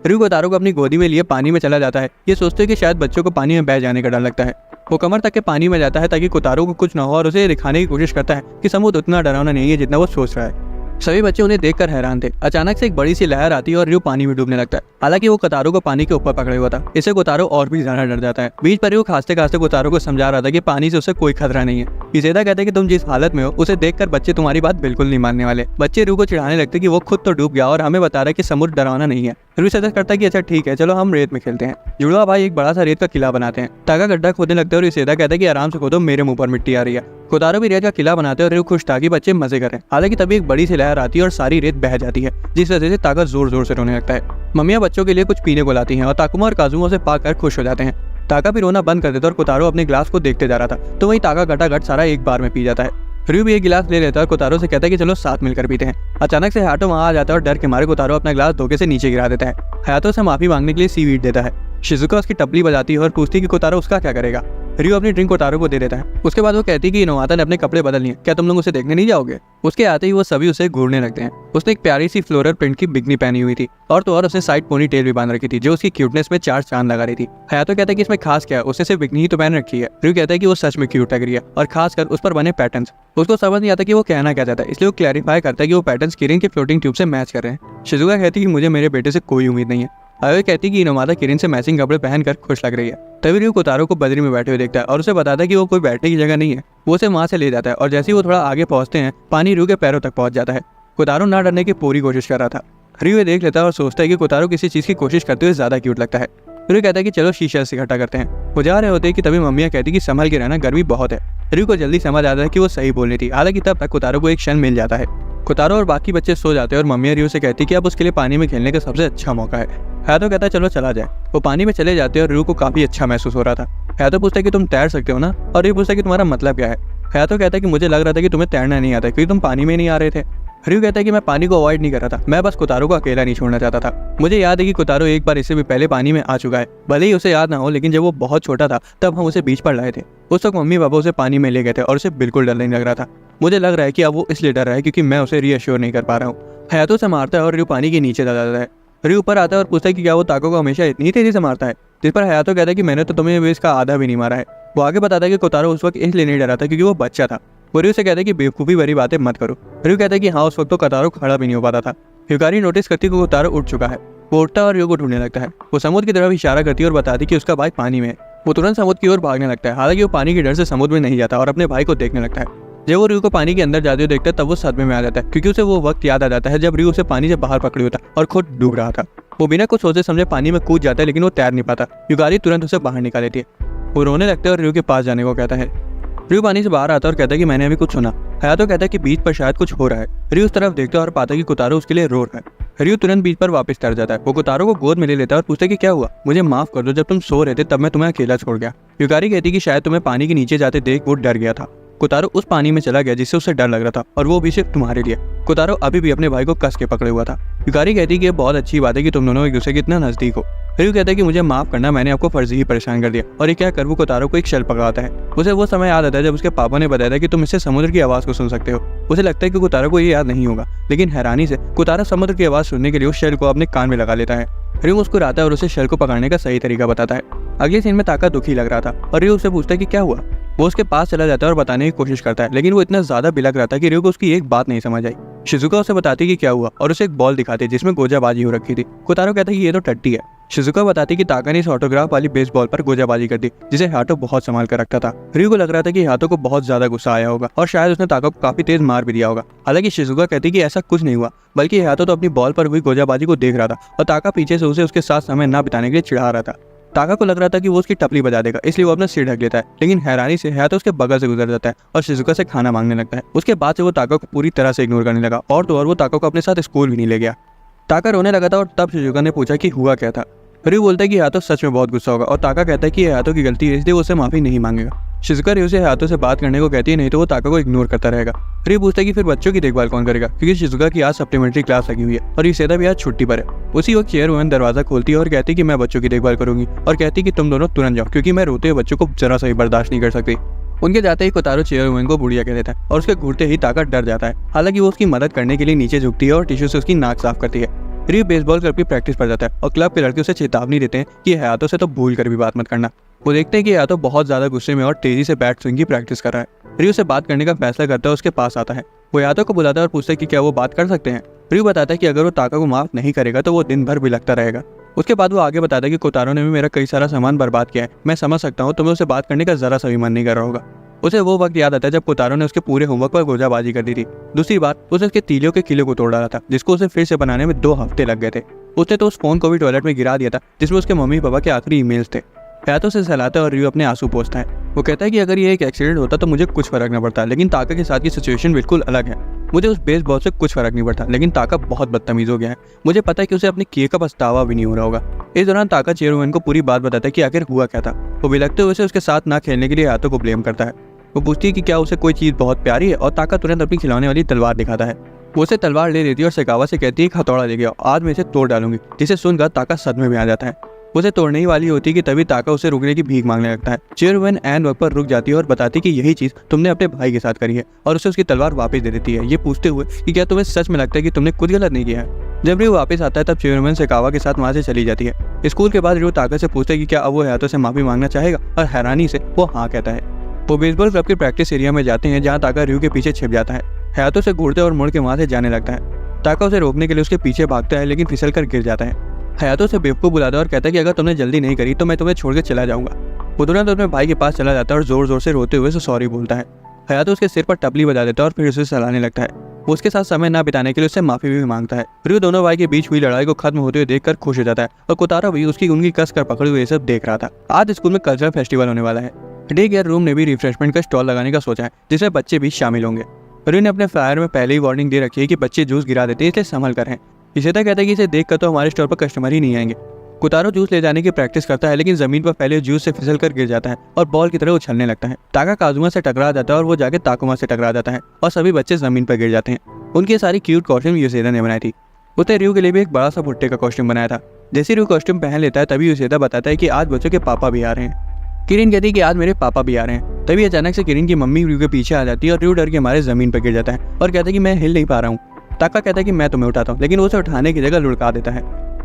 रियो कोतारो को अपनी गोदी में लिए पानी में चला जाता है। ये सोचते हैं कि शायद बच्चों को पानी में बह जाने का डर लगता है। वो कमर तक के पानी में जाता है ताकि कोतारो को कुछ न हो, और उसे दिखाने की कोशिश करता है कि समुद्र उतना डरावना नहीं है जितना वो सोच रहा है। सभी बच्चे उन्हें देखकर हैरान थे। अचानक से एक बड़ी सी लहर आती है और रियो पानी में डूबने लगता है। हालांकि वो कोतारो को पानी के ऊपर पकड़े हुआ था। इससे कोतारो और भी ज्यादा डर जाता है। बीच पर ही वो खांसते खांसते कोतारो को समझा रहा था कि पानी से उसे कोई खतरा नहीं है। यूसेदा कहते हैं कि तुम जिस हालत में हो उसे देखकर बच्चे तुम्हारी बात बिल्कुल नहीं मानने वाले। बच्चे रू को चिढ़ाने लगते कि वो खुद तो डूब गया और हमें बता रहा है कि समुद्र डरावना नहीं है। रू सजेस्ट करता है कि अच्छा ठीक है, चलो हम रेत में खेलते हैं। जुड़वा भाई एक बड़ा सा रेत का किला बनाते हैं। ताका गड्ढा खोदने लगता है और यूसेदा कहता है कि आराम से खोदो, मेरे मुंह पर मिट्टी आ रही है। कोतारो भी रेत का किला बनाते हैं और रू खुश था कि बच्चे मजे कर रहे हैं। हालांकि तभी एक बड़ी सी लहर आती है और सारी रेत बह जाती है, जिस वजह से ताका जोर जोर से रोने लगता है। मम्मियाँ बच्चों के लिए कुछ पीने को लाती हैं और ताकुमा और काजुमा उसे पाकर खुश हो जाते हैं। ताका भी रोना बंद कर देता है और कोतारो अपने ग्लास को देखते जा रहा था, तो वही ताका घटाघट सारा एक बार में पी जाता है। रयू भी एक गिलास ले लेता है और कोतारो से कहता है कि चलो साथ मिलकर पीते हैं। अचानक से हायातो वहां आ जाता है और डर के मारे कोतारो अपना ग्लास धोखे से नीचे गिरा देता है। हायातो से माफी मांगने के लिए सीवीड देता है। शिजुका उसकी टपली बजाती है और पूछती है कि कोतारो उसका क्या करेगा। रयू अपनी ड्रिंक कोतारो को दे देता है। उसके बाद वो कहती है कि इनोवाता ने अपने कपड़े बदल लिए, क्या तुम लोग उसे देखने नहीं जाओगे। उसके आते ही वो सभी उसे घूरने लगते हैं। उसने एक प्यारी सी फ्लोरल प्रिंट की बिकनी पहनी हुई थी और तो और उसने साइड पोनी टेल भी बांध रखी थी, जो उसकी क्यूटनेस में 4 चांद लगा रही थी। हायातो कहता है कि इसमें खास क्या है, उसने सिर्फ बिकनी ही तो पहन रखी है। रयू कहता है कि वो सच में क्यूट लग रही है और खासकर उस पर बने पैटर्न्स। उसको समझ नहीं आता कि वो कहना क्या चाहता है, इसलिए वो क्लैरिफाई करता है कि वो पैटर्न्स किरिन के फ्लोटिंग ट्यूब से मैच कर रहे हैं। शिजुका कहती है कि मुझे मेरे बेटे से कोई उम्मीद नहीं है। आयोई कहती है कि इनोवाता किरिन से मैचिंग कपड़े पहनकर खुश लग रही है। तभी रयू कोतारो को बदरी में बैठे हुए देखता है और उसे बताता है कि वो कोई बैठने की जगह नहीं है। वो उसे वहां से ले जाता है और जैसे ही वो थोड़ा आगे पहुंचते हैं, पानी रयू के पैरों तक पहुंच जाता है। कोतारो ना डरने की पूरी कोशिश कर रहा था। रयू ये देख लेता है और सोचता है कि कोतारो किसी चीज की कोशिश करते हुए ज्यादा क्यूट लगता है। रयू कहता है कि चलो शीशा से इकट्ठा करते हैं। वो जा रहे होते हैं कि तभी मम्मियाँ कहती कि संभल के रहना, गर्मी बहुत है। रयू को जल्दी समझ आता है कि वो सही बोलनी थी। हालांकि तब तक कोतारो को एक क्षण मिल जाता है। कोतारो और बाकी बच्चे सो जाते हैं और मम्मियाँ रयू से कहती कि अब उसके लिए पानी में खेलने का सबसे अच्छा मौका है। हायातो कहता है चलो चला जाए। वो पानी में चले जाते हैं और रयू को काफी अच्छा महसूस हो रहा था। हायातो पूछता है कि तुम तैर सकते हो ना, और रयू पूछता है कि तुम्हारा मतलब क्या है। हायातो कहता है कि मुझे लग रहा था कि तुम्हें तैरना नहीं आता क्योंकि तुम पानी में नहीं आ रहे थे। रयू कहता है कि मैं पानी को अवॉइड नहीं कर रहा था, मैं बस कोतारो को अकेला नहीं छोड़ना चाहता था। मुझे याद है कि कोतारो एक बार इससे भी पहले पानी में आ चुका है, भले ही उसे याद ना हो, लेकिन जब वो बहुत छोटा था तब हम उसे बीच पर लाए थे। उस वक्त मम्मी पापा उसे पानी में ले गए थे और उसे बिल्कुल डर नहीं लग रहा था। मुझे लग रहा है कि अब वो इसलिए डर रहा है क्योंकि मैं उसे रीअश्योर नहीं कर पा रहा हूँ। हायातो से मारता है और रयू पानी के नीचे चला जाता है। रयू ऊपर आता है और पूछता है कि क्या वो ताको को हमेशा इतनी तेजी से मारता है, जिस पर हायातो कहता है कि मैंने तो तुम्हें इसका आधा भी नहीं मारा है। वो आगे बताता है कि कोतारो उस वक्त इसलिए नहीं डरा था क्योंकि वो बच्चा था। वो रयू से कहता है कि बेवकूफ़ी भरी बातें मत करो। रयू कहता है कि हाँ, उस वक्त तो कोतारो खड़ा भी नहीं हो पाता था। हिकारी नोटिस करती है कि कोतारो उठ चुका है। वो उठता है और रयू को ढूंढने लगता है। वो समुद्र की तरफ इशारा करती है और बताती कि उसका भाई पानी में है। वो तुरंत समुद्र की ओर भागने लगता है। हालांकि वो पानी के डर से समुद्र में नहीं जाता और अपने भाई को देखने लगता है। जब वो रयू को पानी के अंदर जाते हुए देखता है तब वो सदमे में आ जाता है क्योंकि उसे वो वक्त याद आ जाता है जब रयू उसे पानी से बाहर पकड़े हुआ था और खुद डूब रहा था। वो बिना कुछ सोचे समझे पानी में कूद जाता है, लेकिन वो तैर नहीं पाता। युगारी तुरंत उसे बाहर निकाल लेती है। वो रोने लगता है और रयू के पास जाने को कहता है। रयू पानी से बाहर आता है और कहता है कि मैंने अभी कुछ सुना। हायातो कहता है कि बीच पर शायद कुछ हो रहा है। रयू उस तरफ देखता है और पाता है कि कोतारो उसके लिए रो रहा है। रयू तुरंत बीच पर वापस तैर जाता है। वो कोतारो को गोद में ले लेता है और पूछता है कि क्या हुआ, मुझे माफ कर दो, जब तुम सो रहे थे तब मैं तुम्हें अकेला छोड़ गया। युगारी कहती कि शायद तुम्हें पानी के नीचे जाते देख वो डर गया था। कोतारो उस पानी में चला गया जिससे उसे डर लग रहा था, और वो भी सिर्फ तुम्हारे लिए। कोतारो अभी भी अपने भाई को कस के पकड़े हुआ था। युगारी कहती कि ये बहुत अच्छी बात है कि तुम दोनों एक दूसरे के इतना नजदीक हो। रयू कहता है कि मुझे माफ करना, मैंने आपको फर्जी ही परेशान कर दिया। और ये क्या कर वो कोतारो को एक शेल पकड़ाता है। उसे वो समय याद आता है जब उसके पापा ने बताया था कि तुम इससे समुद्र की आवाज को सुन सकते हो। उसे लगता है कि कोतारो को ये याद नहीं होगा, लेकिन हैरानी से कोतारो समुद्र की आवाज सुनने के लिए उस शेल को अपने कान में लगा लेता है। रयू मुस्कुराता है और उसे शेल को पकड़ने का सही तरीका बताता है। अगले सीन में ताका दुखी लग रहा था और रयू उससे पूछता है कि क्या हुआ। वो उसके पास चला जाता है और बताने की कोशिश करता है, लेकिन वो इतना ज्यादा बिलख रहा था कि रयू को उसकी एक बात नहीं समझ आई। शिजुका उसे बताती कि क्या हुआ और उसे एक बॉल दिखाती जिसमें गोजाबाजी हो रखी थी। कोतारो कहता है कि ये तो टट्टी है। शिजुका बताती कि ताका ने इस ऑटोग्राफ वाली बेसबॉल पर गोजाबाजी कर दी, जिसे हाटो बहुत संभाल कर रखता था। रयू को लग रहा था कि हाटो को बहुत ज्यादा गुस्सा आया होगा और शायद उसने ताका को काफी तेज मार भी दिया होगा। हालांकि शिजुका कहती कि ऐसा कुछ नहीं हुआ, बल्कि हाटो तो अपनी बॉल पर हुई गोजाबाजी को देख रहा था और ताका पीछे से उसे उसके साथ समय न बिताने के लिए चिढ़ा रहा था। ताका को लग रहा था कि वो उसकी टपली बजा देगा, इसलिए वो अपना सिर ढक लेता है, लेकिन हैरानी से हाटो उसके बगल से गुजर जाता है और शिजुका से खाना मांगने लगता है। उसके बाद से वो ताका को पूरी तरह से इग्नोर करने लगा और तो और वो ताका को अपने साथ स्कूल भी नहीं ले गया। ताका रोने लगा था और तब शिजुका ने पूछा कि हुआ क्या था। रयू बोलता है कि हाटो सच में बहुत गुस्सा होगा और ताका कहता है कि हाटो की गलती है, इसलिए वो उसे माफी नहीं मांगेगा। शिजुका रयू से हाटो से बात करने को कहती है, नहीं तो वो ताका को इग्नोर करता रहेगा। रयू पूछता है कि फिर बच्चों की देखभाल कौन करेगा, क्योंकि शिजुका की आज सप्लीमेंट्री क्लास लगी हुई है और यूसेदा भी आज छुट्टी पर है। उसी वक्त चेयरवुमन दरवाजा खोलती है और कहती है कि मैं बच्चों की देखभाल करूंगी, और कहती है कि तुम दोनों तुरंत जाओ क्योंकि मैं रोते हुए बच्चों को जरा सा भी बर्दाश्त नहीं कर सकती। उनके जाते ही कोतारो चेयरवुमन को बुढ़िया कह देता है और उसके घूरते ही ताका डर जाता है। हालांकि वो उसकी मदद करने के लिए नीचे झुकती है और टिश्यू से उसकी नाक साफ करती है। रयू बेसबॉल क्लब की प्रैक्टिस पर जाता है और क्लब के लड़के उसे चेतावनी देते हैं कि हाटो से तो भूल कर भी बात मत करना। वो देखते हैं कि हाटो बहुत ज्यादा गुस्से में और तेजी से बैट स्विंग की प्रैक्टिस कर रहा है। रयू से बात करने का फैसला करता है, उसके पास आता है। वो हाटो को बुलाता है और पूछता है कि क्या वो बात कर सकते हैं। रयू बताता है कि अगर वो ताका को माफ नहीं करेगा तो वो दिन भर बिलखता रहेगा। उसके बाद वो आगे बताता है कि कोतारो ने भी मेरा कई सारा सामान बर्बाद किया है। मैं समझ सकता हूँ तुम्हें उससे बात करने का जरा सा भी मन नहीं कर रहा होगा। उसे वो वक्त याद आता है जब कोतारो ने उसके पूरे होमवर्क पर गोजाबाजी कर दी थी। दूसरी बात, उसे उसके तीलियों के किले को तोड़ डाला था, जिसको उसे फिर से बनाने में 2 हफ्ते लग गए थे। उसने तो उस फोन को भी टॉयलेट में गिरा दिया था जिसमें उसके मम्मी पापा के आखिरी ईमेल्स थे। हयातो से सहलाता है और रयू अपने आंसू पोंछता है। वो कहता है कि अगर ये एक एक्सीडेंट होता तो मुझे कुछ फर्क न पड़ता, लेकिन ताका के साथ की सिचुएशन बिल्कुल अलग है। मुझे उस बेसबॉल से कुछ फर्क नहीं पड़ता, लेकिन ताका बहुत बदतमीज हो गया है। मुझे पता है कि उसे अपने किए का पछतावा भी नहीं हो रहा होगा। इस दौरान ताका चेयरमैन को पूरी बात बताता है कि आखिर हुआ क्या था। वो बिलखते हुए उसके साथ ना खेलने के लिए हयातो को ब्लेम करता है। वो पूछती है कि क्या उसे कोई चीज़ बहुत प्यारी है, और ताका तुरंत अपनी खिलौने वाली तलवार दिखाता है। वो उसे तलवार ले लेती है और सेकावा से कहती है कि हथौड़ा ले गया, आज मैं इसे तोड़ डालूंगी। जिसे सुनकर ताका सदमे में आ जाता है। उसे तोड़ने ही वाली होती है कि तभी ताका उसे रुकने की भीख मांगने लगता है। चेयरमैन एन वक्त पर रुक जाती है और बताती है कि यही चीज़ तुमने अपने भाई के साथ करी है, और उसे उसकी तलवार वापस दे देती है, ये पूछते हुए कि क्या तुम्हें सच में लगता है कि तुमने कुछ गलत नहीं किया है। जब रियो वापस आता है तब चेयरमैन सेकावा के साथ वहाँ से चली जाती है। स्कूल के बाद रियो ताका से पूछता है कि क्या अब वो हयातो से माफी मांगना चाहेगा, और हैरानी से वो हाँ कहता है। वो बेसबॉल क्लब के प्रैक्टिस एरिया में जाते हैं जहाँ ताका रियो के पीछे छिप जाता है। हयातो से घूरते और मुड़ के वहाँ से जाने लगता है। ताका उसे रोकने के लिए उसके पीछे भागता है, लेकिन फिसल कर गिर जाता है। हयातो से बेवकूफ बुलाता है और कहता है कि अगर तुमने जल्दी नहीं करी तो मैं तुम्हें छोड़ के चला जाऊंगा। वो तुरंत अपने भाई के पास चला जाता है और जोर जोर से रोते हुए उसे सॉरी बोलता है। हयातो उसके सिर पर टपली बजा देता है और फिर उसे सहलाने लगता है। वो उसके साथ समय ना बिताने के लिए उससे माफी भी मांगता है। रियो दोनों भाई के बीच हुई लड़ाई को खत्म होते हुए देखकर खुश हो जाता है, और कोतारो भी उसकी उंगली कस कर पकड़े हुए सब देख रहा था। आज स्कूल में कल्चरल फेस्टिवल होने वाला है। डे केयर रूम ने भी रिफ्रेशमेंट का स्टॉल लगाने का सोचा है, जिसमें बच्चे भी शामिल होंगे। रियो ने अपने फ्लायर में पहले ही वार्निंग दे रखी है कि बच्चे जूस गिरा देते हैं, इसलिए संभल कर हैं। इशिता कहता है कि इसे देख कर तो हमारे स्टोर पर कस्टमर ही नहीं आएंगे। कोतारो जूस ले जाने की प्रैक्टिस करता है, लेकिन जमीन पर फैले जूस से फिसल कर गिर जाता है और बॉल की तरह उछलने लगता है। ताका काजुमा से टकरा जाता है और वो जाके ताकुमा से टकरा जाता है, और सभी बच्चे जमीन पर गिर जाते हैं। उनकी सारी क्यूट कॉस्ट्यूम यूसेदा ने बनाई थी। उसने रियो के लिए भी एक बड़ा सा भुट्टे का कॉस्ट्यूम बनाया था। जैसे रियो कॉस्ट्यूम पहन लेता है तभी यूसेदा बताता है कि आज बच्चों के पापा भी आ रहे हैं। किरिन कहती है कि आज मेरे पापा भी आ रहे हैं। तभी अचानक से किरिन की मम्मी रियो के पीछे आ जाती है और रियो डर के मारे जमीन पर गिर जाता है और कहता है कि मैं हिल नहीं पा रहा हूँ। ताका कहता है कि मैं तुम्हें उठाता हूँ, लेकिन उसे उठाने की जगह लुढ़का देता है।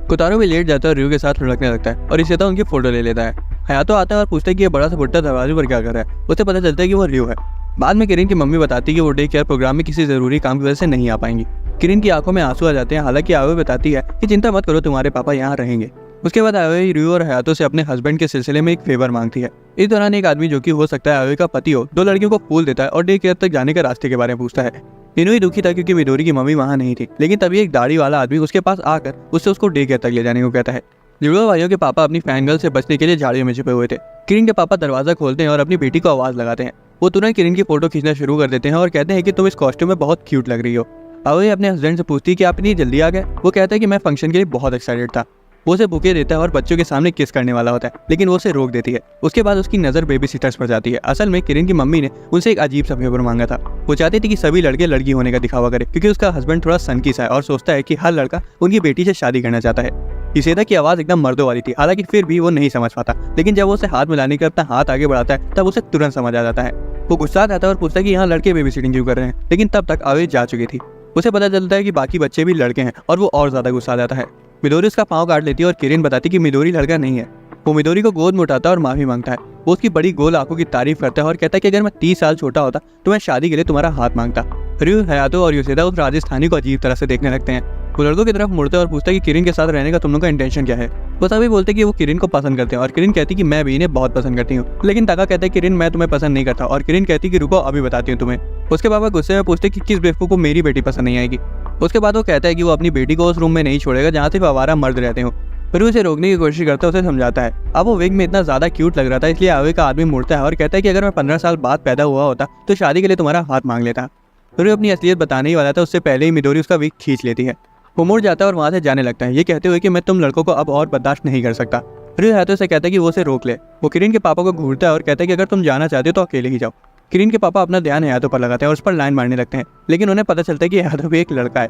कोतारो भी लेट जाता है और रियो के साथ लुढ़कने लगता है, और इशिता उनकी फोटो ले लेता है। हयातो आता है और पूछता है कि ये बड़ा सा भुट्टा दरवाजे पर क्या कर रहा है। उसे पता चलता है कि वो रियो है। बाद में किरिन की मम्मी बताती है कि वो डे केयर प्रोग्राम में किसी जरूरी काम की वजह से नहीं आ पाएंगी। किरिन की आंखों में आंसू आ जाते हैं। हालांकि आवे बताती है कि चिंता मत करो, तुम्हारे पापा यहाँ रहेंगे। उसके बाद आवे रियो और हयातो से अपने हस्बैंड के सिलसिले में एक फेवर मांगती है। इस दौरान एक आदमी जो कि हो सकता है आवे का पति हो, 2 लड़कियों को फूल देता है और डे केयर तक जाने के रास्ते के बारे में पूछता है। इनुई दुखी था क्योंकि मिडोरी की मम्मी वहाँ नहीं थी, लेकिन तभी एक दाढ़ी वाला आदमी उसके पास आकर उससे उसको डे केयर तक ले जाने को कहता है। जुड़वा भाइयों के पापा अपनी फैन गर्ल से बचने के लिए झाड़ियों में छिपे हुए थे। किरिन के पापा दरवाजा खोलते हैं और अपनी बेटी को आवाज लगाते हैं। वो तुरंत किरिन की फोटो खींचना शुरू कर देते हैं और कहते हैं कि तुम इस कॉस्ट्यूम में बहुत क्यूट लग रही हो। आवे अपने हस्बैंड से पूछती है कि आप इतनी जल्दी आ गए। वो कहता है कि मैं फंक्शन के लिए बहुत एक्साइटेड था। वो उसे बुके देता है और बच्चों के सामने किस करने वाला होता है, लेकिन वो उसे रोक देती है। उसके बाद उसकी नजर बेबी सिटर्स पर जाती है। असल में किरिन की मम्मी ने उनसे एक अजीब सा फेवर मांगा था। वो चाहती थी कि सभी लड़के लड़की होने का दिखावा करे, क्योंकि उसका हस्बैंड थोड़ा सनकी सा है और सोचता है कि हर लड़का उनकी बेटी से शादी करना चाहता है। इशिता की आवाज एकदम मर्दों वाली थी, हालांकि फिर भी वो नहीं समझ पाता, लेकिन जब वो उसे हाथ मिलाने का अपना हाथ आगे बढ़ाता है तब उसे तुरंत समझ आ जाता है। वो गुस्सा आता है और पूछता है कि यहाँ लड़के बेबी सिटिंग क्यों कर रहे हैं, लेकिन तब तक आवे जा चुकी थी। उसे पता चलता है कि बाकी बच्चे भी लड़के हैं और वो और ज्यादा गुस्सा आ जाता है। मिडोरी उसका पाँव काट लेती है और किरिन बताती कि मिडोरी लड़का नहीं है। वो मिडोरी को गोद में उठाता है और माफी मांगता है। वो उसकी बड़ी गोल आंखों की तारीफ करता है और कहता है कि अगर मैं 30 साल छोटा होता तो मैं शादी के लिए तुम्हारा हाथ मांगता। रियो, हयातो और यूसेदा उस राजस्थानी को अजीब तरह से देखने लगते हैं। वो लड़कों की तरफ मुड़ते और पूछता है कि किरिन के साथ रहने का तुम लोग का इंटेंशन क्या है। वो सभी बोलते हैं कि वो किरिन को पसंद करते हैं और किरिन कहती कि मैं भी इन्हें बहुत पसंद करती हूँ, लेकिन ताका कहता है किरिन मैं तुम्हें पसंद नहीं करता, और किरिन कहती कि रुको अभी बताती हूँ तुम्हें। उसके पापा गुस्से में पूछते कि किस बेवकूफ को मेरी बेटी पसंद नहीं आएगी। उसके बाद वो कहता है कि वो अपनी बेटी को उस रूम में नहीं छोड़ेगा जहाँ सिर्फ आवारा मर्द रहते हो। फिर उसे रोकने की कोशिश करता है, उसे समझाता है। अब वो विग में इतना ज्यादा क्यूट लग रहा था, इसलिए आवे का आदमी मुड़ता है और कहता है कि अगर मैं 15 साल बाद पैदा हुआ होता तो शादी के लिए तुम्हारा हाथ मांग लेता। फिर वो अपनी असलियत बताने ही वाला था, उससे पहले ही मिडोरी उसका विग खींच लेती है। वो मुड़ जाता है और वहाँ से जाने लगता है, ये कहते हुए कि मैं तुम लड़कों को अब और बर्दाश्त नहीं कर सकता। फिर हयातो से कहता है कि वो उसे रोक ले। वो किरिन के पापा को घूरता है और कहता है कि अगर तुम जाना चाहते हो तो अकेले ही जाओ। किरिन के पापा अपना ध्यान हयातो पर लगाते हैं और उस पर लाइन मारने लगते हैं, लेकिन उन्हें पता चलता है कि हयातो भी एक लड़का है।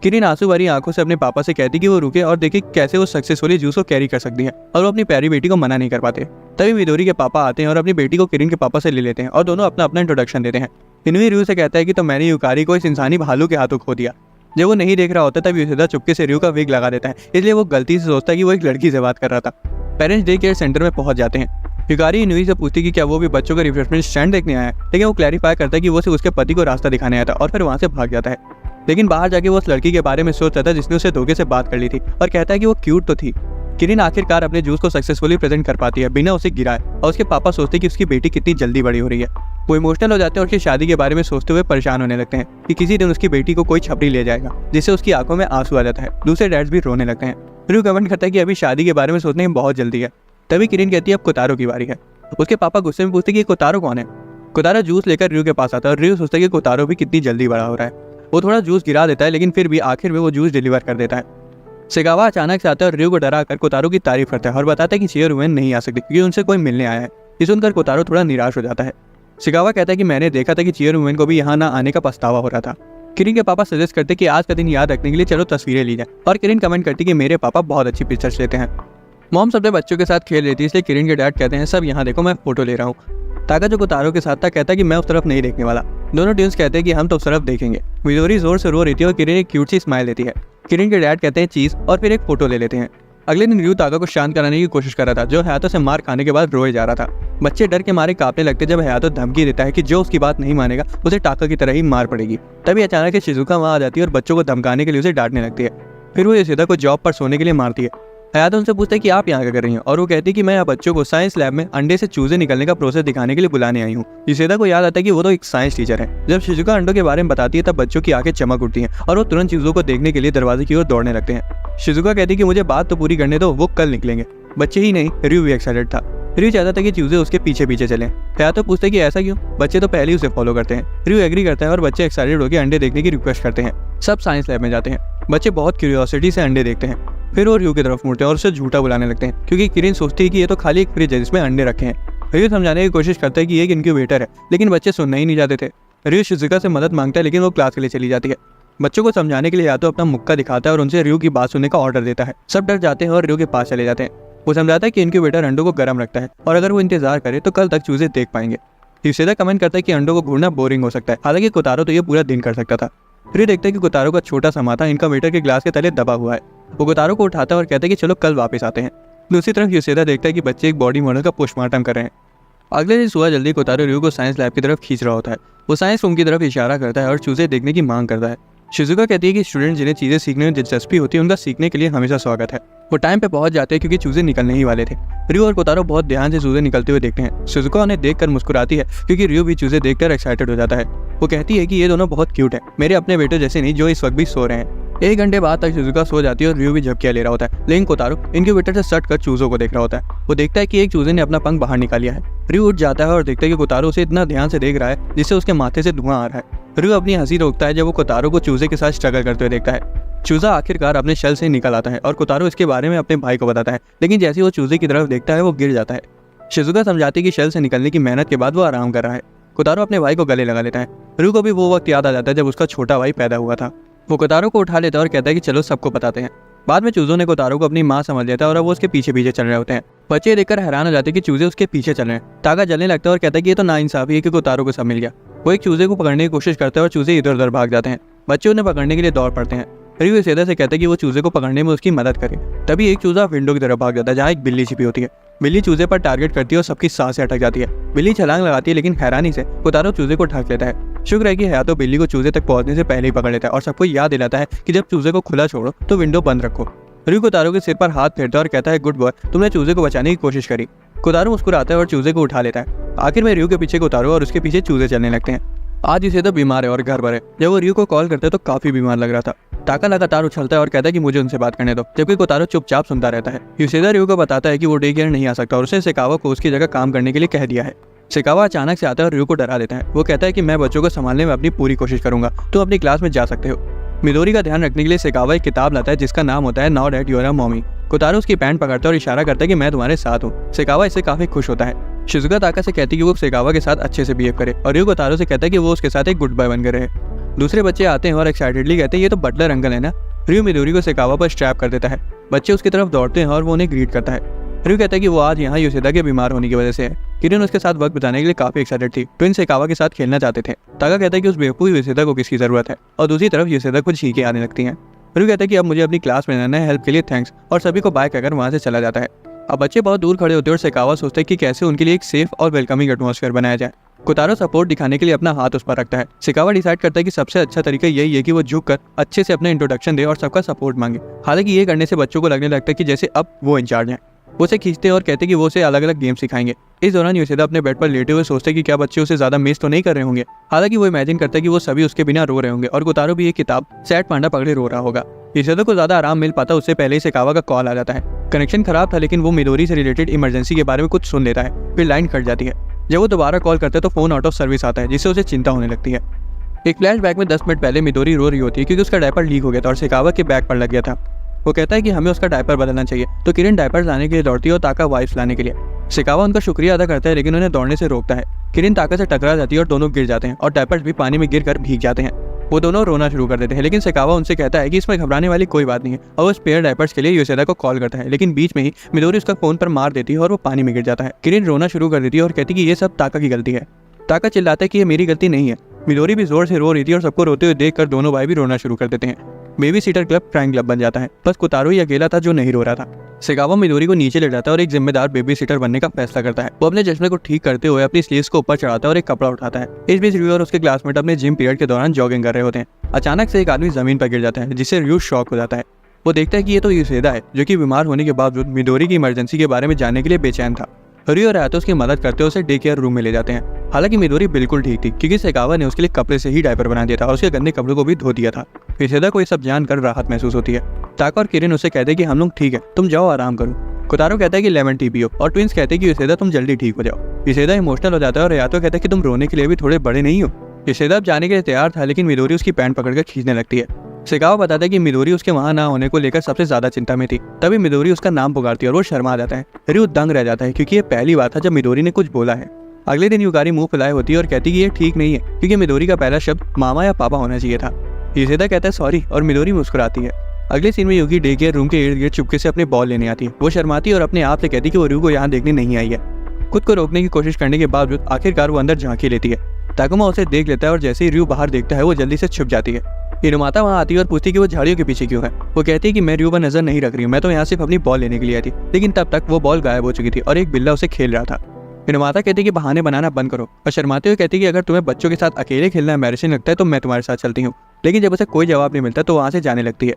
किरिन आंसू भरी आंखों से अपने पापा से कहती कि वो रुके और देखे कैसे वो सक्सेसफुली जूस को कैरी कर सकती है, और वो अपनी प्यारी बेटी को मना नहीं कर पाते। तभी मिडोरी के पापा आते हैं और अपनी बेटी को किरिन के पापा से ले लेते हैं और दोनों अपना अपना इंट्रोडक्शन देते हैं। इनुई रियो से कहता है कि तो मैंने युकारी को इस इंसानी भालू के हाथों खो दिया। जब वो नहीं देख रहा होता तब यूसेदा चुपके से रियो का विग लगा देता है, इसलिए वो गलती से सोचता है कि वो एक लड़की से बात कर रहा था। पेरेंट्स डे केयर सेंटर में पहुंच जाते हैं। युकारी इनुई से पूछती कि क्या वो भी बच्चों का रिफ्रेशमेंट स्टैंड देखने आया है, लेकिन वो क्लैरिफाई करता है कि वो सिर्फ उसके पति को रास्ता दिखाने आया था और फिर वहाँ से भाग जाता है। लेकिन बाहर जाके वो उस लड़की के बारे में सोच रहा था जिसने उसे धोखे से बात कर ली थी, और कहता है कि वो क्यूट तो थी, किरण आखिरकार अपने जूस को सक्सेसफुली प्रेजेंट कर पाती है बिना उसे गिराए, और उसके पापा सोचते हैं कि उसकी बेटी कितनी जल्दी बड़ी हो रही है। वो इमोशनल हो जाते हैं और उसकी शादी के बारे में सोचते हुए परेशान होने लगते हैं कि किसी दिन उसकी बेटी को कोई छपरी ले जाएगा, जिससे उसकी आंखों में आंसू आ जाता है। दूसरे डैड्स भी रोने लगते हैं। रू कमेंट करता है कि अभी शादी के बारे में सोचने में बहुत जल्दी है। तभी किरण कहती है अब कोतारो की बारी है। उसके पापा गुस्से में पूछते कि कोतारो कौन है। कोतारो जूस लेकर र्यू के पास आता है और र्यू सोचता है कि कोतारो भी कितनी जल्दी बड़ा हो रहा है। वो थोड़ा जूस गिरा देता है, लेकिन फिर भी आखिर में वो जूस डिलीवर कर देता है। सेगावा अचानक से आता है और र्यू को डरा कर कोतारो की तारीफ करता है और बताता है कि चेयरवुमन नहीं आ सकती क्योंकि उनसे कोई मिलने आया है। ये सुनकर कोतारो थोड़ा निराश हो जाता है। सेगावा कहता है कि मैंने देखा था कि चेयरवुमन को भी यहाँ ना आने का पछतावा हो रहा था। किरण के पापा सजेस्ट करते कि आज का दिन याद रखने के लिए चलो तस्वीरें ली जाए, और किरण कमेंट करती कि मेरे पापा बहुत अच्छी पिक्चर्स लेते हैं। मॉम अपने बच्चों के साथ खेल रही थी, इसलिए किरण के डैड कहते हैं सब यहाँ देखो मैं फोटो ले रहा हूँ। ताका जो कोतारो के साथ था कहता है कि मैं उस तरफ नहीं देखने वाला। दोनों ट्विंस कहते हैं कि हम तो उस तरफ देखेंगे। मिडोरी जोर से रो रही थी और किरण एक क्यूट सी स्माइल देती है। किरण के डैड कहते हैं चीज और फिर एक फोटो ले लेते हैं। अगले दिन र्यू ताका को शांत कराने की कोशिश कर रहा था, जो हयातो से मार खाने के बाद रोए जा रहा था। बच्चे डर के मारे कांपने लगते जब हयातो धमकी देता है कि जो उसकी बात नहीं मानेगा उसे टाका की तरह ही मार पड़ेगी। तभी अचानक से शिजुका वहां आ जाती है और बच्चों को धमकाने के लिए उसे डांटने लगती है। फिर वो योशिदा को जॉब पर सोने के लिए मारती है। हयातो उनसे पूछता है कि आप यहाँ क्या कर रही हैं, और वो कहती है कि मैं यहाँ बच्चों को साइंस लैब में अंडे से चूजे निकलने का प्रोसेस दिखाने के लिए बुलाने आई हूँ। योशिदा को याद आता है कि वो तो एक साइंस टीचर है। जब शिजुका अंडों के बारे में बताती है तब बच्चों की आंखें चमक उठती हैं और वो तुरंत चीजों को देखने के लिए दरवाजे की ओर दौड़ने लगते हैं। शिजुका कहती है कि मुझे बात तो पूरी करने दो, वो कल निकलेंगे। बच्चे ही नहीं, र्यू भी एक्साइटेड था। र्यू चाहता था कि चूजे उसके पीछे पीछे चले। हयातो पूछते कि ऐसा क्यों, बच्चे तो पहले ही उसे फॉलो करते हैं। र्यू एग्री करता है और बच्चे एक्साइटेड होकर अंडे देखने की रिक्वेस्ट करते हैं। सब साइंस लैब में जाते हैं। बच्चे बहुत क्यूरियोसिटी से अंडे देखते हैं। फिर वो र्यू की तरफ मुड़ते हैं और उसे झूठा बुलाने लगते हैं, क्योंकि किरण सोचती है कि ये तो खाली एक फ्रिज है जिसमें अंडे रखे हैं। र्यू समझाने की कोशिश करता है कि ये एक इनक्यूबेटर है, लेकिन बच्चे सुनना ही नहीं चाहते थे। र्यू शिजुका से मदद मांगता है, लेकिन वो क्लास के लिए चली जाती है। बच्चों को समझाने के लिए या तो अपना मुक्का दिखाता है और उनसे र्यू की बात सुनने का ऑर्डर देता है। सब डर जाते हैं और र्यू के पास चले जाते हैं। वो समझाता है कि इनक्यूबेटर अंडों को गर्म रखता है और अगर वो इंतजार करे तो कल तक चूजे देख पाएंगे। योशिदा कमेंट करता है कि अंडों को घूरना बोरिंग हो सकता है, हालांकि कोतारो तो ये पूरा दिन कर सकता था। फिर देखते हैं कि कोतारो का छोटा सा माथा इनक्यूबेटर के ग्लास के तले दबा हुआ है। वो कोतारो को उठाता है और कहता है कि चलो कल वापस आते हैं। दूसरी तरफ योशिदा देखता है कि बच्चे एक बॉडी मॉडल का पोस्टमार्टम कर रहे हैं। अगले दिन सुबह जल्दी कोतारो र्यू को साइंस लैब की तरफ खींच रहा होता है। वो साइंस रूम की तरफ इशारा करता है और चूजे देखने की मांग करता है। शिजुका कहती है कि स्टूडेंट जिन्हें चीजें सीखने में दिलचस्पी होती है उनका सीखने के लिए हमेशा स्वागत है। वो टाइम पे पहुंच जाते हैं क्योंकि चूजे निकलने ही वाले थे। र्यू और कोतारो बहुत ध्यान से चूजे निकलते हुए देखते हैं। शिजुका उन्हें देखकर मुस्कुराती है क्योंकि र्यू भी चूजे देखकर एक्साइटेड हो जाता है। वो कहती है कि ये दोनों बहुत क्यूट है, मेरे अपने बेटे जैसे नहीं जो इस वक्त भी सो रहे हैं। 1 घंटे बाद तक शिजुका सो जाती है और र्यू भी झपकियां ले रहा होता है, लेकिन कोतारो इनक्यूबेटर से सट कर चूजों को देख रहा होता है। वो देखता है कि एक चूजे ने अपना पंख बाहर निकाल लिया है। र्यू उठ जाता है और देखता है कि कोतारो उसे इतना ध्यान से देख रहा है जिससे उसके माथे से धुआं आ रहा है। र्यू अपनी हंसी रोकता है जब वो कोतारो को चूजे के साथ स्ट्रगल करते हुए देखता है। चूजा आखिरकार अपने शेल से निकल आता है और कोतारो इसके बारे में अपने भाई को बताता है, लेकिन जैसे ही वो चूजे की तरफ देखता है वो गिर जाता है। शिजुका समझाती है कि शेल से निकलने की मेहनत के बाद वो आराम कर रहा है। कोतारो अपने भाई को गले लगा लेता है। र्यू को भी वो वक्त याद आ जाता है जब उसका छोटा भाई पैदा हुआ था। वो कोतारो को उठा लेता है और कहता है कि चलो सबको बताते हैं। बाद में चूजों ने कोतारो को अपनी माँ समझ लेता है और अब वो उसके पीछे पीछे चल रहे होते हैं। बच्चे देखकर हैरान हो जाते हैं कि चूजे उसके पीछे चल रहे हैं। ताका जलने लगता है और कहता है कि ये तो नाइंसाफी है कि कोतारो को सब मिल गया। वो एक चूजे को पकड़ने की कोशिश करता है और चूजे इधर उधर भाग जाते हैं। बच्चे उन्हें पकड़ने के लिए दौड़ पड़ते हैं। र्यू योशिदा से कहता है कि वो चूजे को पकड़ने में उसकी मदद करे। तभी एक चूजा विंडो की तरफ भाग जाता है जहाँ एक बिल्ली छिपी होती है। बिल्ली चूजे पर टारगेट करती है और सबकी सांसें अटक जाती है। बिल्ली छलांग लगाती है, लेकिन हैरानी से कोतारो चूजे को ढक लेता है। शुक्र है कि हयातो बिल्ली को चूजे तक पहुंचने से पहले ही पकड़ लेता है और सबको याद दिलाता है कि जब चूजे को खुला छोड़ो तो विंडो बंद रखो। र्यू कोतारो के सिर पर हाथ फेरता है और कहता है गुड बॉय, तुमने चूजे को बचाने की कोशिश करी। कोतारो मुस्कुराता है और चूजे को उठा लेता है। आखिर में र्यू के पीछे कोतारो और उसके पीछे चूजे चलने लगते हैं। आज इसे तो बीमार है और घर पर है। जब वो र्यू को कॉल करते तो काफी बीमार लग रहा था। टाका लगातार उछलता है और कहता है कि मुझे उनसे बात करने दो, जबकि कोतारो चुपचाप सुनता रहता है। योशिदा र्यू को बताता है कि वो डे केयर नहीं आ सकता और उसे सेकावा को उसकी जगह काम करने के लिए कह दिया है। सेकावा अचानक से आता है और र्यू को डरा देता है। वो कहता है कि मैं बच्चों को संभालने में अपनी पूरी कोशिश करूंगा, तुम अपनी क्लास में जा सकते हो। मिडोरी का ध्यान रखने के लिए सेकावा एक किताब लाता है जिसका नाम होता है now that you are a mommy. Kotaro उसकी पैंट पकड़ता है और इशारा करता है कि मैं तुम्हारे साथ हूँ। सेकावा इससे काफी खुश होता है। शिजुका ताका से कहती है कि वो सेकावा के साथ अच्छे से बिहेव करे और र्यू कोतारो से कहता है कि वो उसके साथ एक गुड बॉय बनकर रहे। दूसरे बच्चे आते हैं और एक्साइटेडली कहते हैं ये तो बटलर अंकल है ना। र्यू मिडोरी को सेकावा पर स्ट्रैप कर देता है। बच्चे उसकी तरफ दौड़ते हैं और वो उन्हें ग्रीट करता है। र्यू कहता है कि वो आज यहाँ योशिदा के बीमार होने की वजह से है। किरण उसके साथ वक्त बिताने के लिए काफी एक्साइटेड थी। ट्विन सेकावा के साथ खेलना चाहते थे। ताका कहता है कि उस बेवकूफ योशिदा को किसकी जरूरत है, और दूसरी तरफ योशिदा कुछ छींकें आने लगती हैं। र्यू कहता है कि अब मुझे अपनी क्लास में रहना है, हेल्प के लिए थैंक्स, और सभी को बाय कहकर वहां से चला जाता है। अब बच्चे बहुत दूर खड़े होते हैं और सेकावा सोचते हैं कि कैसे उनके लिए एक सेफ और वेलकमिंग एटमॉस्फेयर बनाया जाए। कोतारो सपोर्ट दिखाने के लिए अपना हाथ उस पर रखता है। शिकावा डिसाइड करता है कि सबसे अच्छा तरीका यही है कि वो झुक कर अच्छे से अपना इंट्रोडक्शन दे और सबका सपोर्ट मांगे। हालांकि ये करने से बच्चों को लगने लगता है कि जैसे अब वो इंचार्ज हैं। वो उसे खींचते हैं और कहते हैं कि वो उसे अलग अलग गेम सिखाएंगे। इस दौरान योशिदा अपने बेड पर लेटे हुए सोचते हैं कि क्या बच्चे उसे ज्यादा मिस तो नहीं कर रहे होंगे। हालांकि वो इमेजिन करता है कि वो सभी उसके बिना रो रहे होंगे और कोतारो भी ये किताब सैड पांडा पकड़े रो रहा होगा। योशिदा को ज्यादा आराम मिल पाता उससे पहले ही शिकावा का कॉल आ जाता है। कनेक्शन खराब था लेकिन वो मिडोरी से रिलेटेड इमरजेंसी के बारे में कुछ सुन लेता है, फिर लाइन कट जाती है। जब वो दोबारा कॉल करता है तो फोन आउट ऑफ सर्विस आता है, जिससे उसे चिंता होने लगती है। एक फ्लैशबैक में 10 मिनट पहले मिडोरी रो रही होती है क्योंकि उसका डायपर लीक हो गया था और शिकावा के बैग पर लग गया था। वो कहता है कि हमें उसका डायपर बदलना चाहिए, तो किरण डायपर लाने के लिए दौड़ती है और ताका वाइप्स लाने के लिए। शिकावा उनका शुक्रिया अदा करता है लेकिन उन्हें दौड़ने से रोकता है। किरण ताका से टकरा जाती है और दोनों गिर जाते हैं और डायपर्स भी पानी में गिरकर भीग जाते हैं। वो दोनों रोना शुरू कर देते हैं लेकिन शिकावा उनसे कहता है कि इसमें घबराने वाली कोई बात नहीं है और वो स्पेयर डायपर्स के लिए योशिदा को कॉल करता है। लेकिन बीच में ही मिडोरी उसका फोन पर मार देती है और वो पानी में गिर जाता है। किरण रोना शुरू कर देती है और कहती है कि ये सब ताका की गलती है। ताका चिल्लाता है कि ये मेरी गलती नहीं है। मिडोरी भी जोर से रो रही थी और सबको रोते हुए देखकर दोनों भाई भी रोना शुरू कर देते हैं। Baby seater club crime club बन जाता है। बस कोतारो ही अकेला था जो नहीं रो रहा था। शिकावा मिडोरी को नीचे ले जाता है और एक जिम्मेदार बेबी सीटर बनने का फैसला करता है। वो अपने चश्मे को ठीक करते हुए अपनी स्लीव्स को ऊपर चढ़ाता है और एक कपड़ा उठाता है। इस बीच रियो और उसके क्लासमेट अपने जिम पीरियड के दौरान जॉगिंग कर रहे होते हैं। अचानक से एक आदमी जमीन पर गिर जाता है जिससे रियो शॉक हो जाता है। वो देखता है कि ये तो योशिदा है जो कि बीमार होने के बावजूद मिडोरी की इमरजेंसी के बारे में जानने के लिए बेचैन था। रियो और आयातो उसकी मदद करते हुए उसे डे केयर रूम में ले जाते हैं। हालांकि मिडोरी बिल्कुल ठीक थी क्योंकि शिकावा ने उसके लिए कपड़े से ही डायपर बना दिया था और उसके गंदे कपड़ों को भी धो दिया था। योशिदा को ये सब जानकर राहत महसूस होती है। ताका और किरण उसे कहते हैं कि हम लोग ठीक है, तुम जाओ आराम करो। कोतारो कहता है कि लेमन टी पियो और ट्विंस कहते हैं कि योशिदा तुम जल्दी ठीक हो जाओ। योशिदा इमोशनल हो जाता है और आयातो कहता है कि तुम रोने के लिए भी थोड़े बड़े नहीं हो। योशिदा अब जाने के लिए तैयार था लेकिन मिडोरी उसकी पैंट पकड़कर खींचने लगती है। शिकावा बताता है कि मिडोरी उसके वहां ना होने को लेकर सबसे ज्यादा चिंता में थी। तभी मिडोरी उसका नाम पुकारती है और वो शर्मा जाता है। रियो दंग रह जाता है क्योंकि ये पहली बार था जब मिडोरी ने कुछ बोला है। अगले दिन युकारी मुंह फुलाए होती है और कहती है कि ये ठीक नहीं है क्योंकि मिडोरी का पहला शब्द मामा या पापा होना चाहिए था। योशिदा कहता है सॉरी और मिडोरी मुस्कुराती है। अगले सीन में युकी डे केयर रूम के इर्द गिर्द चुपके से अपने बॉल लेने आती है। वो शर्माती है और अपने आप से कहती है कि वो रियो को यहाँ देखने नहीं आई है। खुद को रोकने की कोशिश करने के बावजूद आखिरकार वो अंदर झांकी लेती है। ताकुमा उसे देख लेता है और जैसे ही रियो बाहर देखता है वो जल्दी से छुप जाती है। इनुमाता वहाँ आती है और पूछती है कि वो झाड़ियों के पीछे क्यों है। वो कहती है कि मैं रियो पर नजर नहीं रख रही हूँ, मैं तो यहाँ सिर्फ अपनी बॉल लेने के लिए आई थी। लेकिन तब तक वो बॉल गायब हो चुकी थी और एक बिल्ला उसे खेल रहा था। इनुमाता कहती है कि बहाने बनाना बंद करो और शर्माते हुए कहती है कि अगर तुम्हें बच्चों के साथ अकेले खेलना एम्बैरेसिंग लगता है तो मैं तुम्हारे साथ चलती हूँ। लेकिन जब उसे कोई जवाब नहीं मिलता तो वहाँ से जाने लगती है।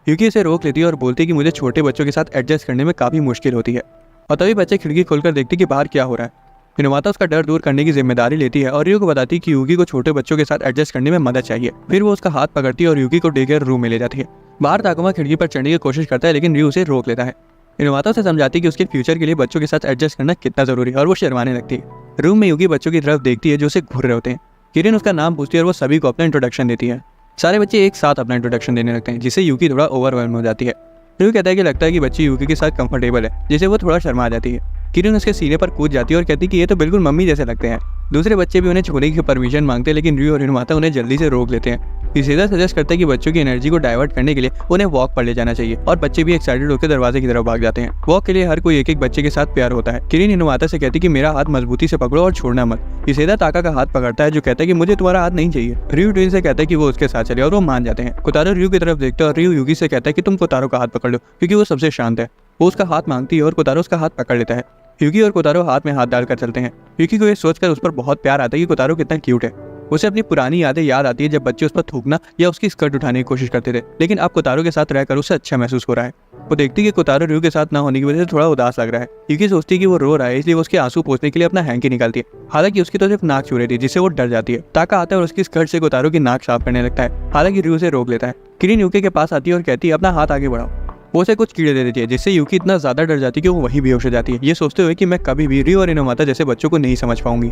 युकी इसे रोक लेती है और बोलती है कि मुझे छोटे बच्चों के साथ एडजस्ट करने में काफी मुश्किल होती है। और तभी बच्चे खिड़की खोलकर देखते कि बाहर क्या हो रहा है। इनुमाता उसका डर दूर करने की जिम्मेदारी लेती है और रियो को बताती है कि युकी को छोटे बच्चों के साथ एडजस्ट करने में मदद चाहिए। फिर वो उसका हाथ पकड़ती है और युकी को डे केयर रूम में ले जाती है। बाहर ताकुमा खिड़की पर चढ़ने की कोशिश करता है लेकिन रियो उसे रोक लेता है। इनुमाता उसे समझाती है कि उसके फ्यूचर के लिए बच्चों के साथ एडजस्ट करना कितना जरूरी है और वो शर्माने लगती है। रूम में युकी बच्चों की तरफ देखती है जो उसे घूर रहे होते हैं। किरण उसका नाम पूछती है और वो सभी को अपना इंट्रोडक्शन देती है। सारे बच्चे एक साथ अपना इंट्रोडक्शन देने लगते हैं जिससे युकी थोड़ा ओवरवेल्म हो जाती है। रियो कहता है कि लगता है कि बच्ची युकी के साथ कंफर्टेबल है, जिससे वो थोड़ा शर्मा जाती है। किरण उसके सीने पर कूद जाती है और कहती है कि ये तो बिल्कुल मम्मी जैसे लगते हैं। दूसरे बच्चे भी उन्हें छूने की परमिशन मांगते हैं लेकिन रियो और इनुमाता उन्हें जल्दी से रोक लेते हैं। योशिदा सजेस्ट करता है कि बच्चों की एनर्जी को डाइवर्ट करने के लिए उन्हें वॉक पर ले जाना चाहिए और बच्चे भी एक्साइटेड होकर दरवाजे की तरफ भाग जाते हैं। वॉक के लिए हर कोई एक एक बच्चे के साथ प्यार होता है। किरण इनुमाता से कहती है कि मेरा हाथ मजबूती से पकड़ो और छोड़ना मत। योशिदा ताका का हाथ पकड़ता है जो कहता है कि मुझे तुम्हारा हाथ नहीं चाहिए। रियो ट्विन से कहता है कि वो उसके साथ चले और वो मान जाते हैं। कोतारो रियो की तरफ देखता है और रियो युकी से कहता है कि तुम कोतारो का हाथ पकड़ लो क्योंकि वो सबसे शांत है। वो उसका हाथ मांगती है और कोतारो उसका हाथ पकड़ लेता है। युकी और कोतारो हाथ में हाथ डालकर चलते हैं। युकी को ये सोचकर उस पर बहुत प्यार आता है कि कोतारो कितना क्यूट है। उसे अपनी पुरानी यादें याद आती है जब बच्चे उस पर थूकना या उसकी स्कर्ट उठाने की कोशिश करते थे, लेकिन अब कोतारो के साथ रहकर उसे अच्छा महसूस हो रहा है। वो देखती है कि कोतारो रियो के साथ ना होने की वजह से थोड़ा उदास लग रहा है। युकी सोचती है कि वो रो रहा है इसलिए वो उसके आंसू पोंछने के लिए अपना हैंकी निकालती है। हालांकि उसकी तो सिर्फ नाक छू रही थी जिससे वो डर जाती है। ताका आता है और उसकी स्कर्ट से कोतारो की नाक साफ करने लगता है। हालांकि रियो उसे रोक लेता है। किरण युकी के पास आती है और कहती है अपना हाथ आगे बढ़ाओ। वो उसे कुछ कीड़े दे देती है जिससे युकी इतना ज्यादा डर जाती है कि वो वहीं बेहोश हो जाती है, ये सोचते हुए कि मैं कभी भी रियो और इनुमाता जैसे बच्चों को नहीं समझ पाऊंगी।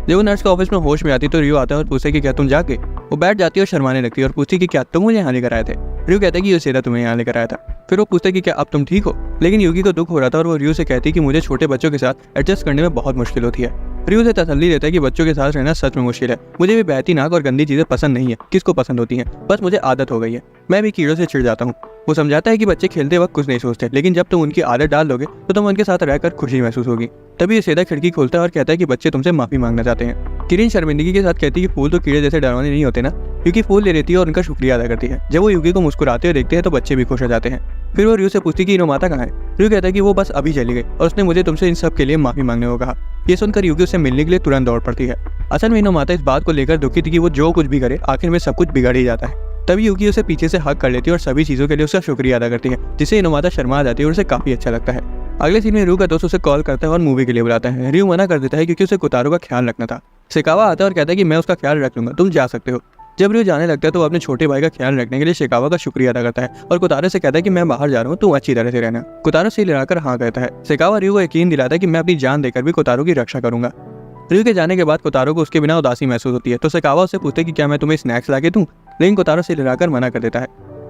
जब वो नर्स के ऑफिस में होश में आती तो रियो आता है और पूछते कि क्या तुम जाके। वो बैठ जाती है और शर्माने लगती है और पूछती कि क्या तुम मुझे यहाँ लेकर आए थे। रियो कहता है कि योशिदा तुम्हें यहाँ लेकर आया था। फिर वो पूछते कि क्या अब तुम ठीक हो, लेकिन युकी को दुख हो रहा था और वो रियो से कहती है कि मुझे छोटे बच्चों के साथ एडजस्ट करने में बहुत मुश्किल होती है। रियो से तसल्ली देता है कि बच्चों के साथ रहना सच में मुश्किल है। मुझे भी बहती नाक और गंदी चीजें पसंद नहीं है, किसको पसंद होती हैं, बस मुझे आदत हो गई है। मैं भी कीड़ों से चिढ़ जाता हूँ। वो समझाता है कि बच्चे खेलते वक्त कुछ नहीं सोचते, लेकिन जब तुम उनकी आदत डाल लोगे तो तुम उनके साथ रहकर खुशी महसूस होगी। तभी योशिदा खिड़की खोलता है और कहता है कि बच्चे तुमसे माफी मांगना चाहते हैं। किरण शर्मिंदगी के साथ कहती है कि फूल तो कीड़े जैसे डरावने नहीं होते ना। युकी फूल ले लेती है और उनका शुक्रिया अदा करती है। जब वो युकी को मुस्कुराते हुए देखते हैं तो बच्चे भी खुश हो जाते हैं। फिर वो रियो से पूछती कि इनुमाता कहाँ है। रियो कहता है कि वो बस अभी चली गई और उसने मुझे तुमसे इन सब के लिए माफी मांगने को कहा। ये सुनकर यूकी उससे मिलने के लिए तुरंत दौड़ पड़ती है। असल में इनोमाता इस बात को लेकर दुखी थी कि वो जो कुछ भी करे आखिर में सब कुछ बिगड़ ही जाता है। तभी यूकी उसे पीछे से हक कर लेती है और सभी चीज़ों के लिए उसका शुक्रिया अदा करती है, जिससे इनोमाता शर्मा जाती है और उसे काफ़ी अच्छा लगता है। अगले सीन में रयू का दोस्त उसे कॉल करता है और मूवी के लिए बुलाता है। रयू मना कर देता है क्योंकि उसे कोतारो का ख्याल रखना था। शिकावा आता है और कहता है कि मैं उसका ख्याल रख लूंगा, तुम जा सकते हो। जब रयू जाने लगता है तो वो अपने छोटे भाई का ख्याल रखने के लिए शिकावा का शुक्रिया अदा करता है और कोतारो से कहता है कि मैं बाहर जा रहा हूँ, तुम अच्छी तरह से रहना। कोतारो से लड़ाकर हाँ कहता है। शिकावा रयू को यकीन दिलाता है कि मैं अपनी जान देकर भी कोतारो की रक्षा करूंगा। रयू के जाने के बाद कोतारो को उसके बिना उदासी महसूस होती है, तो शिकावा उससे पूछते कि क्या मैं तुम्हें स्नैक्स ला के दूं, लेकिन कोतारो से लड़ाकर मना कर देता है।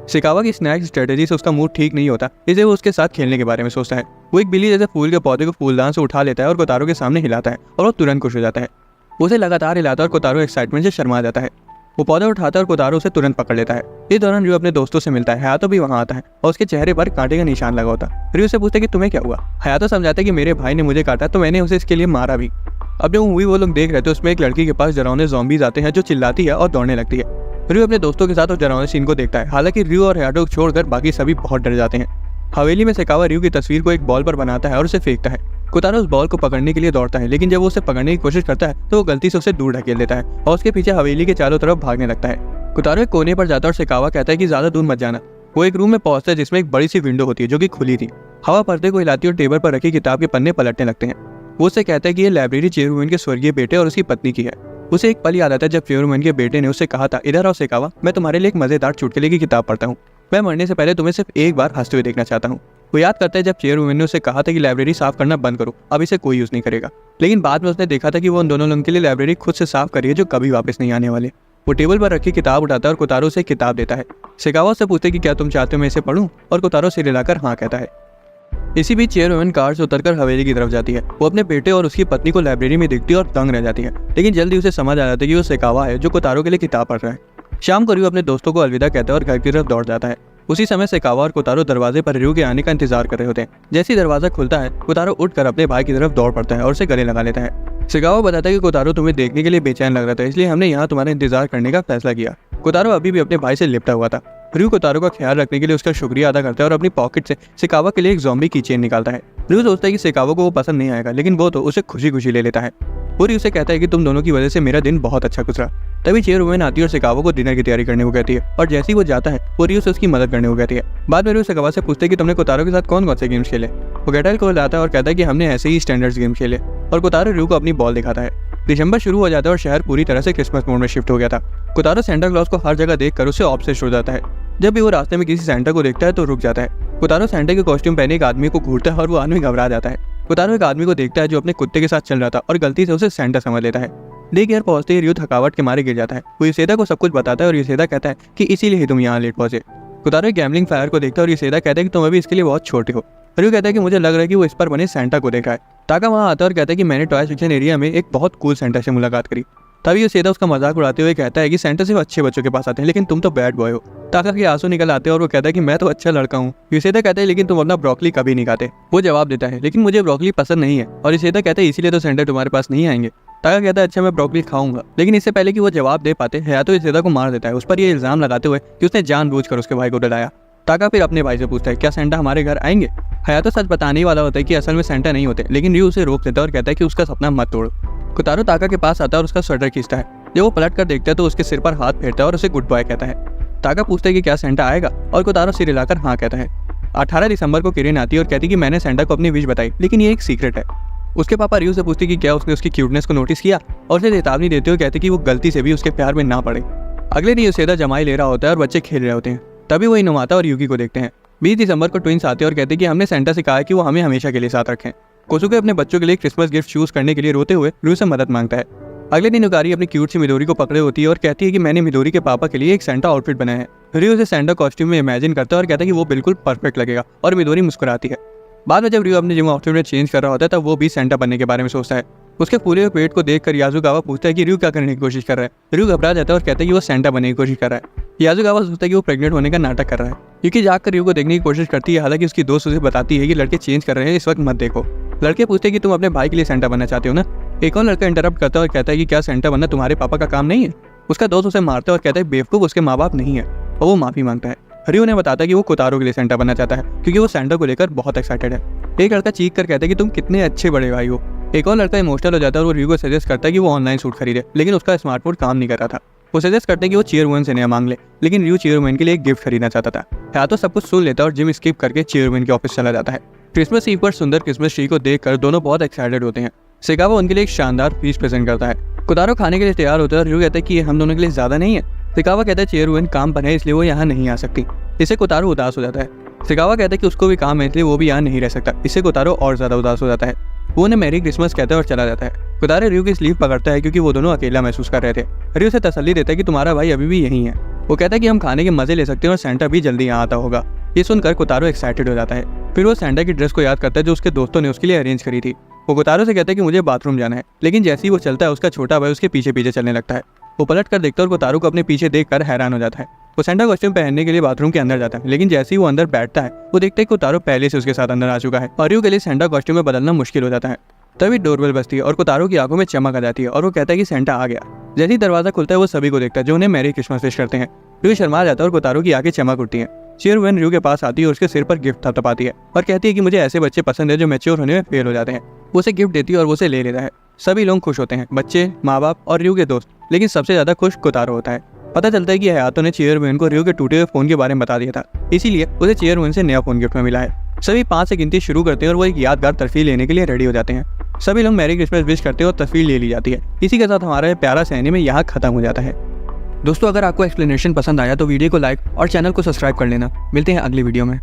शिकावा की स्नैक्स स्ट्रेटेजी से उसका मूड ठीक नहीं होता, इसलिए वो उसके साथ खेलने के बारे में सोचता है। वो एक बिल्ली जैसे फूल के पौधे को फूलदान से उठा लेता है और कोतारो के सामने हिलाता है और वो तुरंत खुश हो जाता है। उसे लगातार हिलाता है और कोतारो एक्साइटमेंट से शर्मा जाता है। वो पौधा उठाता है और कोतारो उसे तुरंत पकड़ लेता है। इस दौरान रयू अपने दोस्तों से मिलता है। हयातो भी वहाँ आता है और उसके चेहरे पर कांटे का निशान लगा होता है। रयू से पूछता है कि तुम्हें क्या हुआ। हयातो समझाता है कि मेरे भाई ने मुझे काटा तो मैंने उसे इसके लिए मारा भी। अब जो मूवी वो लोग देख रहे थे उसमें एक लड़की के पास डरावने ज़ॉम्बीज आते हैं जो चिल्लाती है और दौड़ने लगती है। रयू अपने दोस्तों के साथ उस डरावने सीन को देखता है। हालांकि रयू और हयातो को छोड़कर बाकी सभी बहुत डर जाते हैं। हवेली में शिकावा रयू की तस्वीर को एक बॉल पर बनाता है और उसे फेंकता है। कोतारो उस बॉल को पकड़ने के लिए दौड़ता है, लेकिन जब वो उसे पकड़ने की कोशिश करता है तो वो गलती से उसे दूर ढकेल देता है और उसके पीछे हवेली के चारों तरफ भागने लगता है। कोतारो एक कोने पर जाता है और शिकावा कहता है कि ज्यादा दूर मत जाना। वो एक रूम में पहुंचता है जिसमें एक बड़ी सी विंडो होती है जो कि खुली थी। हवा पर्दे को हिलाती है और टेबल पर रखी किताब के पन्ने पलटने लगते हैं। वो उससे कहता है कि ये लाइब्रेरी चेयरमैन के स्वर्गीय बेटे और उसकी पत्नी की है। उसे एक पल याद आता है जब चेयरमैन के बेटे ने उससे कहा था, इधर आओ शिकावा, मैं तुम्हारे लिए एक मजेदार चुटकुले की किताब पढ़ता हूँ। मैं मरने से पहले तुम्हें सिर्फ एक बार हंसते हुए देखना चाहता हूँ। वो याद करता है जब चेयरमैन ने उसे कहा था कि लाइब्रेरी साफ करना बंद करो, अब इसे कोई यूज नहीं करेगा। लेकिन बाद में उसने देखा था कि वो उन दोनों लोगों के लिए लाइब्रेरी खुद से साफ करी है जो कभी वापस नहीं आने वाले। वो टेबल पर रखी किताब उठाता है और कोतारो से किताब देता है। शिकावा से पूछते कि क्या तुम चाहते हो मैं इसे पढ़ूं, और कोतारो सिर हिलाकर हाँ कहता है। इसी बीच चेयरमैन कार से उतरकर हवेली की तरफ जाती है। वो अपने बेटे और उसकी पत्नी को लाइब्रेरी में देखती है और दंग रह जाती है, लेकिन जल्दी उसे समझ आ जाता है कि वो शिकावा है जो कोतारो के लिए किताब पढ़ रहा है। शाम को रयू अपने दोस्तों को अलविदा कहता है और घर की तरफ दौड़ जाता है। उसी समय शिकावा और कोतारो दरवाजे पर रयू के आने का इंतजार कर रहे होते हैं। जैसे ही दरवाजा खुलता है कोतारो उठकर अपने भाई की तरफ दौड़ पड़ता है और उसे गले लगा लेता है। शिकावा बताता है कि कोतारो तुम्हें देखने के लिए बेचैन लग रहा था, इसलिए हमने यहाँ तुम्हारा इंतजार करने का फैसला किया। कोतारो अभी भी अपने भाई से लिपटा हुआ था। रयू कोतारो का ख्याल रखने के लिए उसका शुक्रिया अदा करता है और अपनी पॉकेट से शिकावा के लिए एक ज़ॉम्बी की चेन निकालता है। रयू सोचता है कि शिकावा को वो पसंद नहीं आएगा, लेकिन वो तो उसे खुशी खुशी ले लेता है। वो रयू से कहता है कि तुम दोनों की वजह से मेरा दिन बहुत अच्छा गुजरा। तभी चेयरवुमन आती है और शिकावा को डिनर की तैयारी करने को कहती है, और जैसे ही वो जाता है वो रयू से उसकी मदद करने को कहती है। बाद में रयू शिकावा से पूछते हैं कि तुमने कोतारो के साथ कौन कौन से गेम्स खेले। वो गेटल को लाता है और कहता है कि हमने ऐसे ही स्टैंडर्ड्स गेम खेले, और कोतारो रयू को अपनी बॉल दिखाता है। दिसंबर शुरू हो जाता है और शहर पूरी तरह से क्रिसमस मोड में शिफ्ट हो गया था। कोतारो सेंटा क्लॉज को हर जगह देखकर उससे ऑब्सेस्ड हो जाता है। जब भी वो रास्ते में किसी सेंटा को देखता है तो रुक जाता है। कोतारो सेंटा के कॉस्ट्यूम पहने एक आदमी को घूरता है और वो आदमी घबरा जाता है। कोतारो एक आदमी को देखता है जो अपने कुत्ते के साथ चल रहा था और गलती से उसे सेंटा समझ लेता है। डे केयर पहुंचते ही रयू थकावट के मारे गिर जाता है। वो यूसेदा को सब कुछ बताता है और यूसेदा कहता है कि इसीलिए ही तुम यहाँ लेट पहुंचे। कोतारो एक गैम्बलिंग फायर को देखता है और यूसेदा कहता है कि तुम अभी इसके लिए बहुत छोटे हो। रयू कहता है कि मुझे लग रहा है कि वो इस पर बने सेंटा को देखा है। ताका वहाँ आता है और कहता है कि मैंने टॉय सेक्शन एरिया में एक बहुत कूल सेंटा से मुलाकात करी। तभी यूसेदा उसका मजाक उड़ाते हुए कहता है कि सेंटा सिर्फ अच्छे बच्चों के पास आते हैं, लेकिन तुम तो बैड बॉय हो। ताका के आंसू निकल आते हैं और वो कहता है कि मैं तो अच्छा लड़का हूँ। यूसेदा कहता है लेकिन तुम अपना ब्रोकली कभी नहीं खाते। वो जवाब देता है लेकिन मुझे ब्रोकली पसंद नहीं है, और यूसेदा कहता है इसीलिए तो सेंटा तुम्हारे पास नहीं आएंगे। ताका कहता है अच्छा मैं ब्रोकली खाऊंगा, लेकिन इससे पहले कि वो जवाब दे पाते हयातो यूसेदा को मार देता है, उस पर यह इल्जाम लगाते हुए कि उसने जानबूझकर उसके भाई को डराया। ताका फिर अपने भाई से पूछता है क्या सेंटा हमारे घर आएंगे। हयातो सच बताने ही वाला होता है कि असल में सेंटा नहीं होते, लेकिन रयू उसे रोक देता है और कहता है कि उसका सपना मत तोड़ो। कोतारो ताका के पास आता है और उसका स्वेटर खींचता है। जब वो पलट कर देखता है तो उसके सिर पर हाथ फेरता है और उसे गुड बाय कहता है। ताका पूछता है कि क्या सेंटा आएगा, और कोतारो सिर हिलाकर हाँ कहता है। 18 दिसंबर को किरण आती है और कहती है कि मैंने सेंटा को अपनी विश बताई, लेकिन ये एक सीक्रेट है। उसके पापा रयू से पूछते कि क्या उसने उसकी क्यूटनेस को नोटिस किया, और उसे चेतावनी देते हुए कहते कि वो गलती से भी उसके प्यार में ना पड़े। अगले दिन यूसेदा जमाई ले रहा होता है और बच्चे खेल रहे होते हैं। तभी वो इनोमाता और यूकी को देखते हैं। 20 दिसंबर को ट्विंस आते हैं और कहते हैं कि हमने सेंटा से कहा है कि वो हमें हमेशा के लिए साथ रखें। कोसुके अपने बच्चों के लिए क्रिसमस गिफ्ट चूज करने के लिए रोते हुए रयू से मदद मांगता है। अगले दिन युकारी अपनी क्यूट सी मिदोरी को पकड़े होती है और कहती है कि मैंने मिदोरी के पापा के लिए एक सेंटा आउटफिट बनाया है। रयू उसे सेंटा कॉस्ट्यूम में इमेजिन करता है और कहता है कि वो बिल्कुल परफेक्ट लगेगा, और मिदोरी मुस्कुराती है। बाद में जब रयू अपने जिम आउटफिट में चेंज कर रहा होता है तब वो भी सेंटा बनने के बारे में सोचता है। उसके फूले हुए पेट को देखकर याजुगावा पूछता है कि रयू क्या करने की कोशिश कर रहा है। रयू घबरा जाता है और कहता है कि वो सेंटा बनने की कोशिश कर रहा है। याजुगावा सोचता है कि वो प्रेग्नेंट होने का नाटक कर रहा है। यूकी जाकर रयू को देखने की कोशिश करती है, हालांकि उसकी दोस्त उसे बताती है कि लड़के चेंज कर रहे हैं, इस वक्त मत देखो। लड़के पूछते हैं कि तुम अपने भाई के लिए सेंटा बनना चाहते हो ना। एक और लड़का इंटरप्ट करता है और कहता है कि क्या सेंटा बनना तुम्हारे पापा का काम नहीं है। उसका दोस्त उसे मारता है और कहता है बेवकूफ, उसके माँ बाप नहीं है, और वो माफी मांगता है। रयू ने बताता है कि वो कोतारो के लिए सेंटा बनना चाहता है क्योंकि वो सेंटा को लेकर बहुत एक्साइटेड है। एक लड़का चीख कर कहता है कि तुम कितने अच्छे बड़े भाई हो। एक और लड़का इमोशनल हो जाता है और वो रियो को सजेस्ट करता है कि वो ऑनलाइन सूट खरीदे, लेकिन उसका स्मार्टफोन काम नहीं कर रहा था। वो सजेस्ट करते हैं कि वो चेयरवुमन से नया मांग ले, लेकिन रियो चेयरवुमन के लिए एक गिफ्ट खरीदना चाहता था। या तो सब कुछ सुन लेता है और जिम स्किप करके चेयरवुमन के ऑफिस चला जाता है। क्रिसमस ईव पर सुंदर क्रिसमस ट्री को देखकर दोनों बहुत एक्साइटेड होते हैं। सिकावा उनके लिए एक शानदार फीस्ट प्रेजेंट करता है। कोतारो खाने के लिए तैयार होता है और रियो कहता है कि ये हम दोनों के लिए ज्यादा नहीं है। सिकावा कहता है चेयरवुमन काम पर है इसलिए वो यहाँ नहीं आ सकती। इससे कोतारो उदास हो जाता है। सिकावा कहता है कि उसको भी काम है इसलिए वो भी यहाँ नहीं रह सकता। इससे कोतारो और ज्यादा उदास हो जाता है। वो उन्हें मैरी क्रिसमस कहता है और चला जाता है। कोतारो रियो की स्लीव पकड़ता है क्योंकि वो दोनों अकेला महसूस कर रहे थे। रियो से तसल्ली देता है कि तुम्हारा भाई अभी भी यहीं है। वो कहता है कि हम खाने के मजे ले सकते हैं और सेंटा भी जल्दी यहाँ आता होगा। ये सुनकर कोतारो एक्साइटेड हो जाता है। फिर वो सेंटा की ड्रेस को याद करता है जो उसके दोस्तों ने उसके लिए अरेंज करी थी। वो कोतारो से कहता है कि मुझे बाथरूम जाना है, लेकिन जैसे ही वो चलता है उसका छोटा भाई उसके पीछे पीछे चलने लगता है। वो पलट कर देखता है और कोतारो को अपने पीछे देखकर हैरान हो जाता है। वो सेंटा कॉस्ट्यूम पहनने के लिए बाथरूम के अंदर जाता है, लेकिन जैसे ही वो अंदर बैठता है वो देखता है कि कोतारो पहले से उसके साथ अंदर आ चुका है और रियो के लिए सेंटा कॉस्ट्यूम में बदलना मुश्किल हो जाता है। तभी डोरबेल बजती है और कोतारो की आंखों में चमक आ जाती है और वो कहता है कि सेंटा आ गया। जैसे ही दरवाजा खुलता है वो सभी को देखता है जो उन्हें मैरी क्रिसमस विश करते हैं। रियो शर्मा जाता है और कोतारो की आंखें चमक उठती हैं। चेयरवुमन रियो के पास आती है और उसके सिर पर गिफ्ट थपथपाती है और कहती है कि मुझे ऐसे बच्चे पसंद है जो मैच्योर होने में फेल हो जाते हैं। वो उसे गिफ्ट देती है और वो उसे ले लेता है। सभी लोग खुश होते हैं, बच्चे, माँ बाप और रियो के दोस्त, लेकिन सबसे ज्यादा खुश कोतारो होता है। पता चलता है कि हयातो ने चेयरवुमन को रियो के टूटे हुए फोन के बारे में बता दिया था, इसीलिए उसे चेयरवुमन से नया फोन गिफ्ट में मिला है। सभी 5 से गिनती शुरू करते हैं और वो एक यादगार तस्वीर लेने के लिए रेडी हो जाते हैं। सभी लोग मैरी क्रिसमस विश करते हैं और तस्वीर ले ली जाती है। इसी के साथ हमारा प्यारा सा एनीमे यहाँ खत्म हो जाता है। दोस्तों, अगर आपको एक्सप्लेनेशन पसंद आया तो वीडियो को लाइक और चैनल को सब्सक्राइब कर लेना। मिलते हैं अगली वीडियो में।